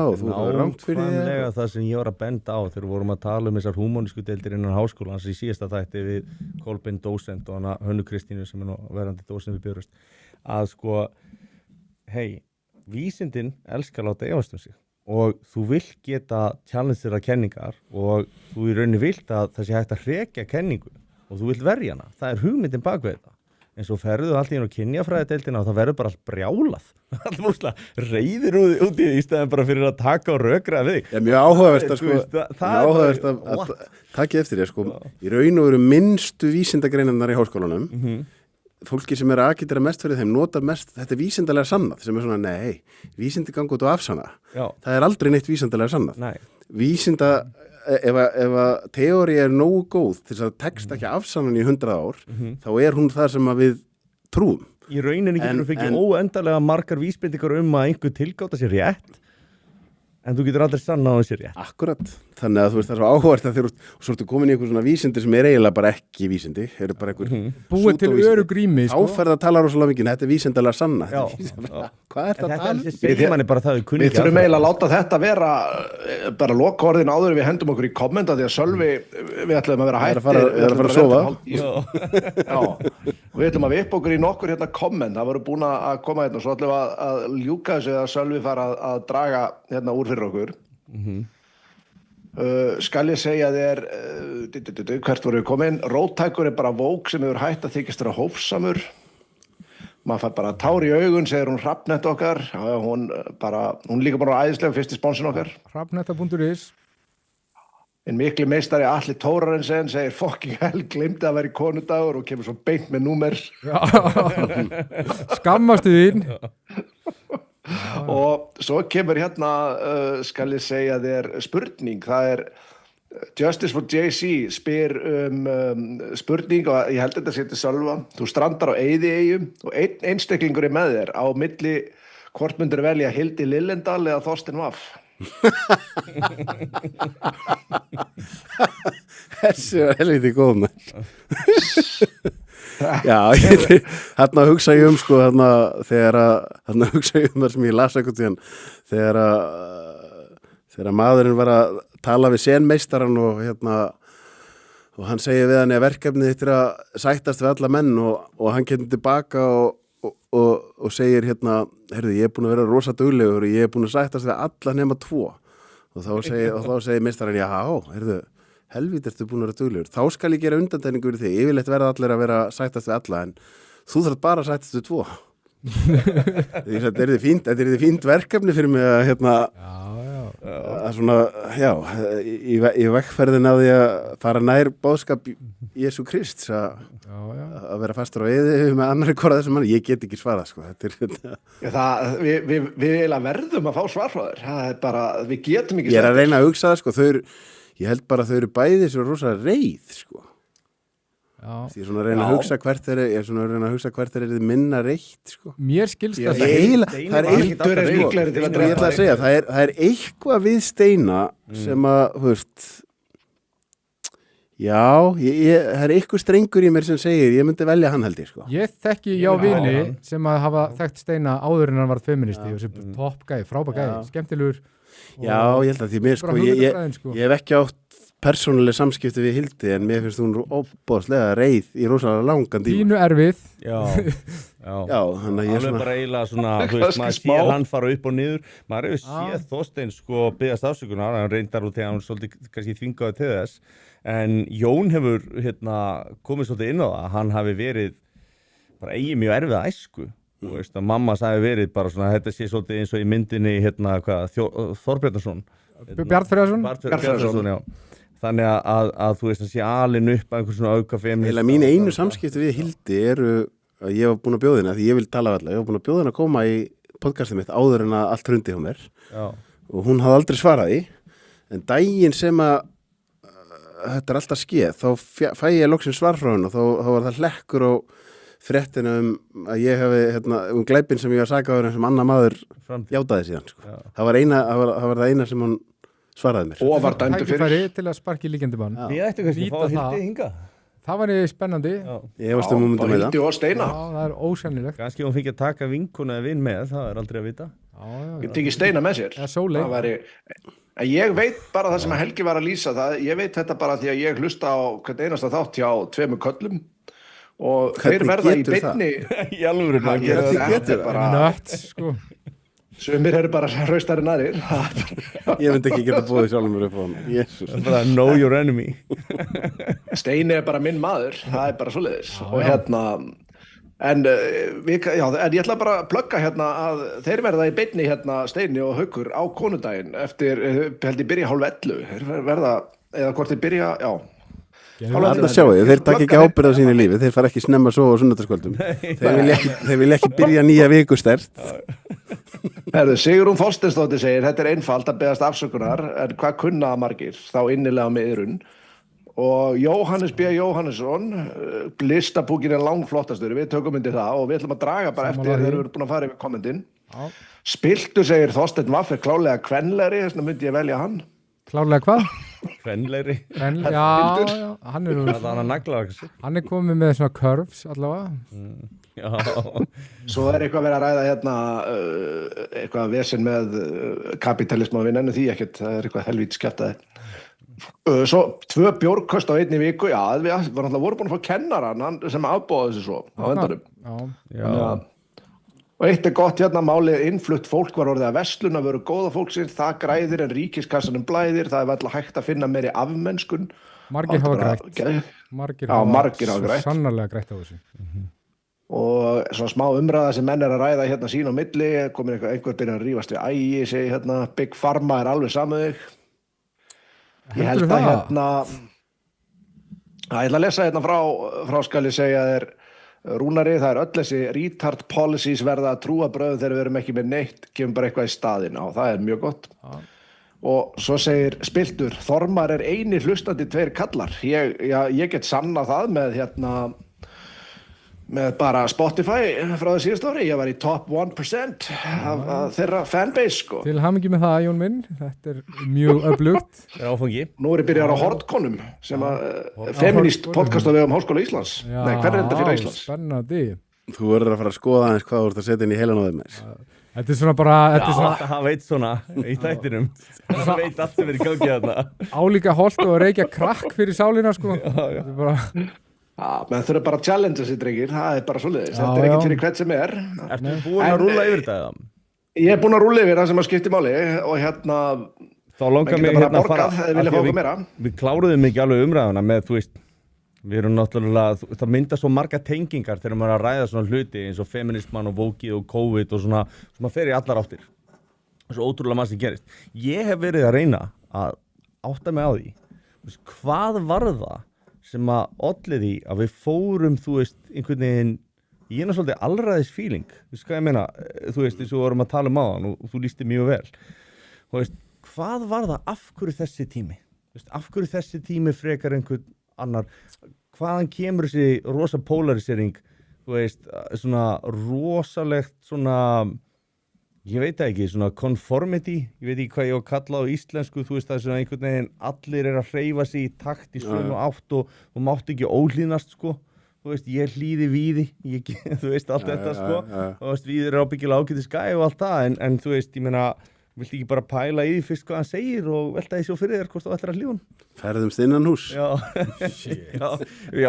og þú er rangt fyrir þér. Nákvæmlega það sem ég var að benda á þegar við vorum að tala þessar húmanísku deildir innan háskólans í síðasta þætti við Kolbeinn dósent og hana Hönnu Kristínu sem er nú verandi dósent við Björust, að sko, vísindin elskar að láta efast sig. Og þú vilt geta challenge þeirra kenningar og þú í rauninni vilt að það sé hægt að hrekja kenningu og þú vilt verja hana, það er hugmyndin bak við þetta en svo ferðu allt í einu kynjafræðideildina og það verður bara allt brjálað allir múslega reyðir út í því stæðan bara fyrir að taka og rökra við þig Mjög áhugavert að það að taka eftir því í raun og veru minnstu vísindagreinarnar í háskólanum fólki sem akitera mest fyrir þeim notar mest þetta vísindalega sannað sem svona nei, vísindi ganga út og afsanna það er aldrei neitt vísindalega sannað vísinda ef að teóri nógu góð til þess að text ekki afsannan í 100 ár þá hún það sem að við trúum í rauninni getur þú fengið óendanlega margar vísbendingar að einhver tilgáta sér rétt en þú getur aldrei sanna á þessi rétt Akkurat, þannig að þú veist það er svo áhugavert að þegar þú ertu komin í einhver svona vísindi sem eiginlega bara ekki vísindi eru bara einhver búið til örugrými þá ferð að tala rosalega mikið, þetta er vísindalega sanna hvað er þetta að tala? Við þurfum eiginlega að láta þetta vera bara lokaorðin áður við hendum okkur í kommenta því að Sölvi við ætlum að vera hættir við ætlum að sofa við ætlum að vippa okkur í nokkur hérna komment það voru búin að koma hérna og svo ætlum við að ljúka þessu að Sölvi fara að draga hérna úr fyrir okkur skal ég segja þér hvert voru við komin róttækur er bara vók sem hefur hætt að þykjast vera hófsamur maður fær bara tár í augun segir hún Hrafnett okkar hún líka bara æðislega fyrsti sponsin okkar Hrafnetta.is en mikli meistari Atli Tórarensen segir fucking hell glemdi að vera í konudagur og kemur svo beint með númer skammastu þín og svo kemur hérna skal ég segja þér spurning það Justice for JC spyr spurning og ég held þetta til Sölva þú strandar á Eyðieyjum og einn einstaklingur er með þér á milli hvort myndir velja Hildi Lillendal eða Þorstein Vaff þessi helviti góð Já, þarna hugsa ég sko þarna hugsa ég það sem ég las eitthvað tíðan þegar maðurinn var að tala við senmeistaran og hann segir við hann að verkefnið þitt að sættast við alla menn og hann kemur tilbaka og segir heyrðu, ég er búin að vera rosa duglegur og ég er búin að sættast við alla nema 2 og þá segir meistaran já, heyrðu helvít ertu búin að vera duglegur, þá skal ég gera undantekningu fyrir þig, yfirleitt verða allir að vera sættast við alla, en þú þarf bara að sættast við 2 þetta er því fínt verkefni fyrir mig að að svona, í vekkferðin á því að fara nær boðskap Jesú Krist að vera fastur á Eyði með annarri hvora þessum mann, ég get ekki svarað sko. Við eiginlega verðum að fá svar frá þér, það er bara, við getum ekki ég er að reyna að hugsa það sko, ég held bara að þau eru bæði svo rosa reið sko. Ég er svona að reyna að hugsa hvert þeir eru minna reitt sko. Mér skilst það það er eitthvað við Steina sem að þú veist það er eitthvað strengur í mér sem segir ég myndi velja hann held ég sko. Ég þekki vini sem að hafa þekkt Steina áður en hann var feministi og sem topp gæði, frábær gæði, skemmtilegur Já, ég held að því mér sko, ég hef ekki átt persónuleg samskipti við Hildi en mér finnst hún óbóðslega reið í rosalega langan tíma. Pínu erfið. Já, þannig að ég svona bara eiginlega svona, þú veist, maður séð hann fara upp og niður, maður hefur séð Þorstein sko byggast afsökunar, hann reyndar út þegar hann svolítið kannski þvingaði til þess, en Jón hefur komið svolítið inn á það, hann hafi verið bara eigið mjög erfið æsku. Þú veist að mamma sagði verið bara svona, þetta sé svolítið eins og í myndinni Þorbjarnason. Bjarnfreðarsson, já. Þannig að þú veist að sé alin upp einhvers svona aukafemni. Eða mín einu samskipti við Hildi eru að ég var búin að bjóða henni, því ég vil tala allar, ég var búin að bjóða henni að koma í podcastið mitt áður en að allt hrundi hjá mér. Já. Og hún hafði aldrei svarað í, en daginn sem að þetta er alltaf skeð, þá fæ ég loksins svar frá henni og þá var það hlekkur á fréttina að ég hefi glæpinn sem ég var sakaður sem annar maður játaði síðan sko. Það var það eina sem hún svaraði mér. Og var dæmdur fyrir til að sparki líkjandi mann. Ég ætti kannski að fá Hildi hingað. Það var spennandi. Ég varst um að með Hildi og Steina. Já, það er ósennilegt. Kannski hún fengi að taka vinkuna eða vinn með, það er aldrei að vita. Ég tekið Steina með sér. Ég veit bara það sem Helgi var að lýsa það, ég veit þetta bara því að ég hlusta á hvern einasta þátt hjá 2 köllum og þeir verða í beinni í alvöru þetta er bara nött sko. Sumir eru bara hraustari nærir. Ég myndi ekki geta búið sjálfum mér upp á hann. Jésús. bara know your enemy. Steini er bara minn maður, það er bara svoleiðis. Og en ég ætla bara að plugga að þeir verða í beinni Steini og Haukur á konudaginn eftir, held ég byrja 10:30. Þeir verða, eða hvort þeir byrja, já. Þarna sjáu þið, þeir taka ekki ábyrgð á sínu lífi, þeir fara ekki snemma svo á sunnudagskvöldum. Þeir vilja ekki byrja nýja viku sterkt. Sigrún Þorsteinsdóttir segir, þetta er einfalt að beðast afsökunar, en hvað kunna margir, þá innilega með Iðrun. Og Jóhannes B. Jóhannesson, listabúkin er langflottastur, við tökum undir það og við ætlum að draga bara eftir þegar við erum búin að fara yfir kommentin. Spiltu segir Þorsteinn Vaff er klálega kvenlegri, þess vegna myndi ég velja hann. Klárlega hvað? Kvenlegri. Já, hann er komið með svona curves allavega. Já. Svo er eitthvað verið að ræða eitthvað vesen með kapitalism og við nennum því ekkert, það er eitthvað helvíti skemmtaði. Svo 2 bjórköst á einni viku, já, við vorum búin að fá kennaran sem afbóða þessu svo á endanum. Já. Og eitt er gott málið innflutt fólk var orðið að verslun að vera góða fólksins, það græðir en ríkiskassanum blæðir, það er varla hægt að finna meiri afmennskun. Margir hafa grætt. Margir hafa grætt. Sannarlega grætt á þessu. Og svona smá umræða sem menn er að ræða sín á milli, komir einhver byrjar að rífast við ægi, segir Big Pharma er alveg saman þig. Ég held að ég ætla að lesa frá skal ég segja þér Rúnari, það er öll þessi retard policies verða að trúa bröðum þegar við erum ekki með neitt, kemur bara eitthvað í staðinn og það er mjög gott. Og svo segir Spiltur, Þormar er eini hlustandi 2 kallar. Ég get sanna það með bara Spotify frá það síðast ári. Ég var í top 1% af þeirra fanbase, sko. Til hamingju með það, Jón minn. Þetta er mjög öflugt. Það er áfangi. Nú er ég byrjar á Hortkonum, sem feminist podcast á vegum Háskóla Íslands. Nei, hver er þetta fyrir Íslands? Spennandi. Þú verður að fara að skoða aðeins hvað þú ert að setja inn í heilan á þeim með. Þetta er svona bara... hann veit svona í þættinum. Hann veit allt sem er í gangi þarna. Álíka holt og reykja krakk fyrir sálina, sko. Þetta er bara... menn þurfa bara að challenge þessi drengir, það er bara svoleiðis, þetta er ekkert fyrir hvern sem er. Ertu búin að rúlla yfir þetta? Ég er búin að rúlla yfir það sem að skipti máli og þá langar mig að fara við kláruðum ekki alveg umræðuna með, þú veist, við erum náttúrulega, það mynda svo marga tengingar þegar maður er að ræða svona hluti eins og feminisman og vóki og COVID og svona, sem maður fer í allar áttir. Svo ótrúlega maður sem gerist. Ég hef verið að reyna að átta mig á því, hvað var það sem að olli því að við fórum, þú veist, einhvern veginn, ég er svolítið allræðis feeling, þú veist hvað ég meina, þú veist, eins og við vorum að tala áðan og þú lýsti mjög vel. Þú veist, hvað var það, af hverju þessi tími? Þú veist, af hverju þessi tími frekar einhvern annar? Hvaðan kemur þessi rosa polarisering, þú veist, svona rosalegt, svona, ég veit ekki, svona conformity, ég veit ekki hvað ég á að kalla á íslensku, þú veist, það er svona einhvern veginn, allir er að hreyfa sig í takt í sömu átt og mátt ekki óhlýðnast, sko, þú veist, ég hlýði víði, þú veist, allt þetta, sko, og þú veist, víðir er ábyggilega ágætis gæ og allt það, en þú veist, ég meina, viltu ekki bara pæla í því fyrst hvað hann segir og velta því svo fyrir þér hvort þú ætlar að hlýða hann? Ferðumst innan hús. Já,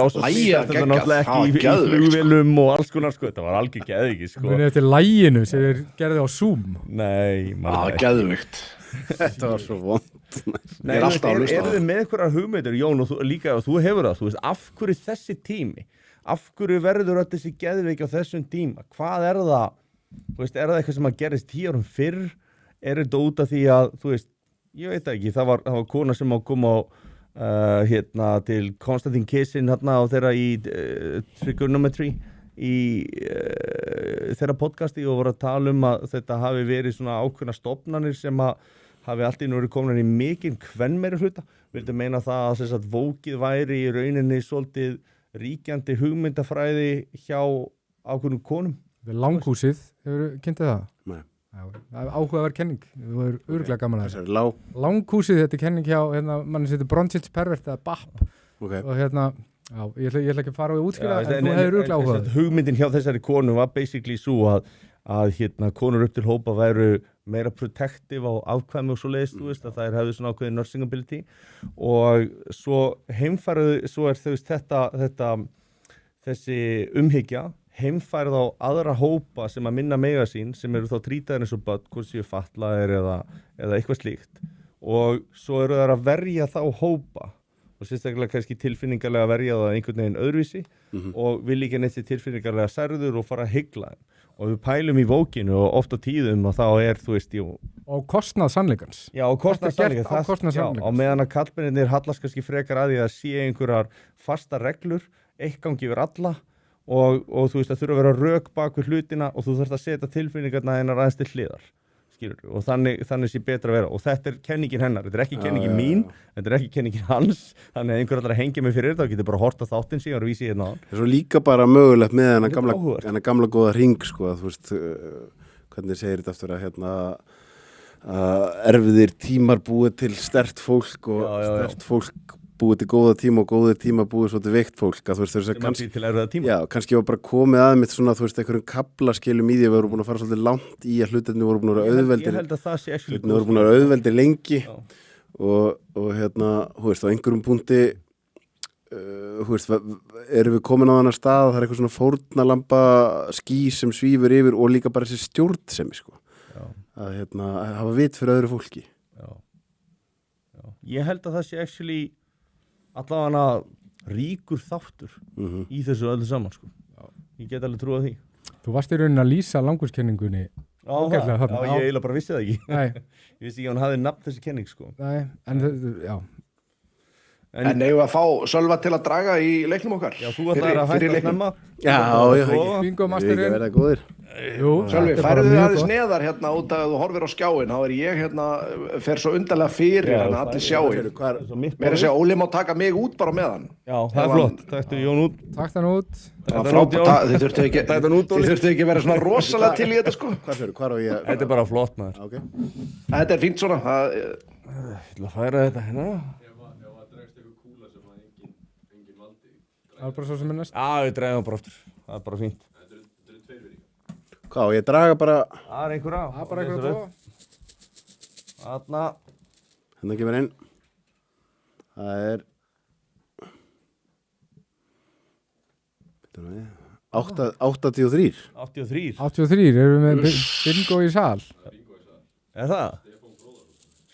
svo snýst þetta náttúrulega ekki í flugvélum og alls konar, sko, þetta var algjör geðviki, sko. Munið eftir læginu sem þér gerði á Zoom. Nei, maður. Geðvikt. Þetta var svo vond. Nei, eru þið með einhverjar hugmyndir, Jón, og líka og þú hefur það, þú veist, af hverju þessi tími? Af hverju verður öll þessi geðviki á þessum tíma? Hvað er það? Þú veist, er það eitthvað sem að gerist 10 árum fyrr? Er þetta út af því að, þú veist, ég veit ekki, það var kona sem kom á til Konstantin Kissin á þeirra í Trigonometry í þeirra podcasti og voru að tala að þetta hafi verið svona ákveðna stofnanir sem að hafi allt í nú verið komin í mikinn kvenmeiri hluta. Vildu meina það að vókið væri í rauninni svolítið ríkjandi hugmyndafræði hjá ákveðnum konum. Langhúsið, hefur kynntið það? Nei. Það er áhugaverð kenning, þú er örgulega gaman að þessu. Langhúsið, þetta er kenning hjá, mann setur Bronsits pervert eða BAP og ég ætla ekki að fara og útskýra en þú hefur örgulega áhugað. Hugmyndin hjá þessari konu var basically svo að konur upp til hópa væru meira protective á afkvæmi og svo leiðist, þú veist, að þær hefðu svona ákveðið nursing ability og svo heimfærið, svo er þú veist þessi umhyggja heimfærð á aðra hópa sem að minna mega sín, sem eru þá trýtaðir eins og börn, hvort séu fatlaðir eða eitthvað slíkt, og svo eru þær að verja þá hópa og sérstaklega kannski tilfinningarlega verja það einhvern veginn öðruvísi og vil ekki neitt sér tilfinningarlega særður og fara að hygla þeim. Og við pælum í vókinu og oft á tíðum og þá þú veist, og kostnað sannleikans. Já, og kostnað sannleikans. Já, á meðan að kallmennir hallast kannski frekar að því að sé einhverjar fasta reglur, eitt gangi yfir alla og þú veist að þurfa að vera rök bak við hlutina og þú þarfst að setja tilfinningarna hennar aðeins til hliðar. Og þannig sé betra að vera og þetta er kenningin hennar, þetta er ekki kenningin mín þetta er ekki kenningin hans, þannig að einhver allar að hengja mig fyrir þetta og getur bara að horta þáttinn síðan og vísi hérna á hann. Það er svo líka bara mögulegt með hennar gamla góða ring sko, þú veist, hvernig segir þetta aftur að erfiðir tímar búið til sterkt fólk og sterkt fólk búið til góða tíma og góðir tíma búið svo til veikt fólk að þú veist þess að kannski var bara komið að mitt svona þú veist einhverjum kaplaskilum í því að við vorum búin að fara svolítið langt í að hlutinni voru búin að vera auðveldir ég held að það sé ekki voru búin að vera auðveldir lengi og hérna þú veist á einhverjum punkti þú veist erum við komin á þannig stað það er eitthvað svona fórnalamba ský sem svífur yfir og líka bara þessi stjórnsemi sko að hérna að hafa vit fyrir öðru fólki ég held að það sé actually allavega ríkur þáttur í þessu öllu saman sko. Ég get alveg trúið því. Þú varst í rauninni að lýsa langurkenningunni. Já, ég eiginlega bara vissi það ekki. Ég vissi ekki að hann hafði nafn þessi kenning sko. Nei, en já. En eigum við að fá Sölva til að draga í leiknum okkar? Já, þú ætlar að hætta að snemma. Já, bingo masterinn. Verða góðir. Jú, Sölvi, færðu þið aðeins neðar hérna út að þú horfir á skjáin, þá ég hérna fer svo undarlega fyrir hann allir sjáin. Mér segja Óli má taka mig út bara með hann. Já, það er flott. Taktu Jón út. Takk þann út. Þið þurftu ekki vera svona rosalega til í þetta sko. Hvar á ég? Þetta er bara flott maður. Okay. Þetta er fínt svona. Ég ætla að færa þetta hérna. Það er bara svo sem er næst. Já, við dreifum bara aftur. Það er bara fínt. Hvað, ég draga bara... Það er einhver á. Það er bara einhver á tvo. Þarna. Hérna kemur inn. Það er... 83. 83, erum við með bingo í sal. Er það?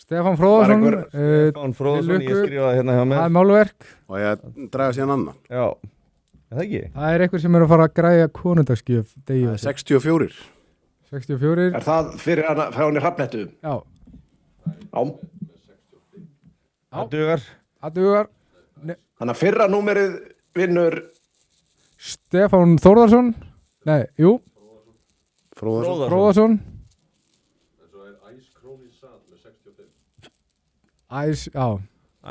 Stefán Fróðarsson. Stefán Fróðarsson, ég skrifaði hérna hjá mér. Það er málverk. Og ég draga síðan annan. Já. Er það ekki? Það er einhver sem er að fara að græja konundagsgjöf degi. 64. 64. Er það fyrir hann í Hrafnettu? Já. Það dugar. Það dugar. Þannig að fyrra númerið vinnur Stefán Þórðarsson. Nei, jú. Fróðarsson. Æs, já.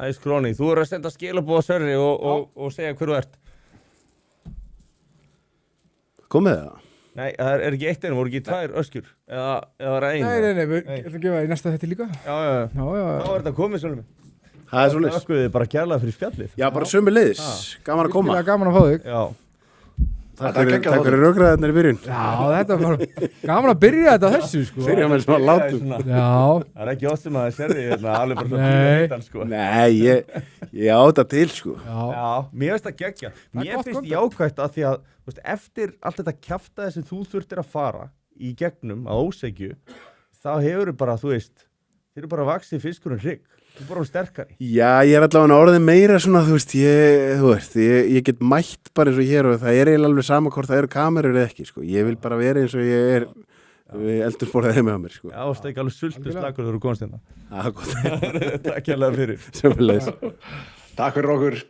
Æs Króni, þú eru að senda skilaboð að Sverri og segja hver þú ert. Komið það? Nei, það er ekki eitt einu, voru ekki tvær öskjur? Eða var það einu? Nei, við ætlum að gefa í næsta þetta líka. Já. Þá er þetta komið svolítið mig. Það er svolítið. Það öskuðið bara kærlega fyrir spjallið. Já, bara sömuleiðis. Gaman að koma. Virkilega gaman að fá þig. Já. Takk fyrir rökraðarnir í byrjun. Já, þetta var bara gaman að byrja þetta þessu, sko. Byrja með svona látum. Já. Það er ekki oft sem að það sérði alveg bara svona píla sko. Nei, ég á þetta til, sko. Já, mér finnst það geggja. Mér finnst jákvætt að því að, þú veist, eftir allt þetta kjaftaði sem þú þurftir að fara í gegnum að ósekju, þá hefur bara, þú veist, þeir eru bara vaxið fiskurinn hrygg. Þú er bara sterkari. Já, ég er allavega orðið meira svona, þú veist, ég get mætt bara eins og hér og það er eiginlega alveg sama hvort það eru kamerur eða ekki, sko. Ég vil bara vera eins og ég er við eldursporðið heima á mér, sko. Já, það er ekki alveg sultu slagur þegar þú komst hérna. Það er gott. Takk hérlega fyrir. Sömuleiðis. Takk fyrir okkur.